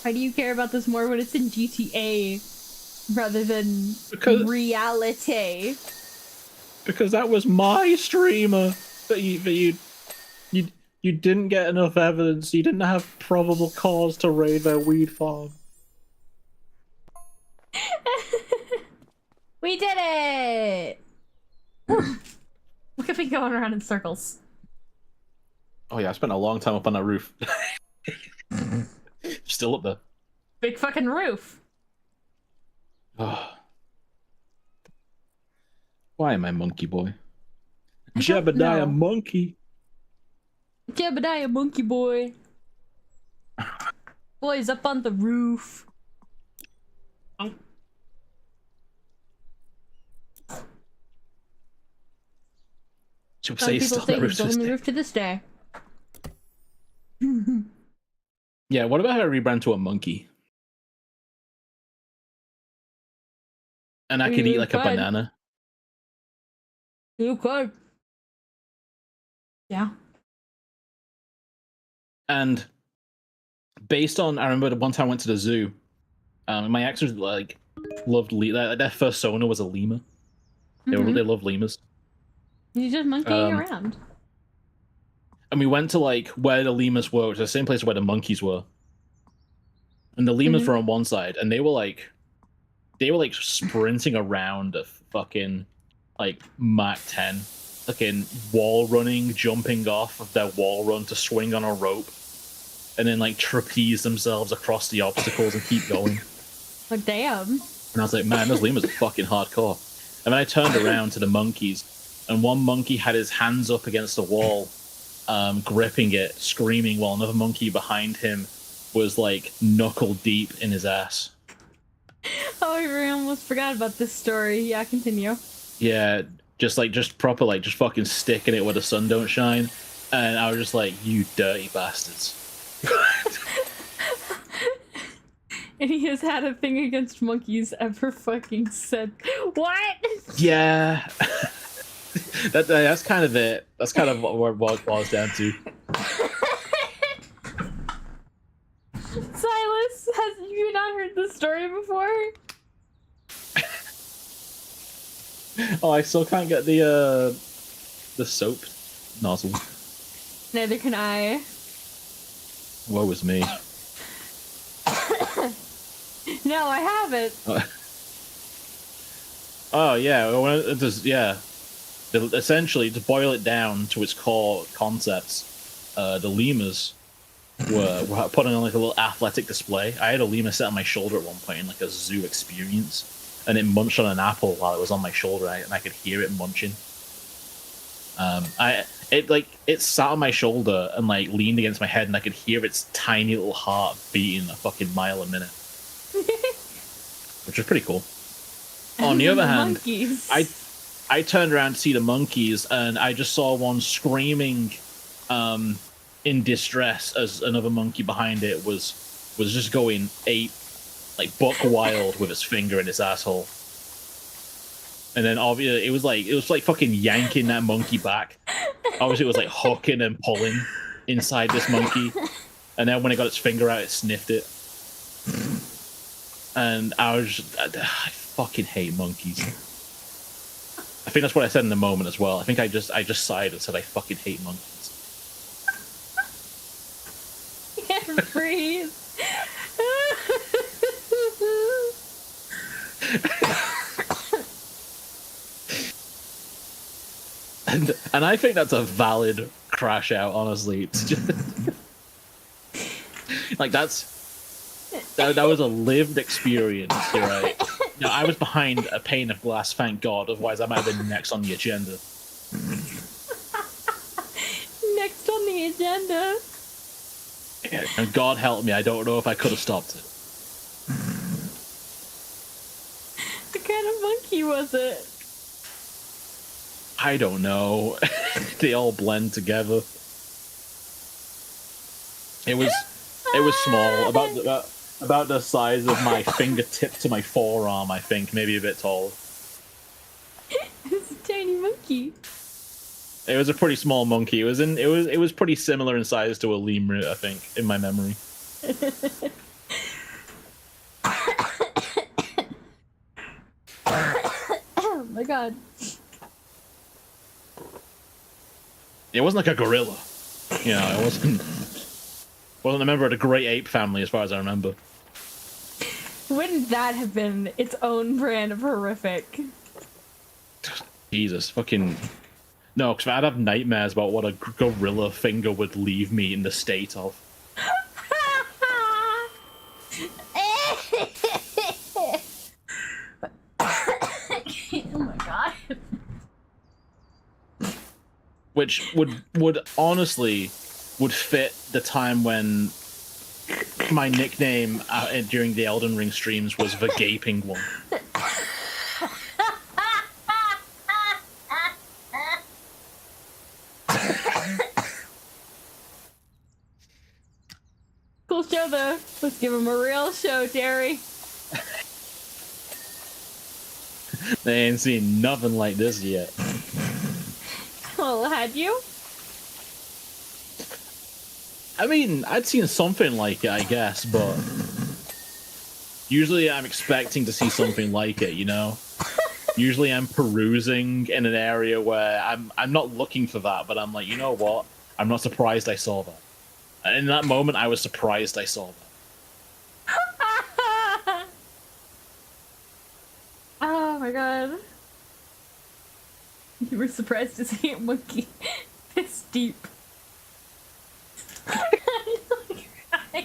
Why do you care about this more when it's in GTA rather than reality? Because that was my streamer. But you didn't get enough evidence. You didn't have probable cause to raid their weed farm. We did it! Look at me going around in circles. Oh yeah, I spent a long time up on that roof. Still up there. Big fucking roof. Why am I monkey boy? Jebediah Jebediah monkey. Jebediah monkey boy. Boys up on the roof. Some Some people say he's on the roof. roof to this day. Yeah, what about how I rebrand to a monkey? And I could eat like a banana. You could. Yeah. And based on, I remember the one time I went to the zoo. My ex was like loved their first Sona was a lemur. They love lemurs. He's just monkeying around. And we went to like where the lemurs were, which is the same place where the monkeys were. And the lemurs were on one side, and they were like sprinting around a fucking like Mach 10, fucking wall running, jumping off of their wall run to swing on a rope, and then like trapeze themselves across the obstacles and keep going. Oh damn! And I was like, man, those lemurs are fucking hardcore. And then I turned around to the monkeys, and one monkey had his hands up against the wall, gripping it, screaming, while another monkey behind him was like knuckle deep in his ass. Oh, I almost forgot about this story. Yeah, continue. Yeah, just proper, like, just fucking sticking it where the sun don't shine. And I was just like, you dirty bastards. And he has had a thing against monkeys ever fucking said. What? Yeah. That's kind of it. That's kind of what it boils down to. Silas, have you not heard this story before? Oh, I still can't get the soap nozzle. Neither can I. Woe is me. No, I haven't. Oh yeah, essentially, to boil it down to its core concepts, the lemurs were putting on like a little athletic display. I had a lemur set on my shoulder at one point in like a zoo experience, and it munched on an apple while it was on my shoulder, and I could hear it munching. It sat on my shoulder and like leaned against my head, and I could hear its tiny little heart beating a fucking mile a minute, which was pretty cool. On the other hand, monkeys. I turned around to see the monkeys, and I just saw one screaming in distress as another monkey behind it was just going like buck wild with its finger in its asshole. And then obviously it was like fucking yanking that monkey back. Obviously it was like hooking and pulling inside this monkey. And then when it got its finger out, it sniffed it. And I fucking hate monkeys. I think that's what I said in the moment as well. I think I just sighed and said I fucking hate monkeys. Can't breathe. And I think that's a valid crash out, honestly. It's just, like that was a lived experience, you're right. You know, I was behind a pane of glass, thank God, otherwise I might have been next on the agenda. Next on the agenda. Yeah, and God help me, I don't know if I could have stopped it. What kind of monkey was it? I don't know. They all blend together. It was small, about the size of my fingertip to my forearm, I think, maybe a bit tall. It's a tiny monkey. It was a pretty small monkey. It was pretty similar in size to a lemur, I think, in my memory. Oh my god. It wasn't like a gorilla. You know, it wasn't a member of the great ape family as far as I remember. Wouldn't that have been its own brand of horrific? Jesus, fucking... No, because I'd have nightmares about what a gorilla finger would leave me in the state of. Oh my god. Which would honestly would fit the time when my nickname during the Elden Ring streams was the Gaping One. Cool show though. Let's give him a real show, Terry. They ain't seen nothing like this yet. Well, had you? I mean, I'd seen something like it, I guess, but usually I'm expecting to see something like it, you know? Usually I'm perusing in an area where I'm not looking for that, but I'm like, you know what? I'm not surprised I saw that. And in that moment, I was surprised I saw that. Oh my god. You were surprised to see a monkey this deep.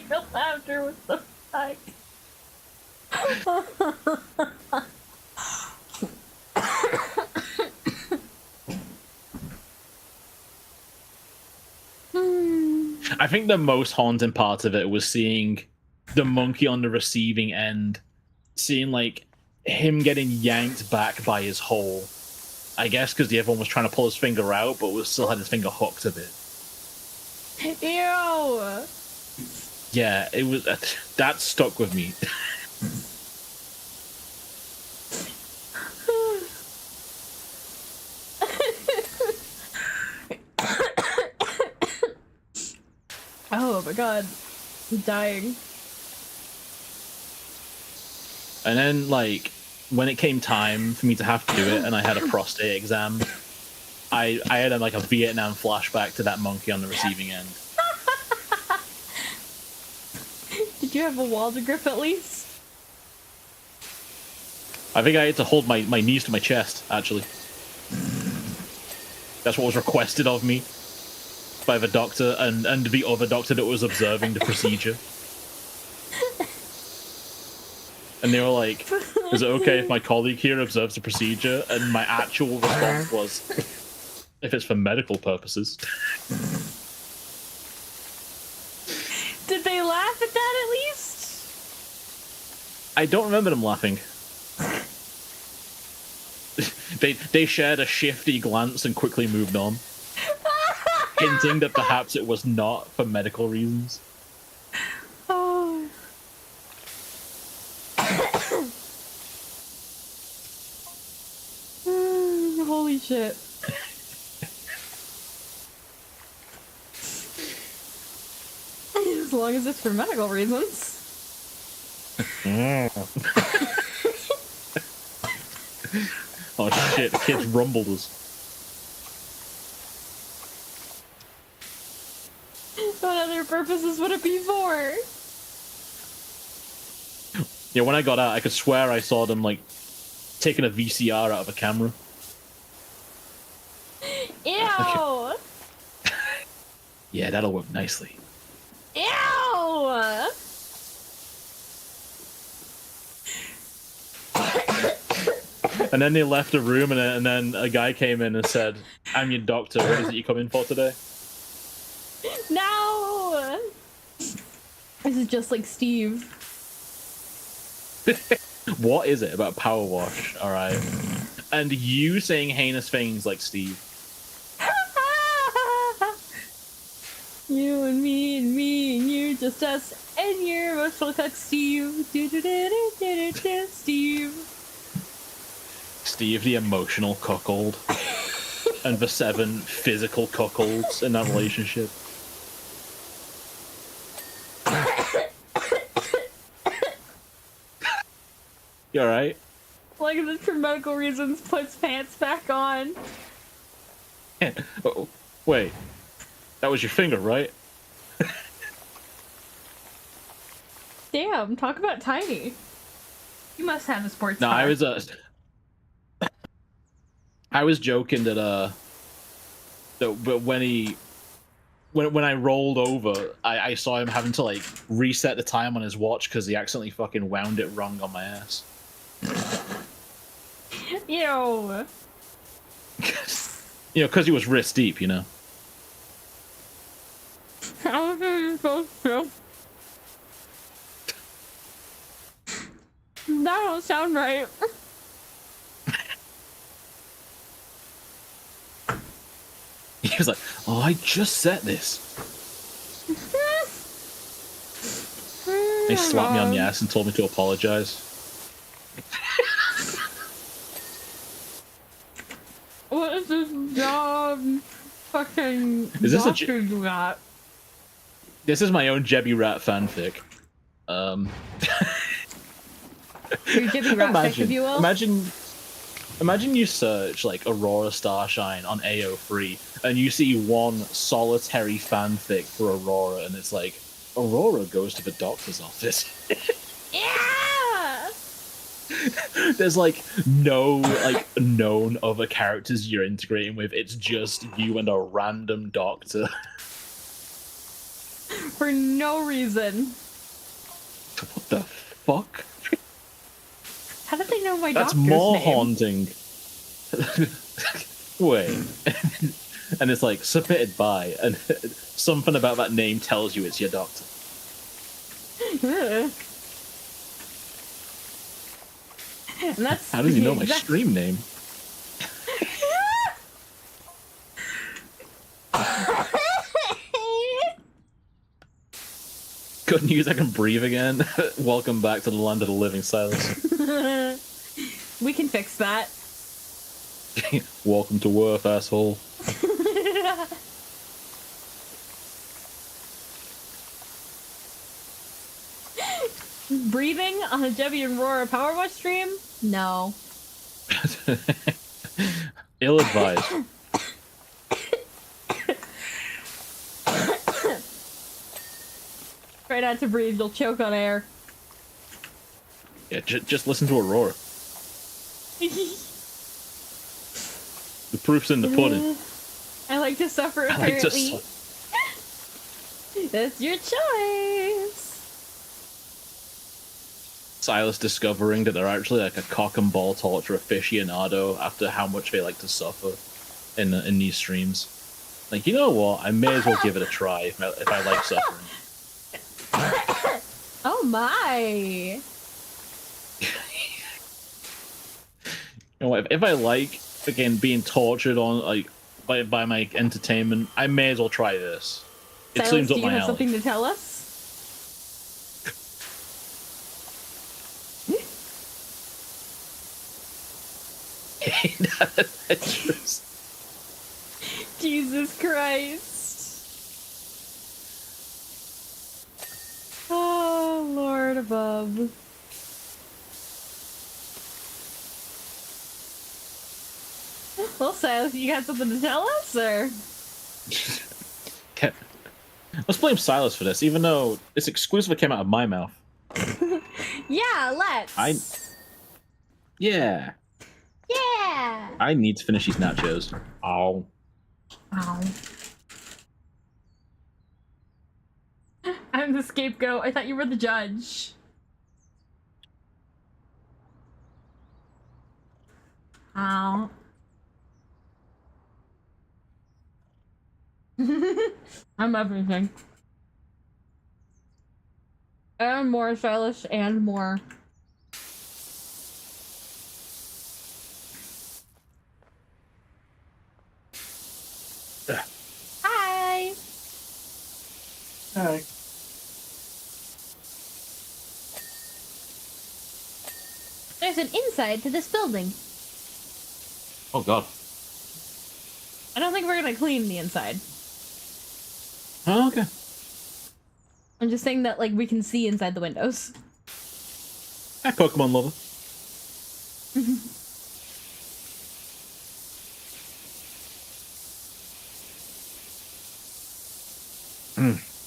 Your laughter was the fuck. I think the most haunting part of it was seeing the monkey on the receiving end, seeing like him getting yanked back by his hole. I guess because the other one was trying to pull his finger out, but was still had his finger hooked a bit. Ew. Yeah, it was that stuck with me. Oh my god. I'm dying. And then, like, when it came time for me to have to do it, and I had a prostate exam, I had like a Vietnam flashback to that monkey on the receiving end. Did you have a wall to grip at least? I think I had to hold my knees to my chest, actually. That's what was requested of me by the doctor and the other doctor that was observing the procedure. And they were like, is it okay if my colleague here observes the procedure? And my actual response was, if it's for medical purposes. Did they laugh at that at least? I don't remember them laughing. They shared a shifty glance and quickly moved on, hinting that perhaps it was not for medical reasons. Oh. Holy shit. As long as it's for medical reasons. Oh shit, the kids rumbled us. What other purposes would it be for? Yeah, when I got out, I could swear I saw them, like, taking a VCR out of a camera. Ew! Okay. Yeah, that'll work nicely. Ew! And then they left the room, and then a guy came in and said, "I'm your doctor. What is it you come in for today?" No! This is just like Steve. What is it about Power Wash? All right, and you saying heinous things like Steve. You and me and you, just us and your emotional cuck, Steve. Steve, the emotional cuckold. and the 7 physical cuckolds in that relationship. You alright? Like this for medical reasons puts pants back on. Oh, wait. That was your finger, right? Damn, talk about tiny. You must have a sports No, car. I was joking that but when I rolled over, I saw him having to like reset the time on his watch because he accidentally fucking wound it wrong on my ass. Ew. You know, because he was wrist deep, you know. How was I supposed to? That don't sound right. He was like, "Oh, I just set this." He slapped me on the ass and told me to apologize. What is this job? Fucking. Is this doctor you got? This is my own Jebby Rat fanfic. Your Jibby Rat fic, if you will. Imagine you search like Aurora Starshine on AO3 and you see one solitary fanfic for Aurora and it's like, Aurora goes to the doctor's office. Yeah! There's like no like known other characters you're integrating with. It's just you and a random doctor. For no reason. What the fuck? How did they know my That's doctor's more name? haunting. Wait. And it's like submitted by, and something about that name tells you it's your doctor. And that's How does he know my stream name? Good news, I can breathe again. Welcome back to the land of the living, Silas. We can fix that. Welcome to Worth, asshole. Breathing on a Debbie and Aurora Power Wash stream? No. Ill-advised. Try not to breathe, you'll choke on air. Yeah, just listen to Aurora. The proof's in the pudding. I like to suffer, I like apparently. to That's your choice. Silas discovering that they're actually like a cock and ball torture aficionado after how much they like to suffer in these streams. Like, you know what? I may as well give it a try if I like suffering. Oh my. You know what? If I like, again, being tortured on like by my entertainment, I may as well try this. It Silas, seems up do you my have alley. something to tell us? Jesus Christ. Oh, Lord above. Well, Silas, you got something to tell us, or? Okay. Let's blame Silas for this, even though it's exclusively came out of my mouth. Yeah, let's. Yeah. Yeah. I need to finish these nachos. Ow. Ow. I'm the scapegoat. I thought you were the judge. Ow. I'm everything. And more, Silas, and more. Hi. Hi. There's an inside to this building. Oh god. I don't think we're gonna clean the inside. Oh, okay. I'm just saying that, like, we can see inside the windows. Hey, Pokemon lover.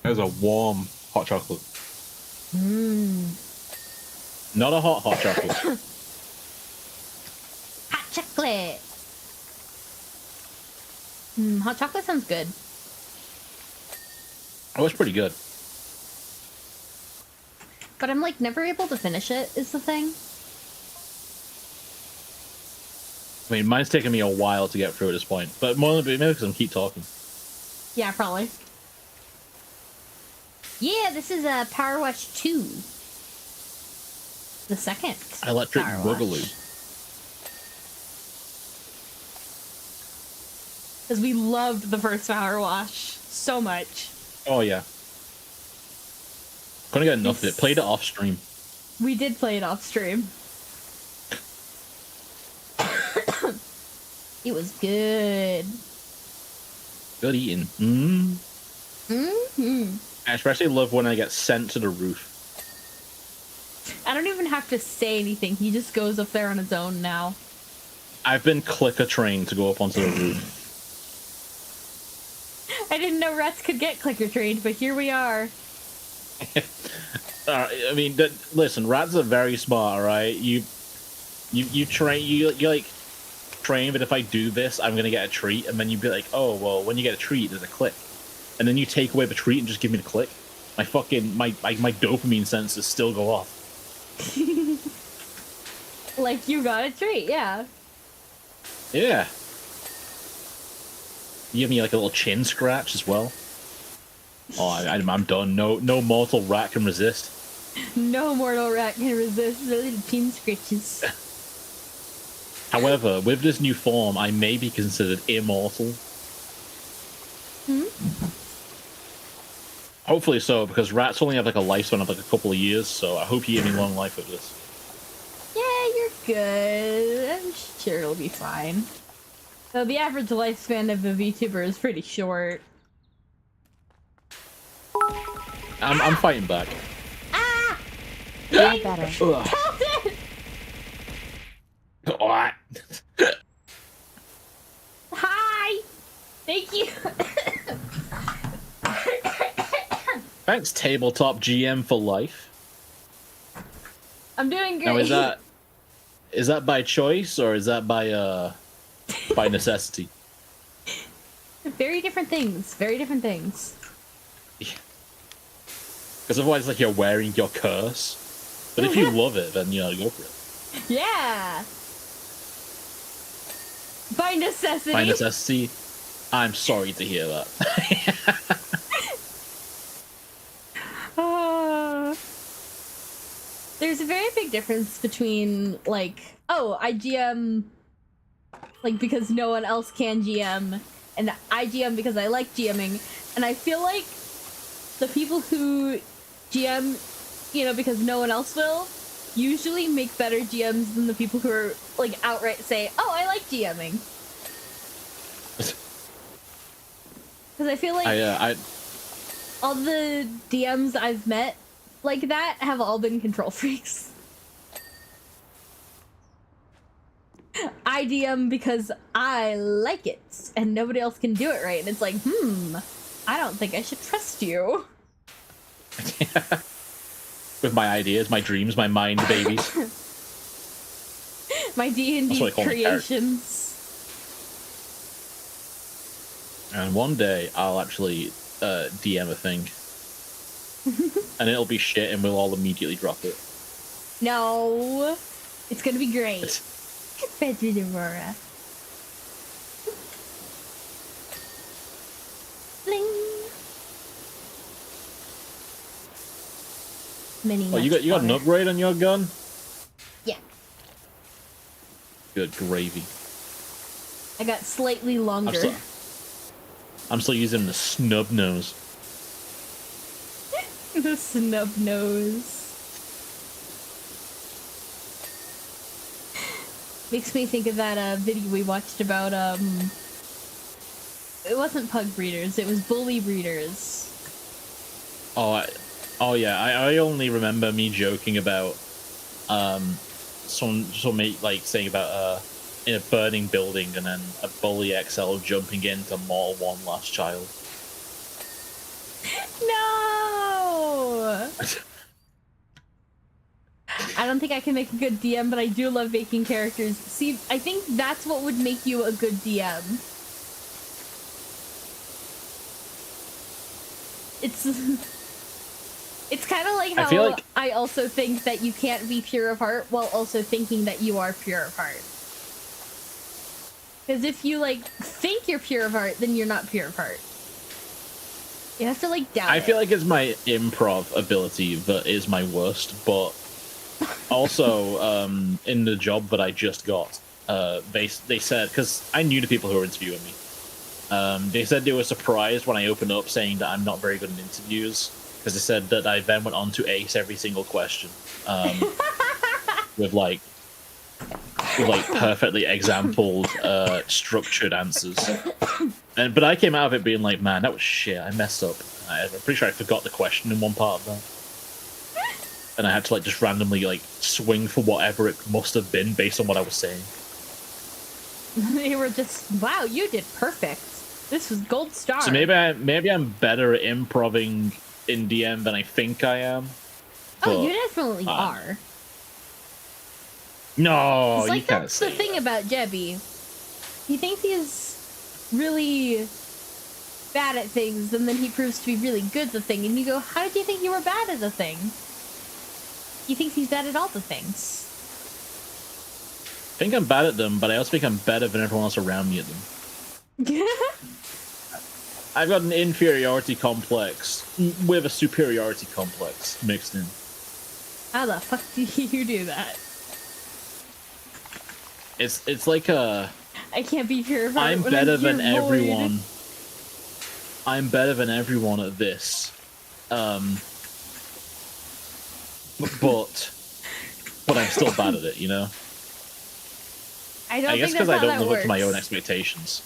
There's a warm hot chocolate. Not a hot chocolate. Hot chocolate. Hot chocolate sounds good. Oh, it's pretty good. But I'm, like, never able to finish it, is the thing. I mean, mine's taken me a while to get through at this point, but more maybe because I keep talking. Yeah, probably. Yeah, this is a Power Wash 2. The second. Electric Power Boogaloo. Because we loved the first Power Wash so much. Oh, yeah. Couldn't get enough of it. Played it off stream. We did play it off stream. It was good. Good eating. I especially love when I get sent to the roof. I don't even have to say anything. He just goes up there on his own now. I've been clicker trained to go up onto the roof. I didn't know rats could get clicker trained, but here we are. I mean, listen, rats are very smart, alright? You train, you like, train, but if I do this, I'm gonna get a treat, and then you'd be like, oh, well, when you get a treat, there's a click. And then you take away the treat and just give me the click. My fucking, my dopamine sensors still go off. Like, you got a treat, yeah. Yeah. You give me like a little chin scratch as well. Oh, I'm done. No mortal rat can resist. No mortal rat can resist the little chin scratches. However, with this new form, I may be considered immortal. Hopefully so, because rats only have like a lifespan of like a couple of years, so I hope you give me long life with this. Yeah, you're good. I'm sure it'll be fine. So the average lifespan of a VTuber is pretty short. I'm fighting back. Ah! Yeah, better. Tilted! Alright. Hi! Thank you! Thanks, Tabletop GM for life. I'm doing great. Now, is that by choice or is that by necessity? Very different things. Very different things. Because otherwise, like, you're wearing your curse. But if you love it, then, you know, go for it. Yeah! By necessity. By necessity, I'm sorry to hear that. There's a very big difference between, like, oh, I GM, like, because no one else can GM, and I GM because I like GMing, and I feel like the people who GM, you know, because no one else will, usually make better GMs than the people who are, like, outright say, oh, I like GMing. Because I feel like all the DMs I've met like that have all been control freaks. I DM because I like it, and nobody else can do it right, and it's like, I don't think I should trust you. With my ideas, my dreams, my mind babies. My D&D creations. And one day, I'll actually DM a thing. And it'll be shit, and we'll all immediately drop it. No. It's gonna be great. Better than Aurora. Bling. Oh, you got an upgrade on your gun? Yeah. Good gravy. I got slightly longer. I'm still using the snub nose. The snub nose. Makes me think of that video we watched about it wasn't pug breeders. It was bully breeders. Oh yeah. I only remember me joking about some like saying about in a burning building and then a bully XL jumping into Mortal One Last Child. No. I don't think I can make a good DM, but I do love making characters. See, I think that's what would make you a good DM. It's kind of like how I also think that you can't be pure of heart while also thinking that you are pure of heart. Because if you like think you're pure of heart, then you're not pure of heart. You have to like doubt it. I feel like it's my improv ability that is my worst, but also in the job that I just got, they said, because I knew the people who were interviewing me, they said they were surprised when I opened up saying that I'm not very good in interviews, because they said that I then went on to ace every single question with like perfectly exampled, structured answers. But I came out of it being like, man, that was shit. I messed up. I'm pretty sure I forgot the question in one part of that, and I had to like just randomly like swing for whatever it must have been based on what I was saying. They were just, wow, you did perfect. This was gold star. So maybe I'm better at improving in DM than I think I am. Oh, you definitely are. No, it's like you can't that's say the thing that. about Jebby. He thinks he's really bad at things, and then he proves to be really good at the thing, and you go, how did you think you were bad at the thing? He thinks he's bad at all the things. I think I'm bad at them, but I also think I'm better than everyone else around me at them. I've got an inferiority complex with a superiority complex mixed in. How the fuck do you do that? It's like a... I can't be pure. I'm better than everyone. I'm better than everyone at this. But I'm still bad at it, you know? I guess because I don't live up to my own expectations.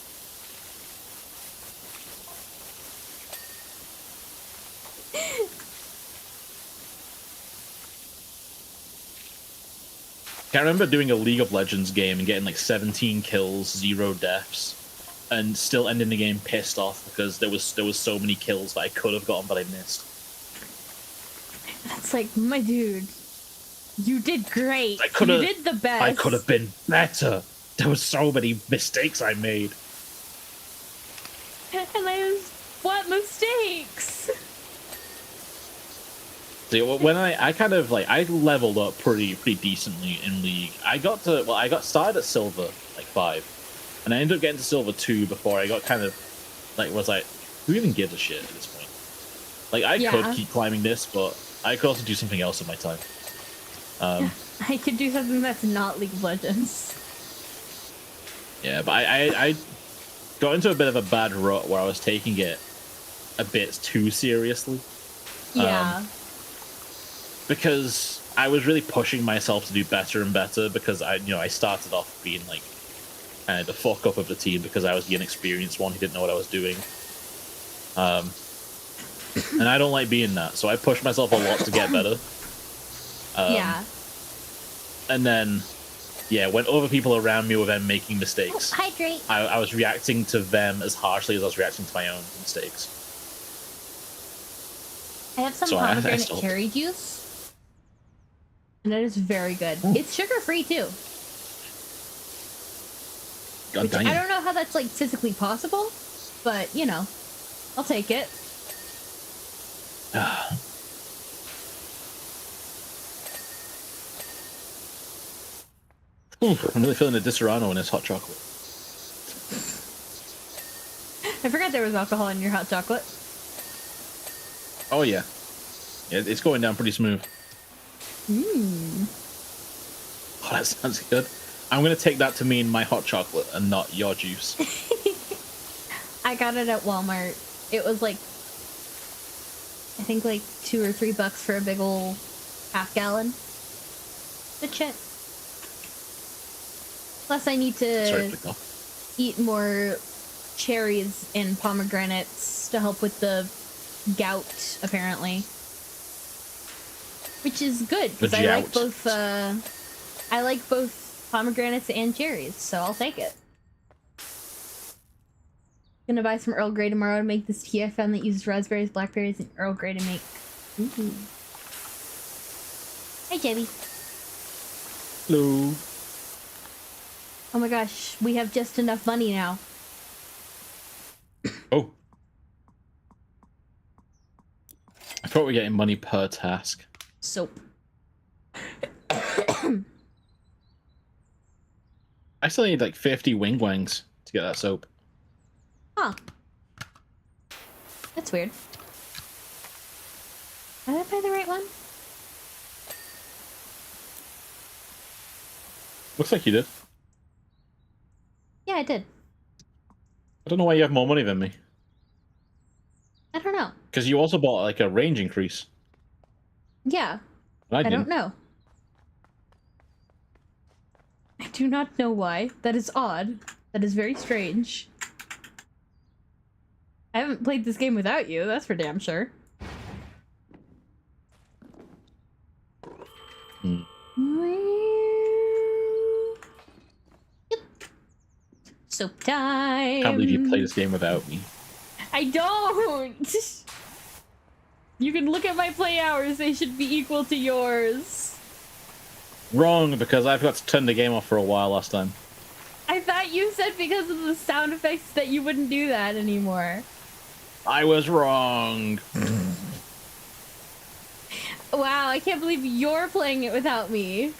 I remember doing a League of Legends game and getting like 17 kills, 0 deaths, and still ending the game pissed off because there was so many kills that I could have gotten but I missed. That's like, my dude, you did great. You did the best. I could have been better. There was so many mistakes I made. And what mistakes? See, when I kind of like I leveled up pretty decently in League. I got started at Silver like 5, and I ended up getting to Silver 2 before I got kind of like was like, who even gives a shit at this point? Like I could keep climbing this, but I could also do something else in my time. I could do something that's not League of Legends. Yeah, but I got into a bit of a bad rut where I was taking it a bit too seriously. Yeah. Because I was really pushing myself to do better and better because I started off being like the fuck up of the team because I was the inexperienced one who didn't know what I was doing. And I don't like being that, so I pushed myself a lot to get better. Yeah. And then, when other people around me were then making mistakes, hydrate. I was reacting to them as harshly as I was reacting to my own mistakes. I have some pomegranate cherry juice. And it is very good. Ooh. It's sugar-free, too. God dang it. I don't know how that's, like, physically possible, but, you know, I'll take it. Ooh, I'm really feeling the Disaronno in this hot chocolate. I forgot there was alcohol in your hot chocolate. Oh, yeah. It's going down pretty smooth. Mmm. Oh, that sounds good. I'm going to take that to mean my hot chocolate and not your juice. I got it at Walmart. It was like, I think like $2 or $3 for a big ol' half-gallon. Good shit. Plus I need to eat more cherries and pomegranates to help with the gout, apparently. Which is good because I like both. I like both pomegranates and cherries, so I'll take it. Gonna buy some Earl Grey tomorrow to make this tea I found that uses raspberries, blackberries, and Earl Grey to make. Ooh. Hi, Jebby. Hello. Oh my gosh, we have just enough money now. Oh. I thought we were getting money per task. Soap. I still need like 50 wing wangs to get that soap. Huh. That's weird. Did I buy the right one? Looks like you did. Yeah, I did. I don't know why you have more money than me. I don't know. Because you also bought like a range increase. Yeah. I don't know. I do not know why. That is odd. That is very strange. I haven't played this game without you, that's for damn sure. Hmm. Yep. Soap time. I can't believe you played this game without me. I don't! You can look at my play hours, they should be equal to yours. Wrong, because I forgot to turn the game off for a while last time. I thought you said because of the sound effects that you wouldn't do that anymore. I was wrong. Wow, I can't believe you're playing it without me.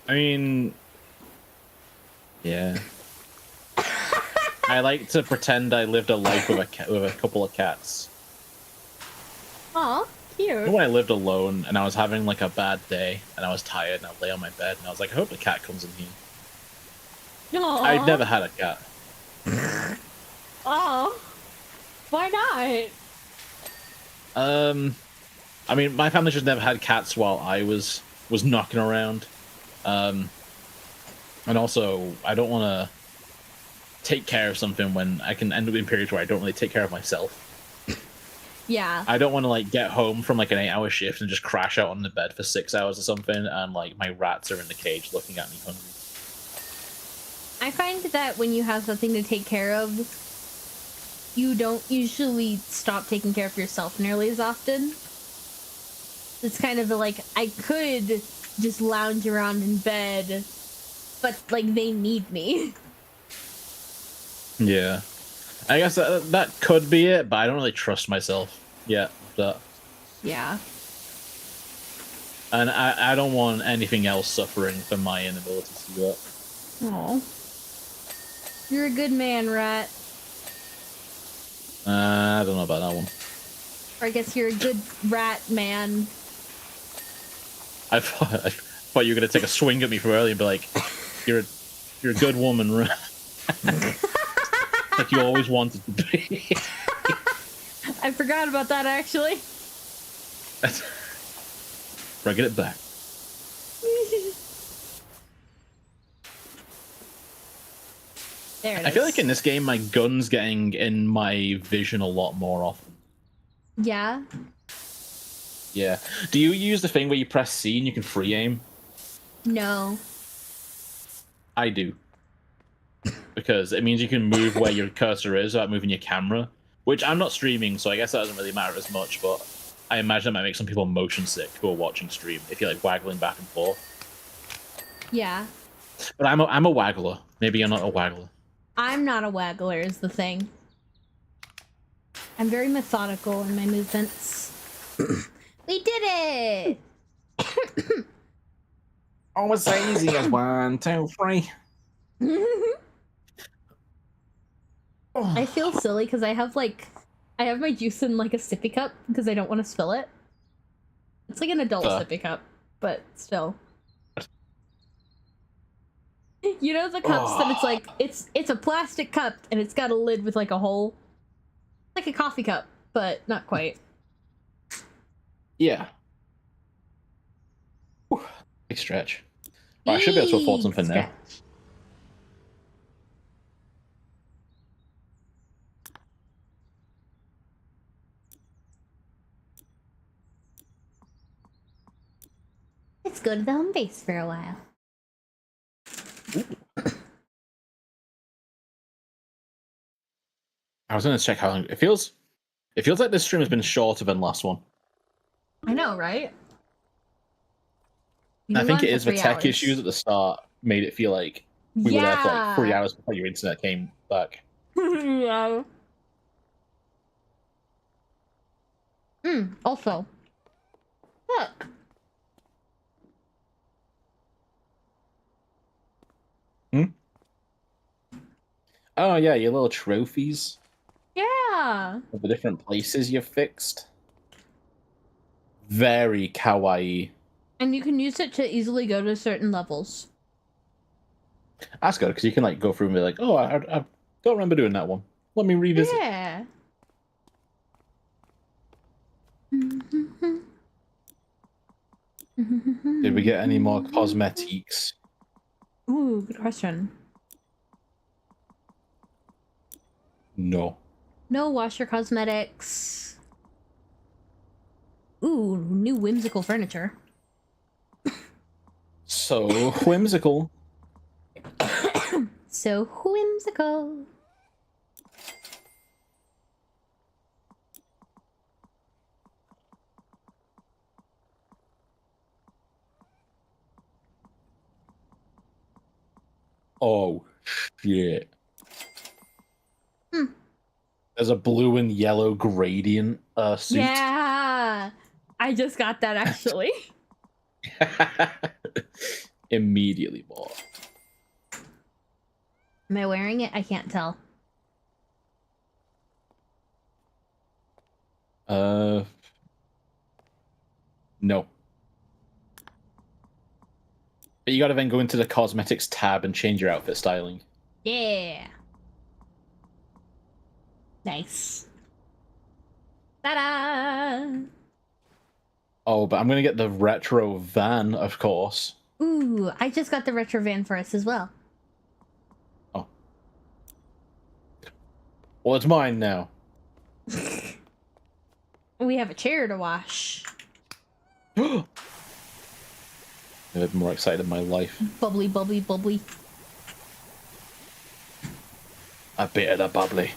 I mean... Yeah. I like to pretend I lived a life with a couple of cats. Aw, cute. Remember when I lived alone and I was having like a bad day and I was tired and I lay on my bed and I was like, I hope the cat comes in here. Aww. I'd never had a cat. Oh, why not? I mean, my family just never had cats while I was knocking around. And also, I don't want to take care of something when I can end up in periods where I don't really take care of myself. Yeah. I don't want to like get home from like an 8-hour shift and just crash out on the bed for 6 hours or something and like my rats are in the cage looking at me hungry. I find that when you have something to take care of, you don't usually stop taking care of yourself nearly as often. It's kind of like, I could just lounge around in bed, but like they need me. Yeah. I guess that could be it, but I don't really trust myself yet. But... Yeah. And I don't want anything else suffering from my inability to do that. Aw. You're a good man, Rat. I don't know about that one. Or I guess you're a good rat man. I thought you were gonna take a swing at me from earlier and be like, you're a good woman, Rat. Like you always wanted to be. I forgot about that, actually. Bringing it back. There it is. I feel like in this game, my gun's getting in my vision a lot more often. Yeah? Yeah. Do you use the thing where you press C and you can free aim? No. I do. Because it means you can move where your cursor is without moving your camera. Which I'm not streaming, so I guess that doesn't really matter as much, but I imagine that might make some people motion sick who are watching stream if you're like waggling back and forth. Yeah. But I'm a waggler. Maybe you're not a waggler. I'm not a waggler is the thing. I'm very methodical in my movements. We did it! Almost so easy as 1, 2, 3. I feel silly because I have my juice in like a sippy cup because I don't want to spill it. It's like an adult sippy cup, but still. You know the cups that it's like it's a plastic cup and it's got a lid with like a hole, like a coffee cup, but not quite. Yeah. Whew. Big stretch. Oh, I should be able to afford something now. Let's go to the home base for a while. I was gonna check how long it feels. It feels like this stream has been shorter than last one. I know, right? I think it is the tech issues at the start made it feel like we were there for like 3 hours before your internet came back. Yeah. Also. Look. Oh yeah, your little trophies. Yeah. Of the different places you've fixed. Very kawaii. And you can use it to easily go to certain levels. That's good, because you can like go through and be like, oh, I don't remember doing that one. Let me revisit. Yeah. Did we get any more cosmetics? Ooh, good question. No. No washer cosmetics. Ooh, new whimsical furniture. So whimsical. So whimsical. Oh shit. There's a blue and yellow gradient suit. Yeah. I just got that actually. Immediately bought. Am I wearing it? I can't tell. No. But you gotta then go into the cosmetics tab and change your outfit styling. Yeah. Nice. Ta-da! Oh, but I'm gonna get the retro van, of course. Ooh, I just got the retro van for us as well. Oh. Well, it's mine now. We have a chair to wash. I've been more excited in my life. Bubbly, bubbly, bubbly. A bit of the bubbly.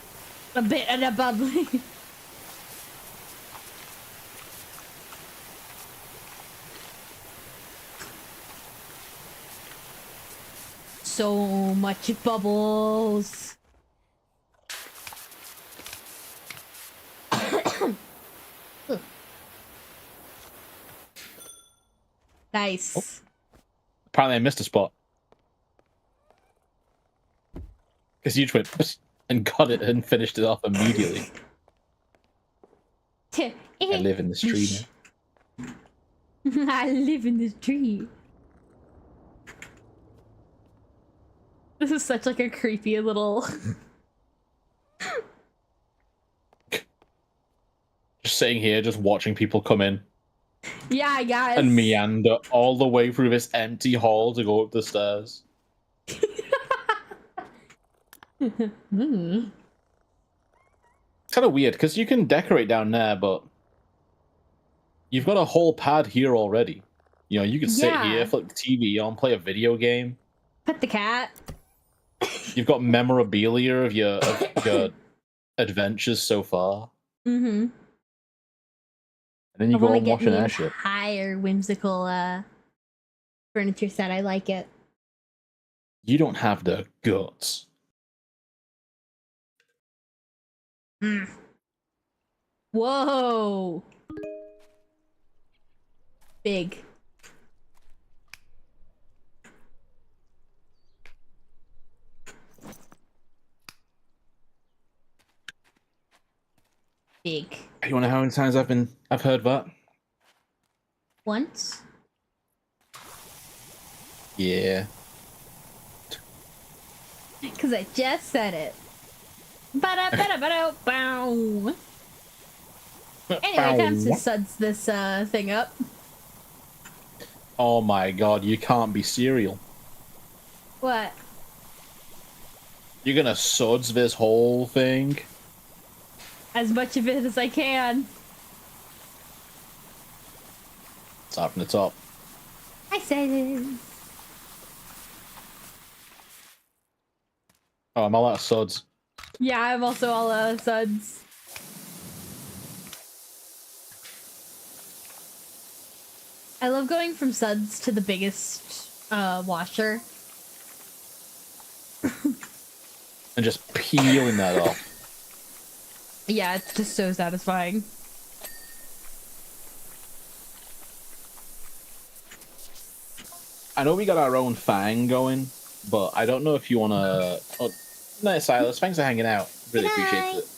A bit of the bubbly. So much bubbles. Nice. Oh. Apparently I missed a spot. Because you just went and got it and finished it off immediately. I live in this tree now. I live in this tree. This is such like a creepy little... Just sitting here, just watching people come in. Yeah, I guess. And meander all the way through this empty hall to go up the stairs. It's kind of weird, because you can decorate down there, but you've got a whole pad here already. You know, you could sit here, flip the TV on, play a video game. Pet the cat. You've got memorabilia of your adventures so far. Mm-hmm. And then you go and wash an airship. Higher whimsical furniture set. I like it. You don't have the guts. Whoa. Big. Big. You wanna know how many times I've heard that? Once? Yeah. Because I just said it. Ba-da-ba-da-ba-da-bow. Anyway, time to suds this thing up. Oh my god, you can't be serial. What? You're gonna suds this whole thing? As much of it as I can. Start from the top. I I said it. Oh, I'm all out of suds. Yeah, I'm also all out of suds. I love going from suds to the biggest washer. And just peeling that off. Yeah, it's just so satisfying. I know we got our own Fang going, but I don't know if you want to... Oh, nice, Silas. Thanks for hanging out. Really appreciate it.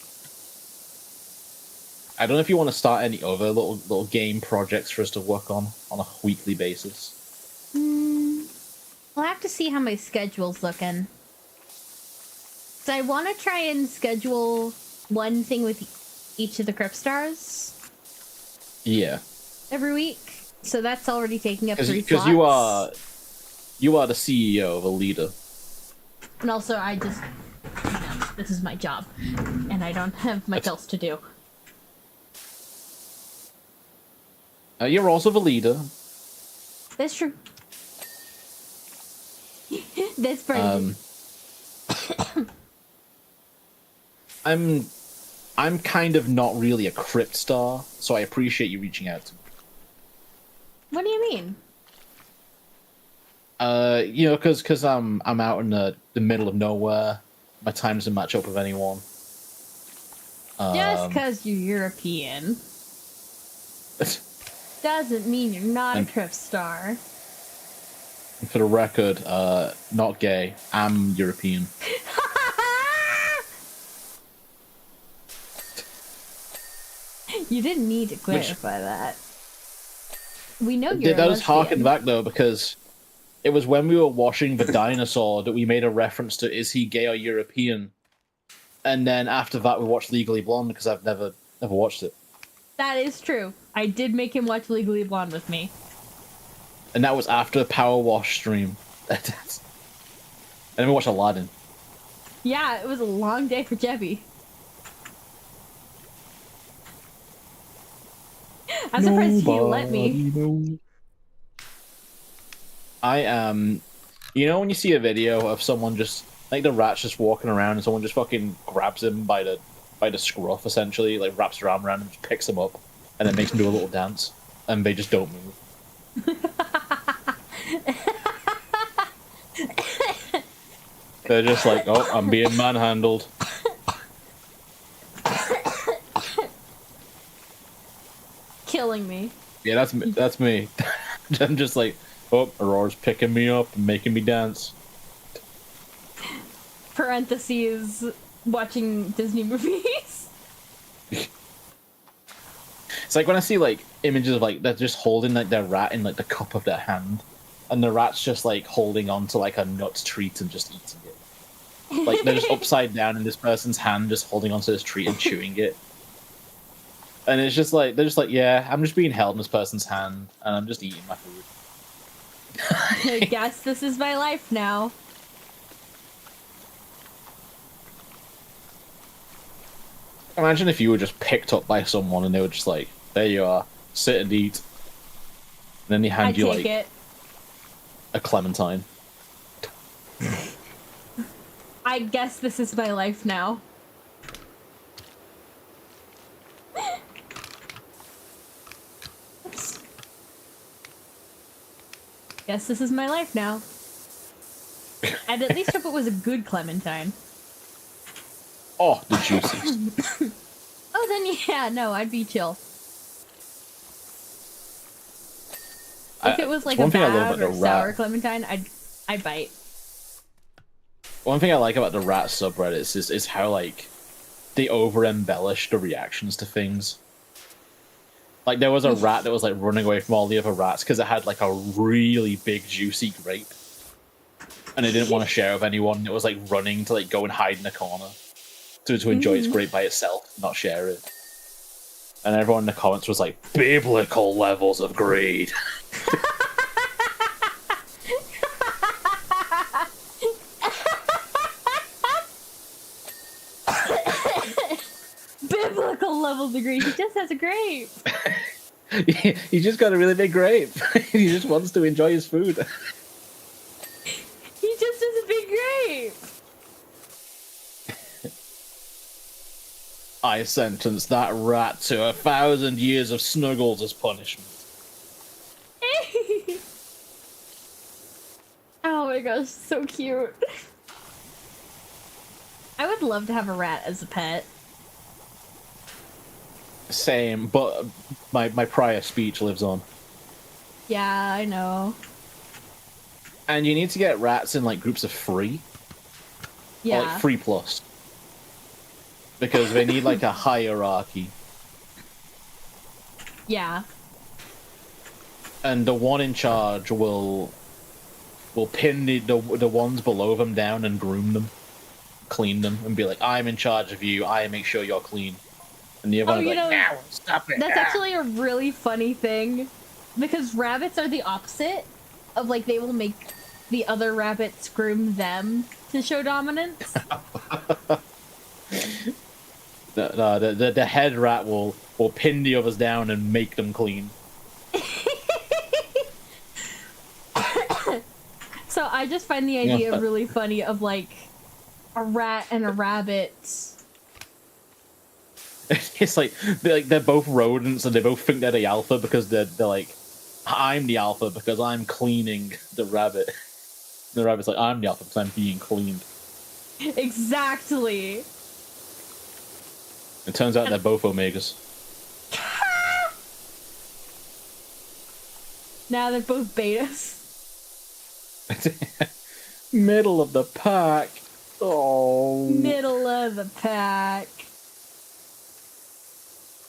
I don't know if you want to start any other little game projects for us to work on a weekly basis. I'll have to see how my schedule's looking. So I want to try and schedule one thing with each of the Crypt Stars. Yeah. Every week. So that's already taking up 3 slots. Because you are the CEO of a leader. And also I just... this is my job. And I don't have much else to do. You're also the leader. That's true. That's pretty. I'm kind of not really a Crypt Star, so I appreciate you reaching out to me. What do you mean? You know, because I'm out in the middle of nowhere. My time doesn't match up with anyone. Just because you're European doesn't mean you're not a Crypt Star. For the record, not gay. I'm European. You didn't need to clarify that. We know you're That a was harken lesbian. back though, because it was when we were watching the dinosaur that we made a reference to is he gay or European, and then after that we watched Legally Blonde because I've never watched it. That is true. I did make him watch Legally Blonde with me. And that was after a Power Wash stream. And then we watched Aladdin. Yeah, it was a long day for Jebby. I'm surprised he let me. I am... You know when you see a video of someone just... Like the rat's just walking around and someone just fucking grabs him by the scruff, essentially, like wraps their arm around him, just picks him up, and then makes him do a little dance, and they just don't move. They're just like, oh, I'm being manhandled. Killing me. Yeah, that's me. That's me. I'm just like, oh, Aurora's picking me up and making me dance. Parentheses, watching Disney movies. It's like when I see like images of like they're just holding like their rat in like the cup of their hand, and the rat's just like holding on to like a nut treat and just eating it. Like they're just upside down in this person's hand, just holding onto this treat and chewing it. And it's just like they're just like, yeah, I'm just being held in this person's hand, and I'm just eating my food. I guess this is my life now. Imagine if you were just picked up by someone and they were just like, there you are, sit and eat. And then they hand I'd you take like it. a clementine. I guess this is my life now. Oops. Guess this is my life now. I'd at least hope it was a good clementine. Oh, the juices. Oh, then yeah, no, I'd be chill. If it was like a one thing I love bad about or the sour rat. clementine, I'd bite. One thing I like about the rat subreddits is how like they over embellish the reactions to things. Like there was a rat that was like running away from all the other rats because it had like a really big juicy grape, and it didn't want to share with anyone. It was like running to like go and hide in a corner to enjoy its grape by itself, not share it. And everyone in the comments was like, biblical levels of greed. Biblical level degree. He just has a grape. He just got a really big grape. He just wants to enjoy his food. He just is a big grape. I sentence that rat to 1,000 years of snuggles as punishment. Oh my gosh, so cute. I would love to have a rat as a pet. Same, but my prior speech lives on. Yeah, I know. And you need to get rats in like groups of 3. Yeah. Or like 3+. Because they need like a hierarchy. Yeah. And the one in charge will pin the ones below them down and groom them, clean them, and be like, I'm in charge of you, I make sure you're clean. And the other one's like, now stop it. That's actually a really funny thing. Because rabbits are the opposite of like they will make the other rabbits groom them to show dominance. The head rat will pin the others down and make them clean. So I just find the idea really funny of like a rat and a rabbit. It's like they're both rodents and they both think they're the alpha because they're like, I'm the alpha because I'm cleaning the rabbit. The rabbit's like, I'm the alpha because I'm being cleaned. Exactly. It turns out they're both omegas. Now they're both betas. Middle of the pack. Oh. Middle of the pack.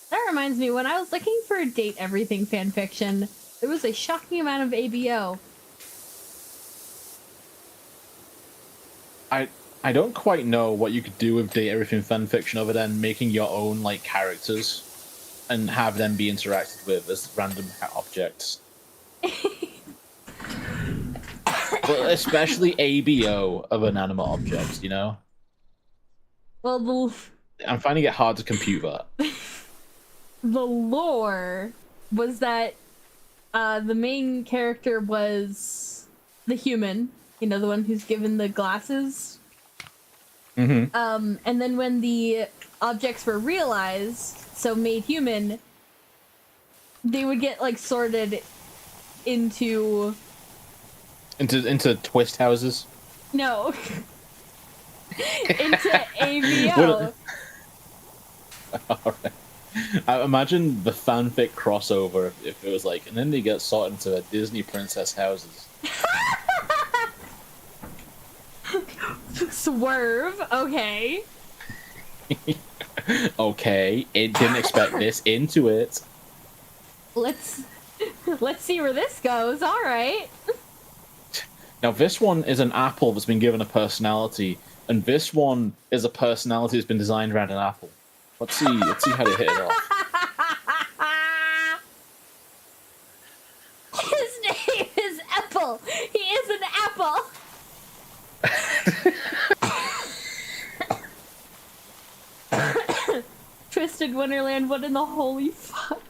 That reminds me, when I was looking for a Date Everything fanfiction, there was a shocking amount of ABO. I don't quite know what you could do with Date Everything fanfiction other than making your own like characters and have them be interacted with as random objects. But especially ABO of inanimate objects, you know? Well, I'm finding it hard to compute that. the lore was that the main character was the human, you know, the one who's given the glasses. Mm-hmm. And then when the objects were realized, so made human, they would get like sorted into twist houses. No. Into AVO. Alright. I imagine the fanfic crossover if it was like, and then they get sorted into a Disney princess houses. Swerve, okay. Okay, it didn't expect this into it. Let's see where this goes. All right. Now this one is an apple that's been given a personality, and this one is a personality that's been designed around an apple. Let's see how they hit it off. His name is Apple. He is an apple. Twisted Wonderland, what in the holy fuck?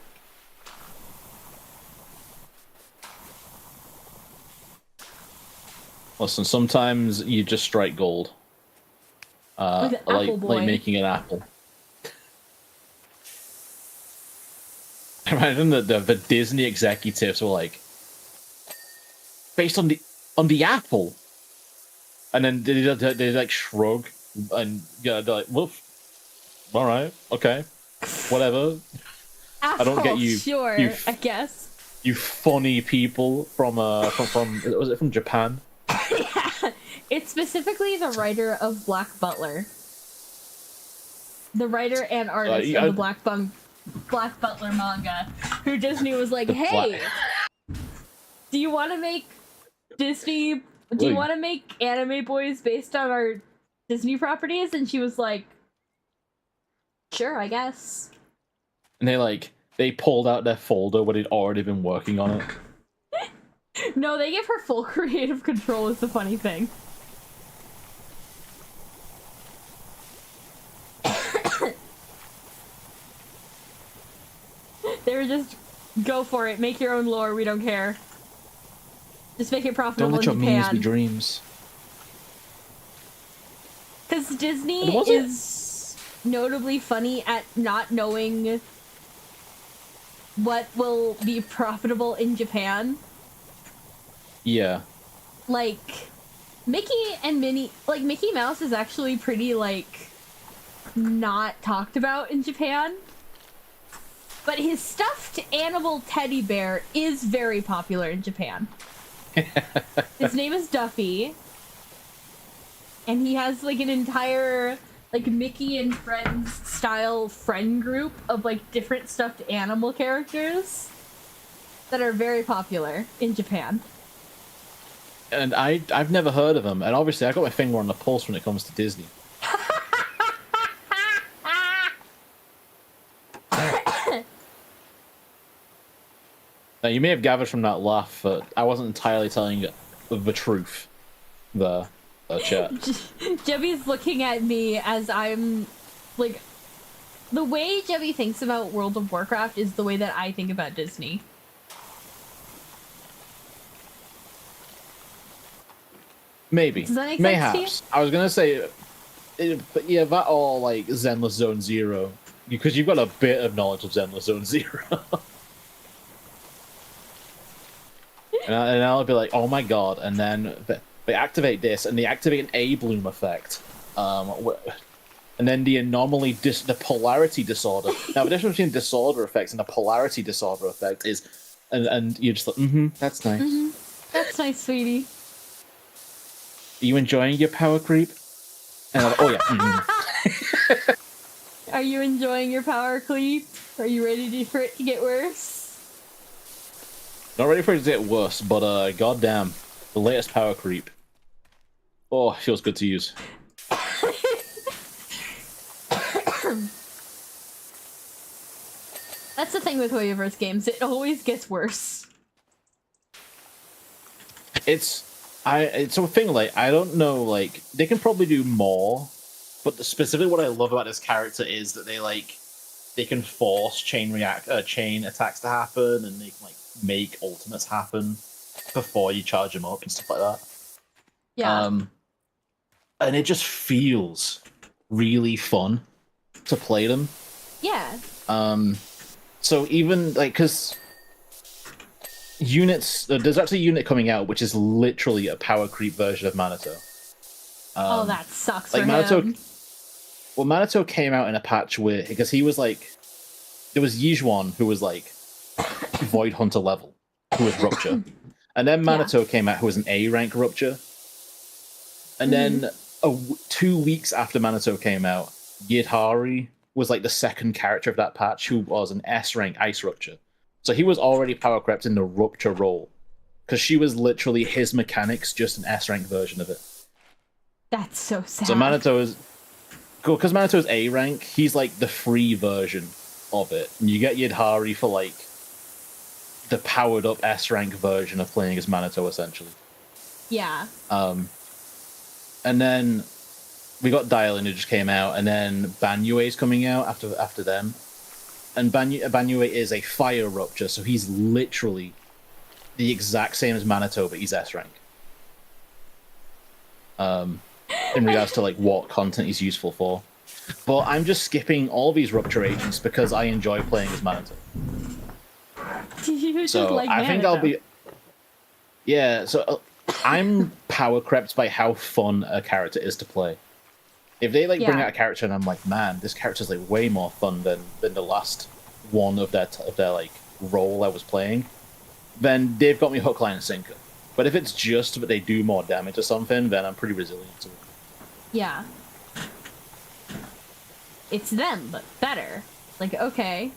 Listen, sometimes you just strike gold. Like making an apple. Imagine the Disney executives were like, based on the apple, and then they like shrug and they're like, well, all right, okay, whatever. Apple, I don't get you. Sure, I guess. You funny people from was it from Japan? Yeah, it's specifically the writer of Black Butler. The writer and artist of the Black Butler manga, who Disney was like, hey, do you want to make Disney, do you want to make anime boys based on our Disney properties? And she was like, sure, I guess. And they pulled out their folder when they'd already been working on it. No, they give her full creative control is the funny thing. Go for it. Make your own lore. We don't care. Just make it Don't profitable let your in memes be Japan. dreams. Because Disney is notably funny at not knowing what will be profitable in Japan. Yeah. Like, Mickey and Minnie... Like, Mickey Mouse is actually pretty, like, not talked about in Japan. But his stuffed animal teddy bear is very popular in Japan. His name is Duffy. And he has, like, an entire, like, Mickey and Friends style friend group of, like, different stuffed animal characters that are very popular in Japan. And I've never heard of him, and obviously I got my finger on the pulse when it comes to Disney. Now, you may have gathered from that laugh that I wasn't entirely telling the truth. The chat. Jebby's looking at me as I'm, like, the way Jebby thinks about World of Warcraft is the way that I think about Disney. Maybe. Does that make Mayhaps. sense to you? I was gonna say, but yeah, that all like Zenless Zone Zero, because you've got a bit of knowledge of Zenless Zone Zero. and I'll be like, oh my god, and then they activate this, and they activate an A bloom effect, and then the anomaly, the polarity disorder. Now, the difference between disorder effects and the polarity disorder effect is, and you're just like, that's nice. That's nice, sweetie. Are you enjoying your power creep? And I'm like, oh yeah. Are you enjoying your power creep? Are you ready for it to get worse? Not ready for it to get worse, but goddamn, the latest power creep. Oh, feels good to use. That's the thing with Hoyoverse games, it always gets worse. It's a thing, like, I don't know, like, they can probably do more, but specifically what I love about this character is that they can force chain attacks to happen, and they can, like, make ultimates happen before you charge them up and stuff like that. Yeah. And it just feels really fun to play them. Yeah. So even, like, because units, there's actually a unit coming out which is literally a power creep version of Manato. Oh, that sucks like for Manato, him. well, Manato came out in a patch where, because he was like, there was Yijuan who was like Void Hunter level, who was Rupture. And then Manato came out who was an A rank Rupture. And then 2 weeks after Manato came out, Yidhari was like the second character of that patch who was an S rank Ice Rupture. So he was already power crept in the Rupture role, because she was literally his mechanics, just an S rank version of it. That's so sad. So Manato is cool, because Manato is A rank, he's like the free version of it. And you get Yidhari for like the powered up S rank version of playing as Manato, essentially. Yeah. And then we got Dialin, who just came out, and then Banyue's coming out after them. And Banyue is a fire Rupture, so he's literally the exact same as Manato, but he's S rank. In regards to like what content he's useful for. But I'm just skipping all these Rupture agents because I enjoy playing as Manato. You just So like I think I'll be... Yeah, so I'm power crept by how fun a character is to play. If they like bring out a character and I'm like, man, this character's like way more fun than the last one of their like role I was playing, then they've got me hook, line, and sinker. But if it's just that they do more damage or something, then I'm pretty resilient to it. Yeah. It's them, but better. Like, okay.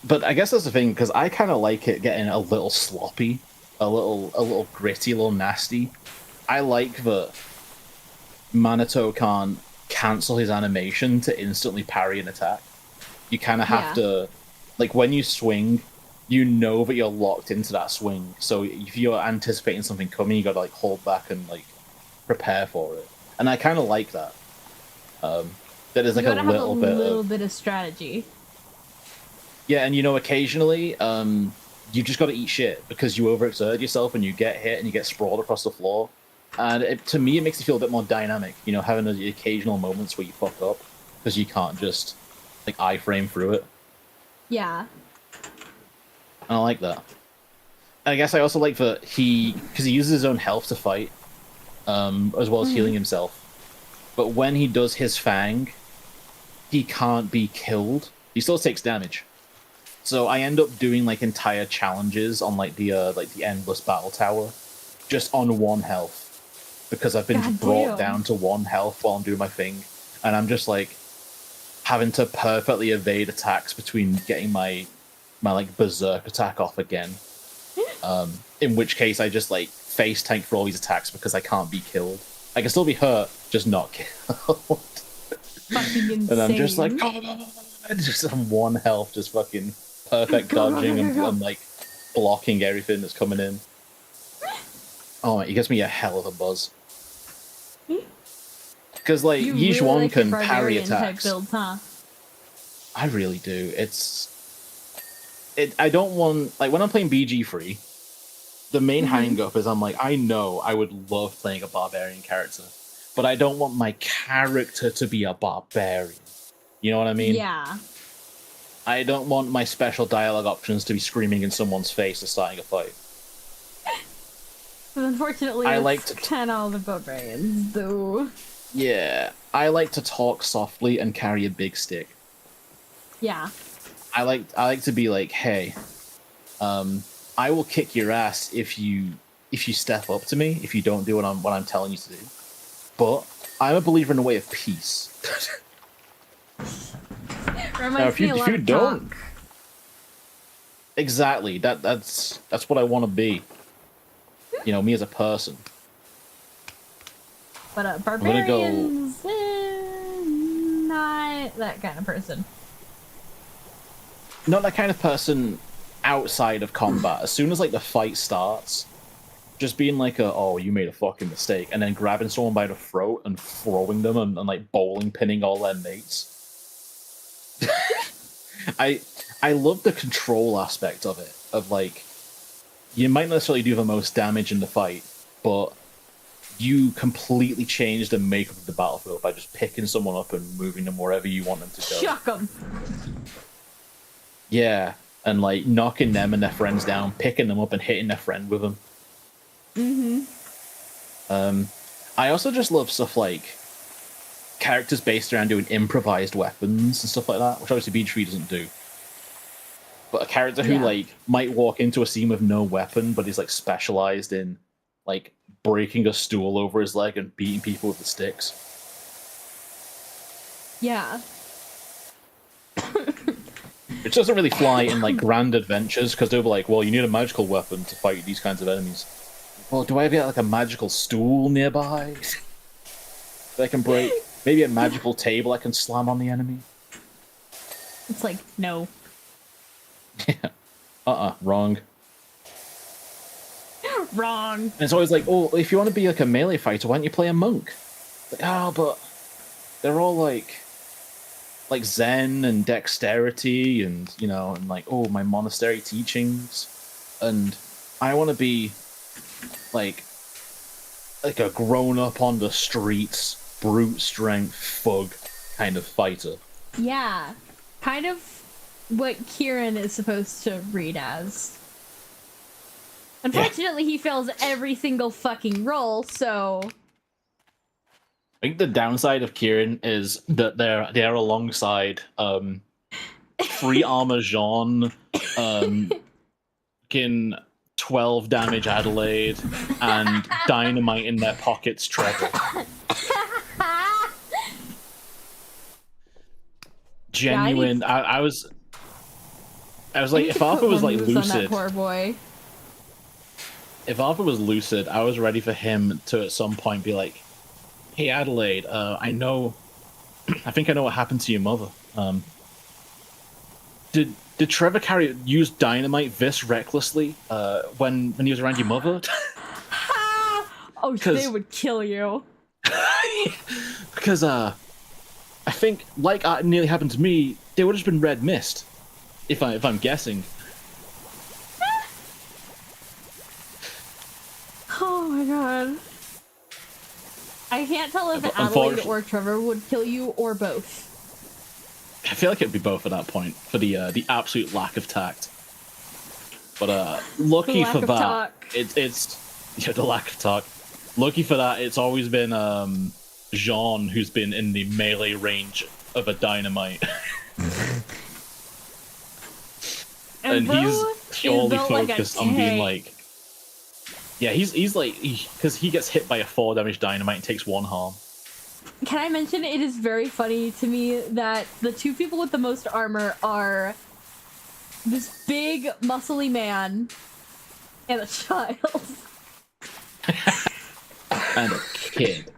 But I guess that's the thing, because I kind of like it getting a little sloppy, a little gritty, a little nasty. I like that Manato can't cancel his animation to instantly parry an attack. You kind of have to, like, when you swing, you know that you're locked into that swing. So if you're anticipating something coming, you gotta like hold back and like prepare for it. And I kind of like that. That is like a little bit of strategy. Yeah, and occasionally, you just got to eat shit because you overexert yourself and you get hit and you get sprawled across the floor. And to me, it makes you feel a bit more dynamic. Having the occasional moments where you fuck up because you can't just like iframe through it. Yeah. And I like that. I guess I also like that because he uses his own health to fight, as well as healing himself. But when he does his fang, he can't be killed. He still takes damage. So I end up doing like entire challenges on like the endless battle tower, just on 1 health, because I've been brought down to 1 health while I'm doing my thing, and I'm just like having to perfectly evade attacks between getting my like berserk attack off again. In which case I just like face tank for all these attacks because I can't be killed. I can still be hurt, just not killed. Fucking insane. And I'm just like, just on 1 health, just fucking perfect dodging and like blocking everything that's coming in. Oh, it gives me a hell of a buzz. Because like Yijuan really can parry attacks. Builds, huh? I really do. I don't want, like, when I'm playing BG3, the main hang-up is I'm like, I know I would love playing a barbarian character, but I don't want my character to be a barbarian. You know what I mean? Yeah. I don't want my special dialogue options to be screaming in someone's face or starting a fight. But unfortunately, I like to kind of all the barbarians, though. Yeah, I like to talk softly and carry a big stick. Yeah. I like to be like, hey, I will kick your ass if you step up to me, if you don't do what I'm telling you to do. But I'm a believer in the way of peace. Reminds me a lot of talk. Exactly. That's what I want to be. Me as a person. But barbarians, not that kind of person. Not that kind of person outside of combat. As soon as like the fight starts, just being like oh, you made a fucking mistake, and then grabbing someone by the throat and throwing them and like bowling pinning all their mates. I love the control aspect of it. Of like, you might not necessarily do the most damage in the fight, but you completely change the makeup of the battlefield by just picking someone up and moving them wherever you want them to go. Chuck them. Yeah, and like knocking them and their friends down, picking them up and hitting their friend with them. I also just love stuff like characters based around doing improvised weapons and stuff like that, which obviously BG3 doesn't do. But a character who like might walk into a scene with no weapon, but is like specialized in like breaking a stool over his leg and beating people with the sticks. Yeah. It doesn't really fly in like grand adventures because they'll be like, well, you need a magical weapon to fight these kinds of enemies. Well, do I get like a magical stool nearby that I can break? Maybe a magical table I can slam on the enemy? It's like, no. Yeah. Wrong. Wrong. And it's always like, oh, if you want to be like a melee fighter, why don't you play a monk? Like, but they're all like Zen and dexterity and, and like, oh, my monastery teachings. And I want to be like a grown-up on the streets, brute strength, thug kind of fighter. Yeah. Kind of what Kieran is supposed to read as. Unfortunately, he fails every single fucking roll, so... I think the downside of Kieran is that they're alongside free armor Jean, fucking 12 damage Adelaide, and dynamite in their pockets Trevor. Genuine. Yeah, I was like, if Arthur was like lucid, poor boy. If Arthur was lucid, I was ready for him to at some point be like, "Hey Adelaide, I think I know what happened to your mother. Did Trevor use dynamite this recklessly when he was around your mother?" Oh, they would kill you. Because I think, like nearly happened to me, they would have just been red mist. If I'm guessing. Oh my god. I can't tell if Adelaide or Trevor would kill you or both. I feel like it'd be both at that point for the absolute lack of tact. But lucky for that, it's the lack of talk. Lucky for that, it's always been Jean who's been in the melee range of a dynamite. And he's purely focused on being like, yeah, he's like, because he gets hit by a 4 damage dynamite and takes 1 harm. Can I mention it is very funny to me that the 2 people with the most armor are this big, muscly man and a child. And a kid.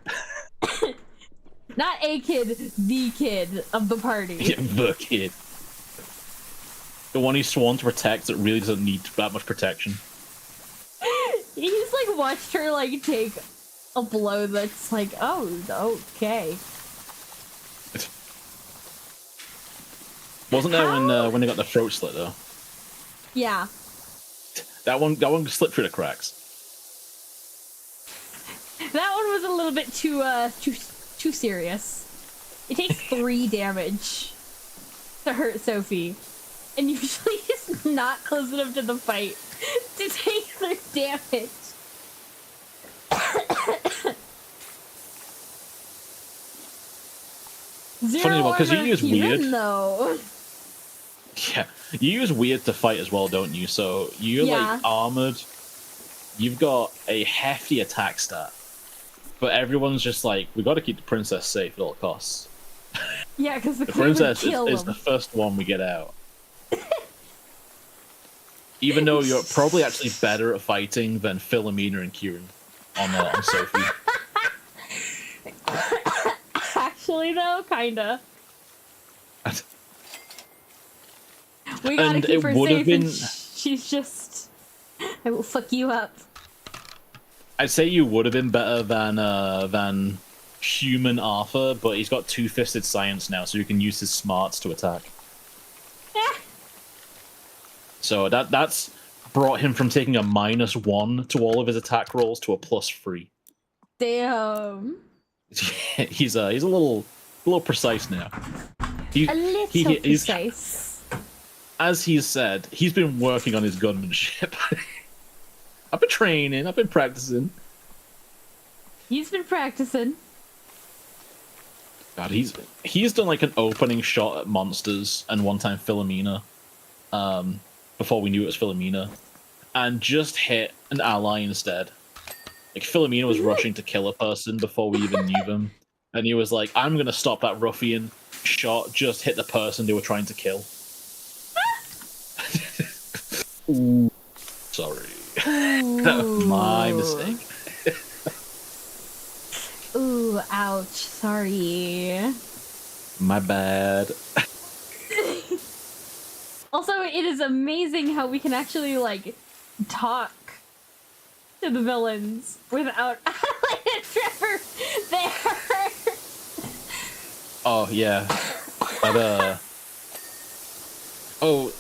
Not a kid, the kid of the party. Yeah, the kid. The one he's sworn to protect that really doesn't need that much protection. He's like watched her like take a blow that's like, oh, okay. Wasn't there when they got the throat slit though? Yeah. That one slipped through the cracks. That one was a little bit too serious. It takes 3 damage to hurt Sophie, and usually it's not close enough to the fight to take 3 damage. Funny because you use weird. Though. Yeah, you use weird to fight as well, don't you? So you're like armored. You've got a hefty attack stat, but everyone's just like, we got to keep the princess safe at all costs. Yeah, because the princess is the first one we get out. Even though you're probably actually better at fighting than Philomena and Kieran on Sophie. Actually, though, kinda. We gotta keep her safe, and she's just... I will fuck you up. I'd say you would have been better than human Arthur, but he's got 2-fisted science now, so you can use his smarts to attack. So that's brought him from taking a -1 to all of his attack rolls to a +3. Damn. He's a little precise now. A little precise. As he's said, he's been working on his gunmanship. I've been training. I've been practicing. He's been practicing. God, he's done like an opening shot at monsters and one time Philomena, before we knew it was Philomena, and just hit an ally instead. Like Philomena was rushing to kill a person before we even knew them, and he was like, "I'm gonna stop that ruffian." Shot, just hit the person they were trying to kill. Ooh, sorry. That was my mistake. Ooh, ouch. Sorry. My bad. Also, it is amazing how we can actually, like, talk to the villains without Trevor there. Oh, yeah. But, oh,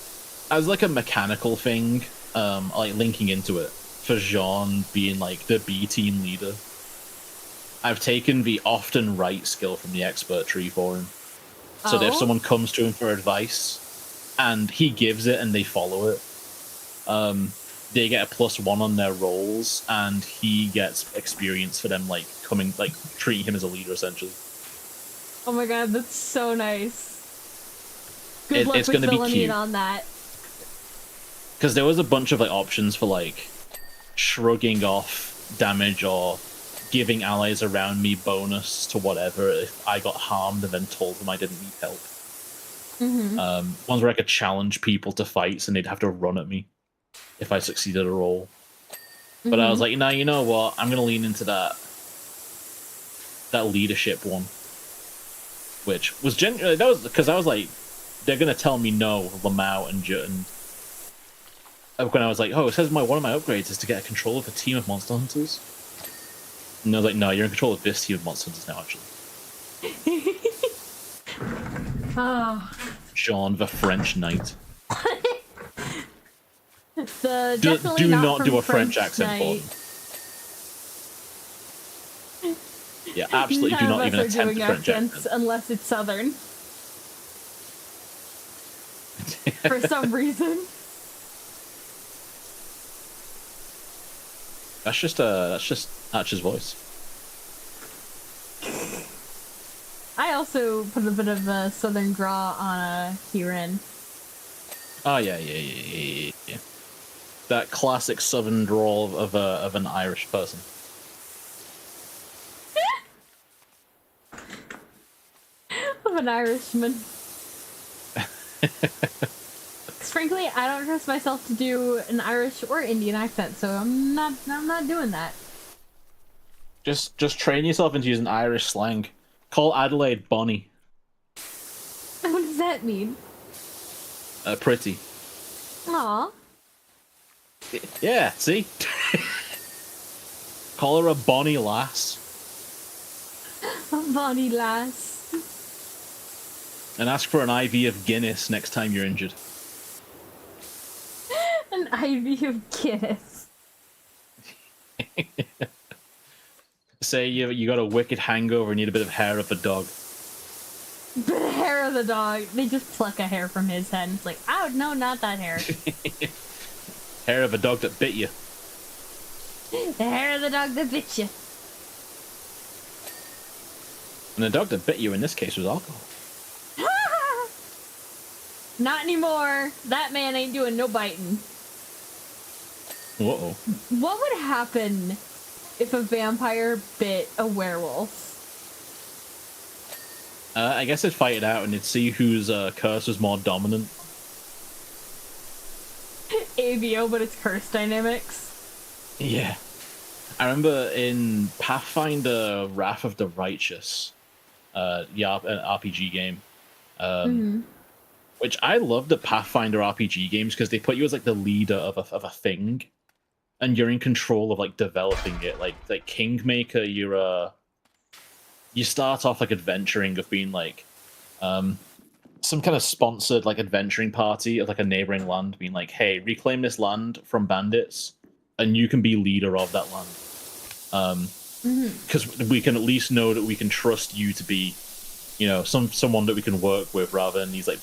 as like a mechanical thing, like linking into it, for Jean being like the B team leader, I've taken the often right skill from the expert tree for him. So that if someone comes to him for advice and he gives it and they follow it, they get a +1 on their rolls and he gets experience for them like treating him as a leader essentially. Oh my god, that's so nice. Good luck it's with gonna be cute on that. Because there was a bunch of like options for like shrugging off damage or giving allies around me bonus to whatever if I got harmed and then told them I didn't need help. Mm-hmm. Ones where I could challenge people to fights and they'd have to run at me if I succeeded a roll. But I was like, nah, you know what? I'm gonna lean into that leadership one, which was genuinely that was because I was like, they're gonna tell me no, Lamau and when I was like, oh, it says one of my upgrades is to get control of a team of monster hunters. And I was like, no, you're in control of this team of monster hunters now, actually. Oh. Jean the French knight. Yes, the Do definitely not from do a French accent night. for them. Yeah, absolutely. Do None not of even us are attempt doing a French accents accent. unless it's southern. For some reason. That's just Archer's voice. I also put a bit of a southern draw on a VTuberEN. Oh yeah. That classic southern drawl of an Irish person. Of an Irishman. Because frankly, I don't trust myself to do an Irish or Indian accent, so I'm not doing that. Just train yourself into using Irish slang. Call Adelaide Bonnie. What does that mean? Pretty. Aw. Yeah, see? Call her a bonny lass. Bonnie lass. And ask for an IV of Guinness next time you're injured. An IV of Guinness. Say you got a wicked hangover and need a bit of hair of a dog. Bit of hair of the dog. They just pluck a hair from his head and it's like, oh no, not that hair. Hair of a dog that bit you. The hair of the dog that bit you. And the dog that bit you in this case was alcohol. Not anymore. That man ain't doing no biting. Uh-oh. What would happen if a vampire bit a werewolf? I guess they'd fight it out and they'd see whose curse was more dominant. AVO, but it's curse dynamics. Yeah. I remember in Pathfinder Wrath of the Righteous, an RPG game, which I love the Pathfinder RPG games because they put you as like the leader of a thing, and you're in control of like developing it. Like Kingmaker, you start off like adventuring of being like some kind of sponsored like adventuring party of like a neighboring land, being like, hey, reclaim this land from bandits, and you can be leader of that land. Because we can at least know that we can trust you to be, you know, someone that we can work with rather than these like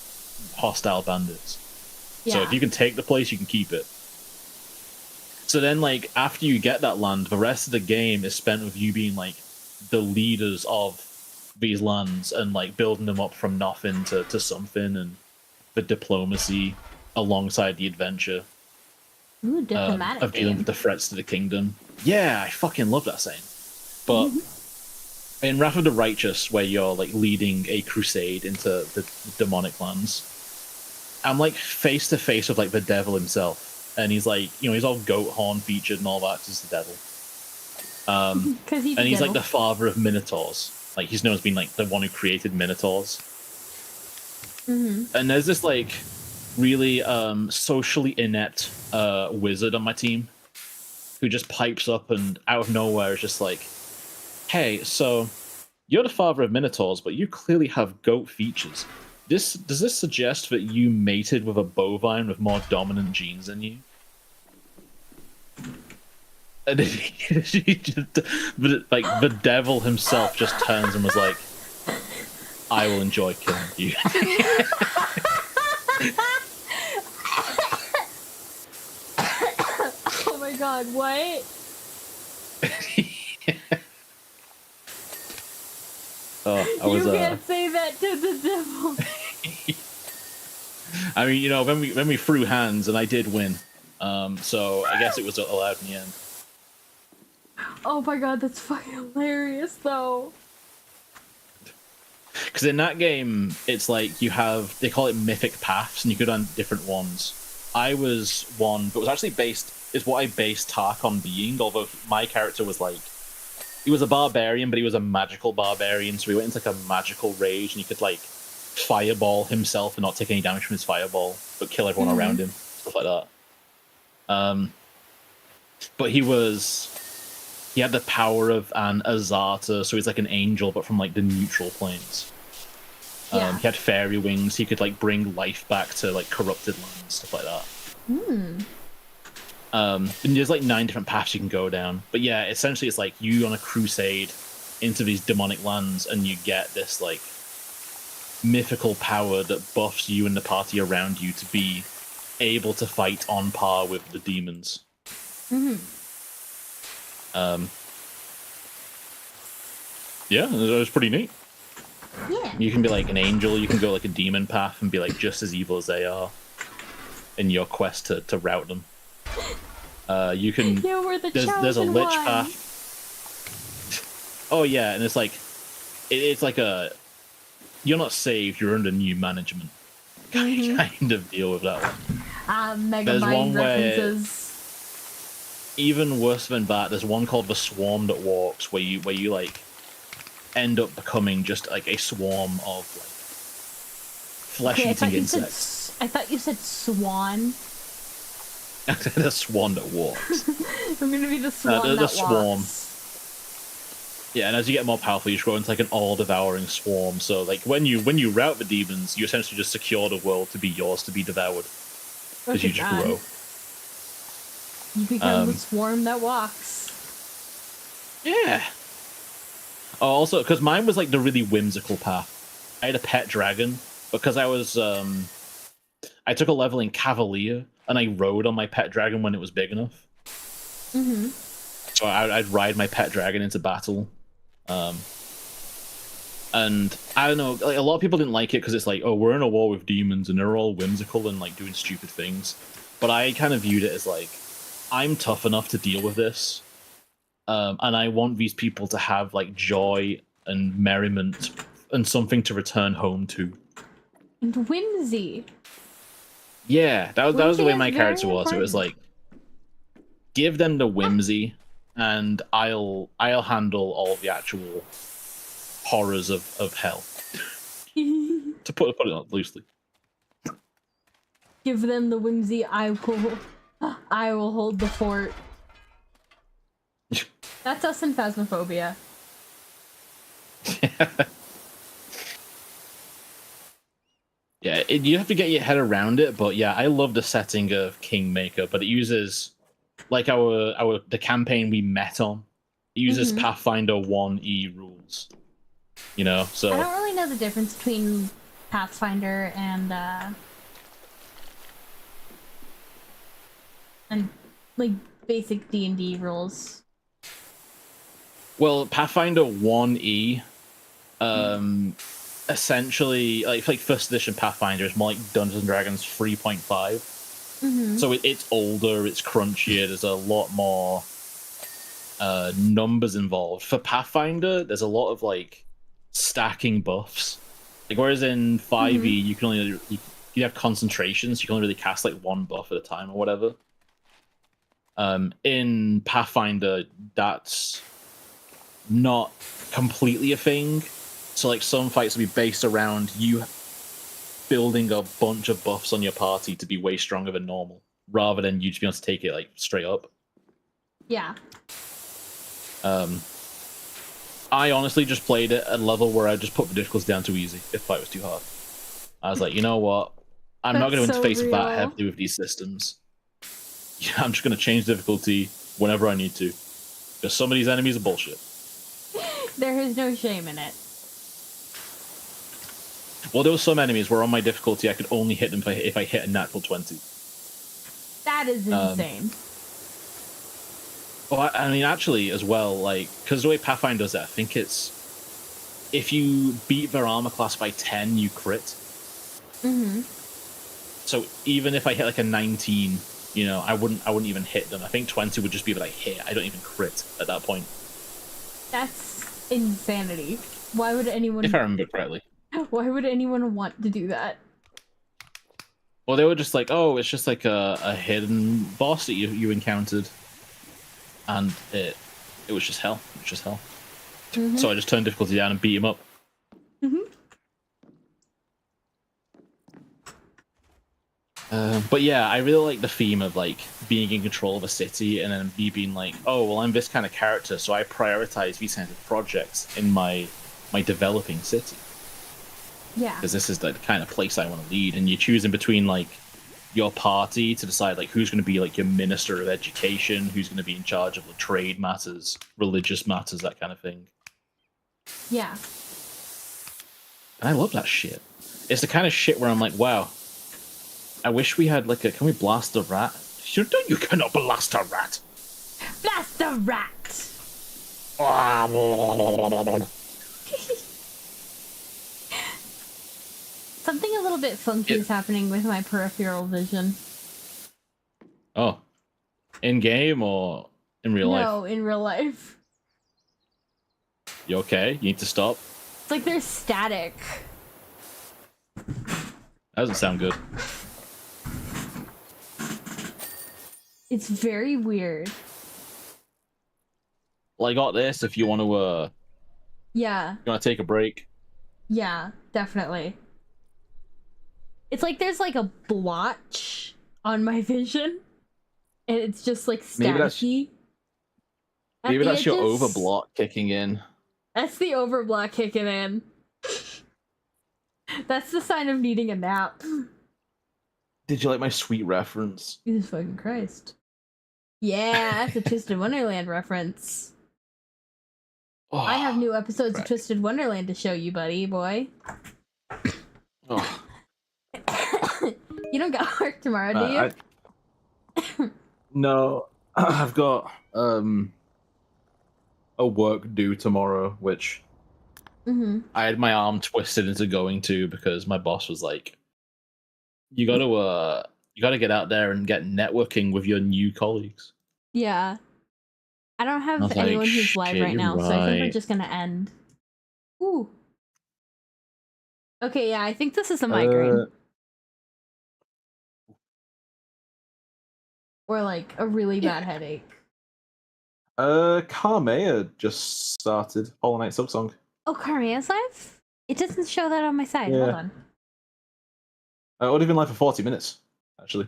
hostile bandits. Yeah. So if you can take the place, you can keep it. So then, like, after you get that land, the rest of the game is spent with you being like the leaders of these lands and like building them up from nothing to something, and the diplomacy alongside the adventure. Ooh, diplomatic of dealing with the threats to the kingdom. Yeah, I fucking love that saying. But in Wrath of the Righteous, where you're like leading a crusade into the demonic lands, I'm like face to face with like the devil himself, and he's like, you know, he's all goat horn featured and all that because he's the devil. And he's like the father of minotaurs. Like he's known as being like the one who created minotaurs. And there's this like really socially inept wizard on my team who just pipes up and out of nowhere is just like, hey, so you're the father of minotaurs, but you clearly have goat features. Does this suggest that you mated with a bovine with more dominant genes than you? And he just, but like the devil himself just turns and was like, I will enjoy killing you. Oh my god, what? You can't say that to the devil. I mean, you know, when we threw hands and I did win, so I guess it was allowed in the end. Oh my god, that's fucking hilarious, though. Because in that game, it's like you have, they call it mythic paths, and you go down different ones. I was one, but was actually is what I based Tark on being, although my character was like, he was a barbarian, but he was a magical barbarian, so he went into like a magical rage, and he could like fireball himself and not take any damage from his fireball, but kill everyone around him, stuff like that. But he had the power of an Azata, so he's like an angel, but from like the neutral planes. He had fairy wings, he could like bring life back to like corrupted lands, stuff like that. And there's like 9 different paths you can go down. But yeah, essentially it's like you on a crusade into these demonic lands, and you get this like mythical power that buffs you and the party around you to be able to fight on par with the demons. Yeah, it was pretty neat. Yeah. You can be like an angel, you can go like a demon path and be like just as evil as they are in your quest to rout them. You can. Yeah, we're the there's a lich path. Oh yeah, and it's like it's like a you're not saved, you're under new management. Kind of deal with that one. Mega Mind references. Even worse than that, there's one called the Swarm that walks, where you like end up becoming just like a swarm of like flesh-eating insects. I thought you said swan. The swan that walks. I'm gonna be the swan that swarm. walks. Yeah, and as you get more powerful, you grow into like an all-devouring swarm. So like when you rout the demons, you essentially just secure the world to be yours to be devoured. Because you just grow. You become the swarm that walks. Yeah. Oh, also, because mine was like the really whimsical path. I had a pet dragon because I was I took a level in Cavalier and I rode on my pet dragon when it was big enough. So I'd ride my pet dragon into battle. And I don't know, like, a lot of people didn't like it because it's like, oh, we're in a war with demons and they're all whimsical and like doing stupid things. But I kind of viewed it as like, I'm tough enough to deal with this. And I want these people to have like joy and merriment and something to return home to. And whimsy. Yeah, that was the way my character was. Important. It was like, give them the whimsy, and I'll handle all the actual horrors of hell. To put it loosely. Give them the whimsy. I will hold the fort. That's us in Phasmophobia. Yeah, you have to get your head around it, but yeah, I love the setting of Kingmaker, but it uses like the campaign we met on. It uses Pathfinder 1E rules. You know, so I don't really know the difference between Pathfinder and like basic D&D rules. Well, Pathfinder 1E essentially like first edition Pathfinder is more like Dungeons and Dragons 3.5. So it's older, it's crunchier, there's a lot more numbers involved. For Pathfinder, there's a lot of like stacking buffs. Like whereas in 5e you can only you have concentration, so you can only really cast like one buff at a time or whatever. In Pathfinder, that's not completely a thing. So like some fights will be based around you building a bunch of buffs on your party to be way stronger than normal, rather than you just being able to take it like straight up. Yeah. I honestly just played it at a level where I just put the difficulty down to easy if the fight was too hard. I was like, you know what? I'm not going to interface that heavily with these systems. Yeah, I'm just going to change difficulty whenever I need to. Because some of these enemies are bullshit. There is no shame in it. Well, there were some enemies where on my difficulty I could only hit them if I hit a natural 20. That is insane. Well, I mean, actually, as well, like, because the way Pathfinder does it, I think it's if you beat their armor class by 10, you crit. So even if I hit like a 19, you know, I wouldn't even hit them. I think 20 would just be that I hit. I don't even crit at that point. That's insanity. Why would anyone? If I remember correctly. Why would anyone want to do that? Well, they were just like, oh, it's just like a hidden boss that you encountered. And it was just hell. It was just hell. So I just turned difficulty down and beat him up. But yeah, I really like the theme of like being in control of a city and then me being like, oh, well, I'm this kind of character, so I prioritize these kinds of projects in my developing city. Yeah. Because this is the kind of place I want to lead, and you're choosing between like your party to decide like who's going to be like your minister of education, who's going to be in charge of the trade matters, religious matters, that kind of thing. Yeah. And I love that shit. It's the kind of shit where I'm like, wow, I wish we had like a. Can we blast a rat? You cannot blast a rat. Blast the rat. Something a little bit funky is happening with my peripheral vision. Oh, in game or in real life? No, in real life. You okay? You need to stop. It's like there's static. That doesn't sound good. It's very weird. Well, I got this. If you want to, Yeah. you want to take a break? Yeah, definitely. It's like there's like a blotch on my vision, and it's just like staticky. Maybe that's your overblock kicking in. That's the overblock kicking in. That's the sign of needing a nap. Did you like my sweet reference? Jesus fucking Christ. Yeah, that's a Twisted Wonderland reference. Oh, I have new episodes of Twisted Wonderland to show you, buddy boy. Oh. You don't got work tomorrow, do you? No, I've got a work due tomorrow, which I had my arm twisted into going to because my boss was like, "You gotta get out there and get networking with your new colleagues." Yeah. I don't have anyone who's live right now, so I think we're just gonna end. Ooh. Okay, yeah, I think this is a migraine. Or like a really bad headache. Carmea just started Hollow Knight Silksong. Oh, Carmea's live? It doesn't show that on my side. Yeah. Hold on. It would have been live for 40 minutes, actually.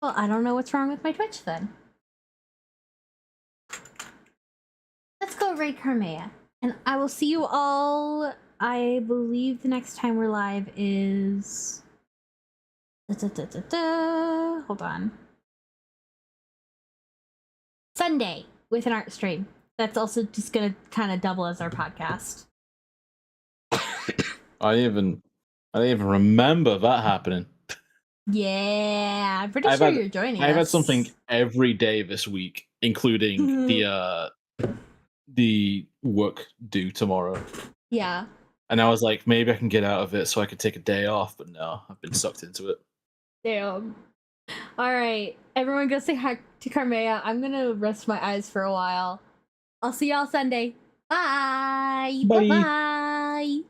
Well, I don't know what's wrong with my Twitch then. Let's go raid Carmea. And I will see you all. I believe the next time we're live is... Hold on. Sunday with an art stream. That's also just gonna kind of double as our podcast. I didn't even remember that happening. Yeah, I'm pretty sure you're joining us. I've had something every day this week, including the work due tomorrow. Yeah. And I was like, maybe I can get out of it so I could take a day off, but no, I've been sucked into it. Damn. All right, everyone go say hi to Carmea. I'm gonna rest my eyes for a while. I'll see y'all Sunday. Bye. Bye. Bye-bye.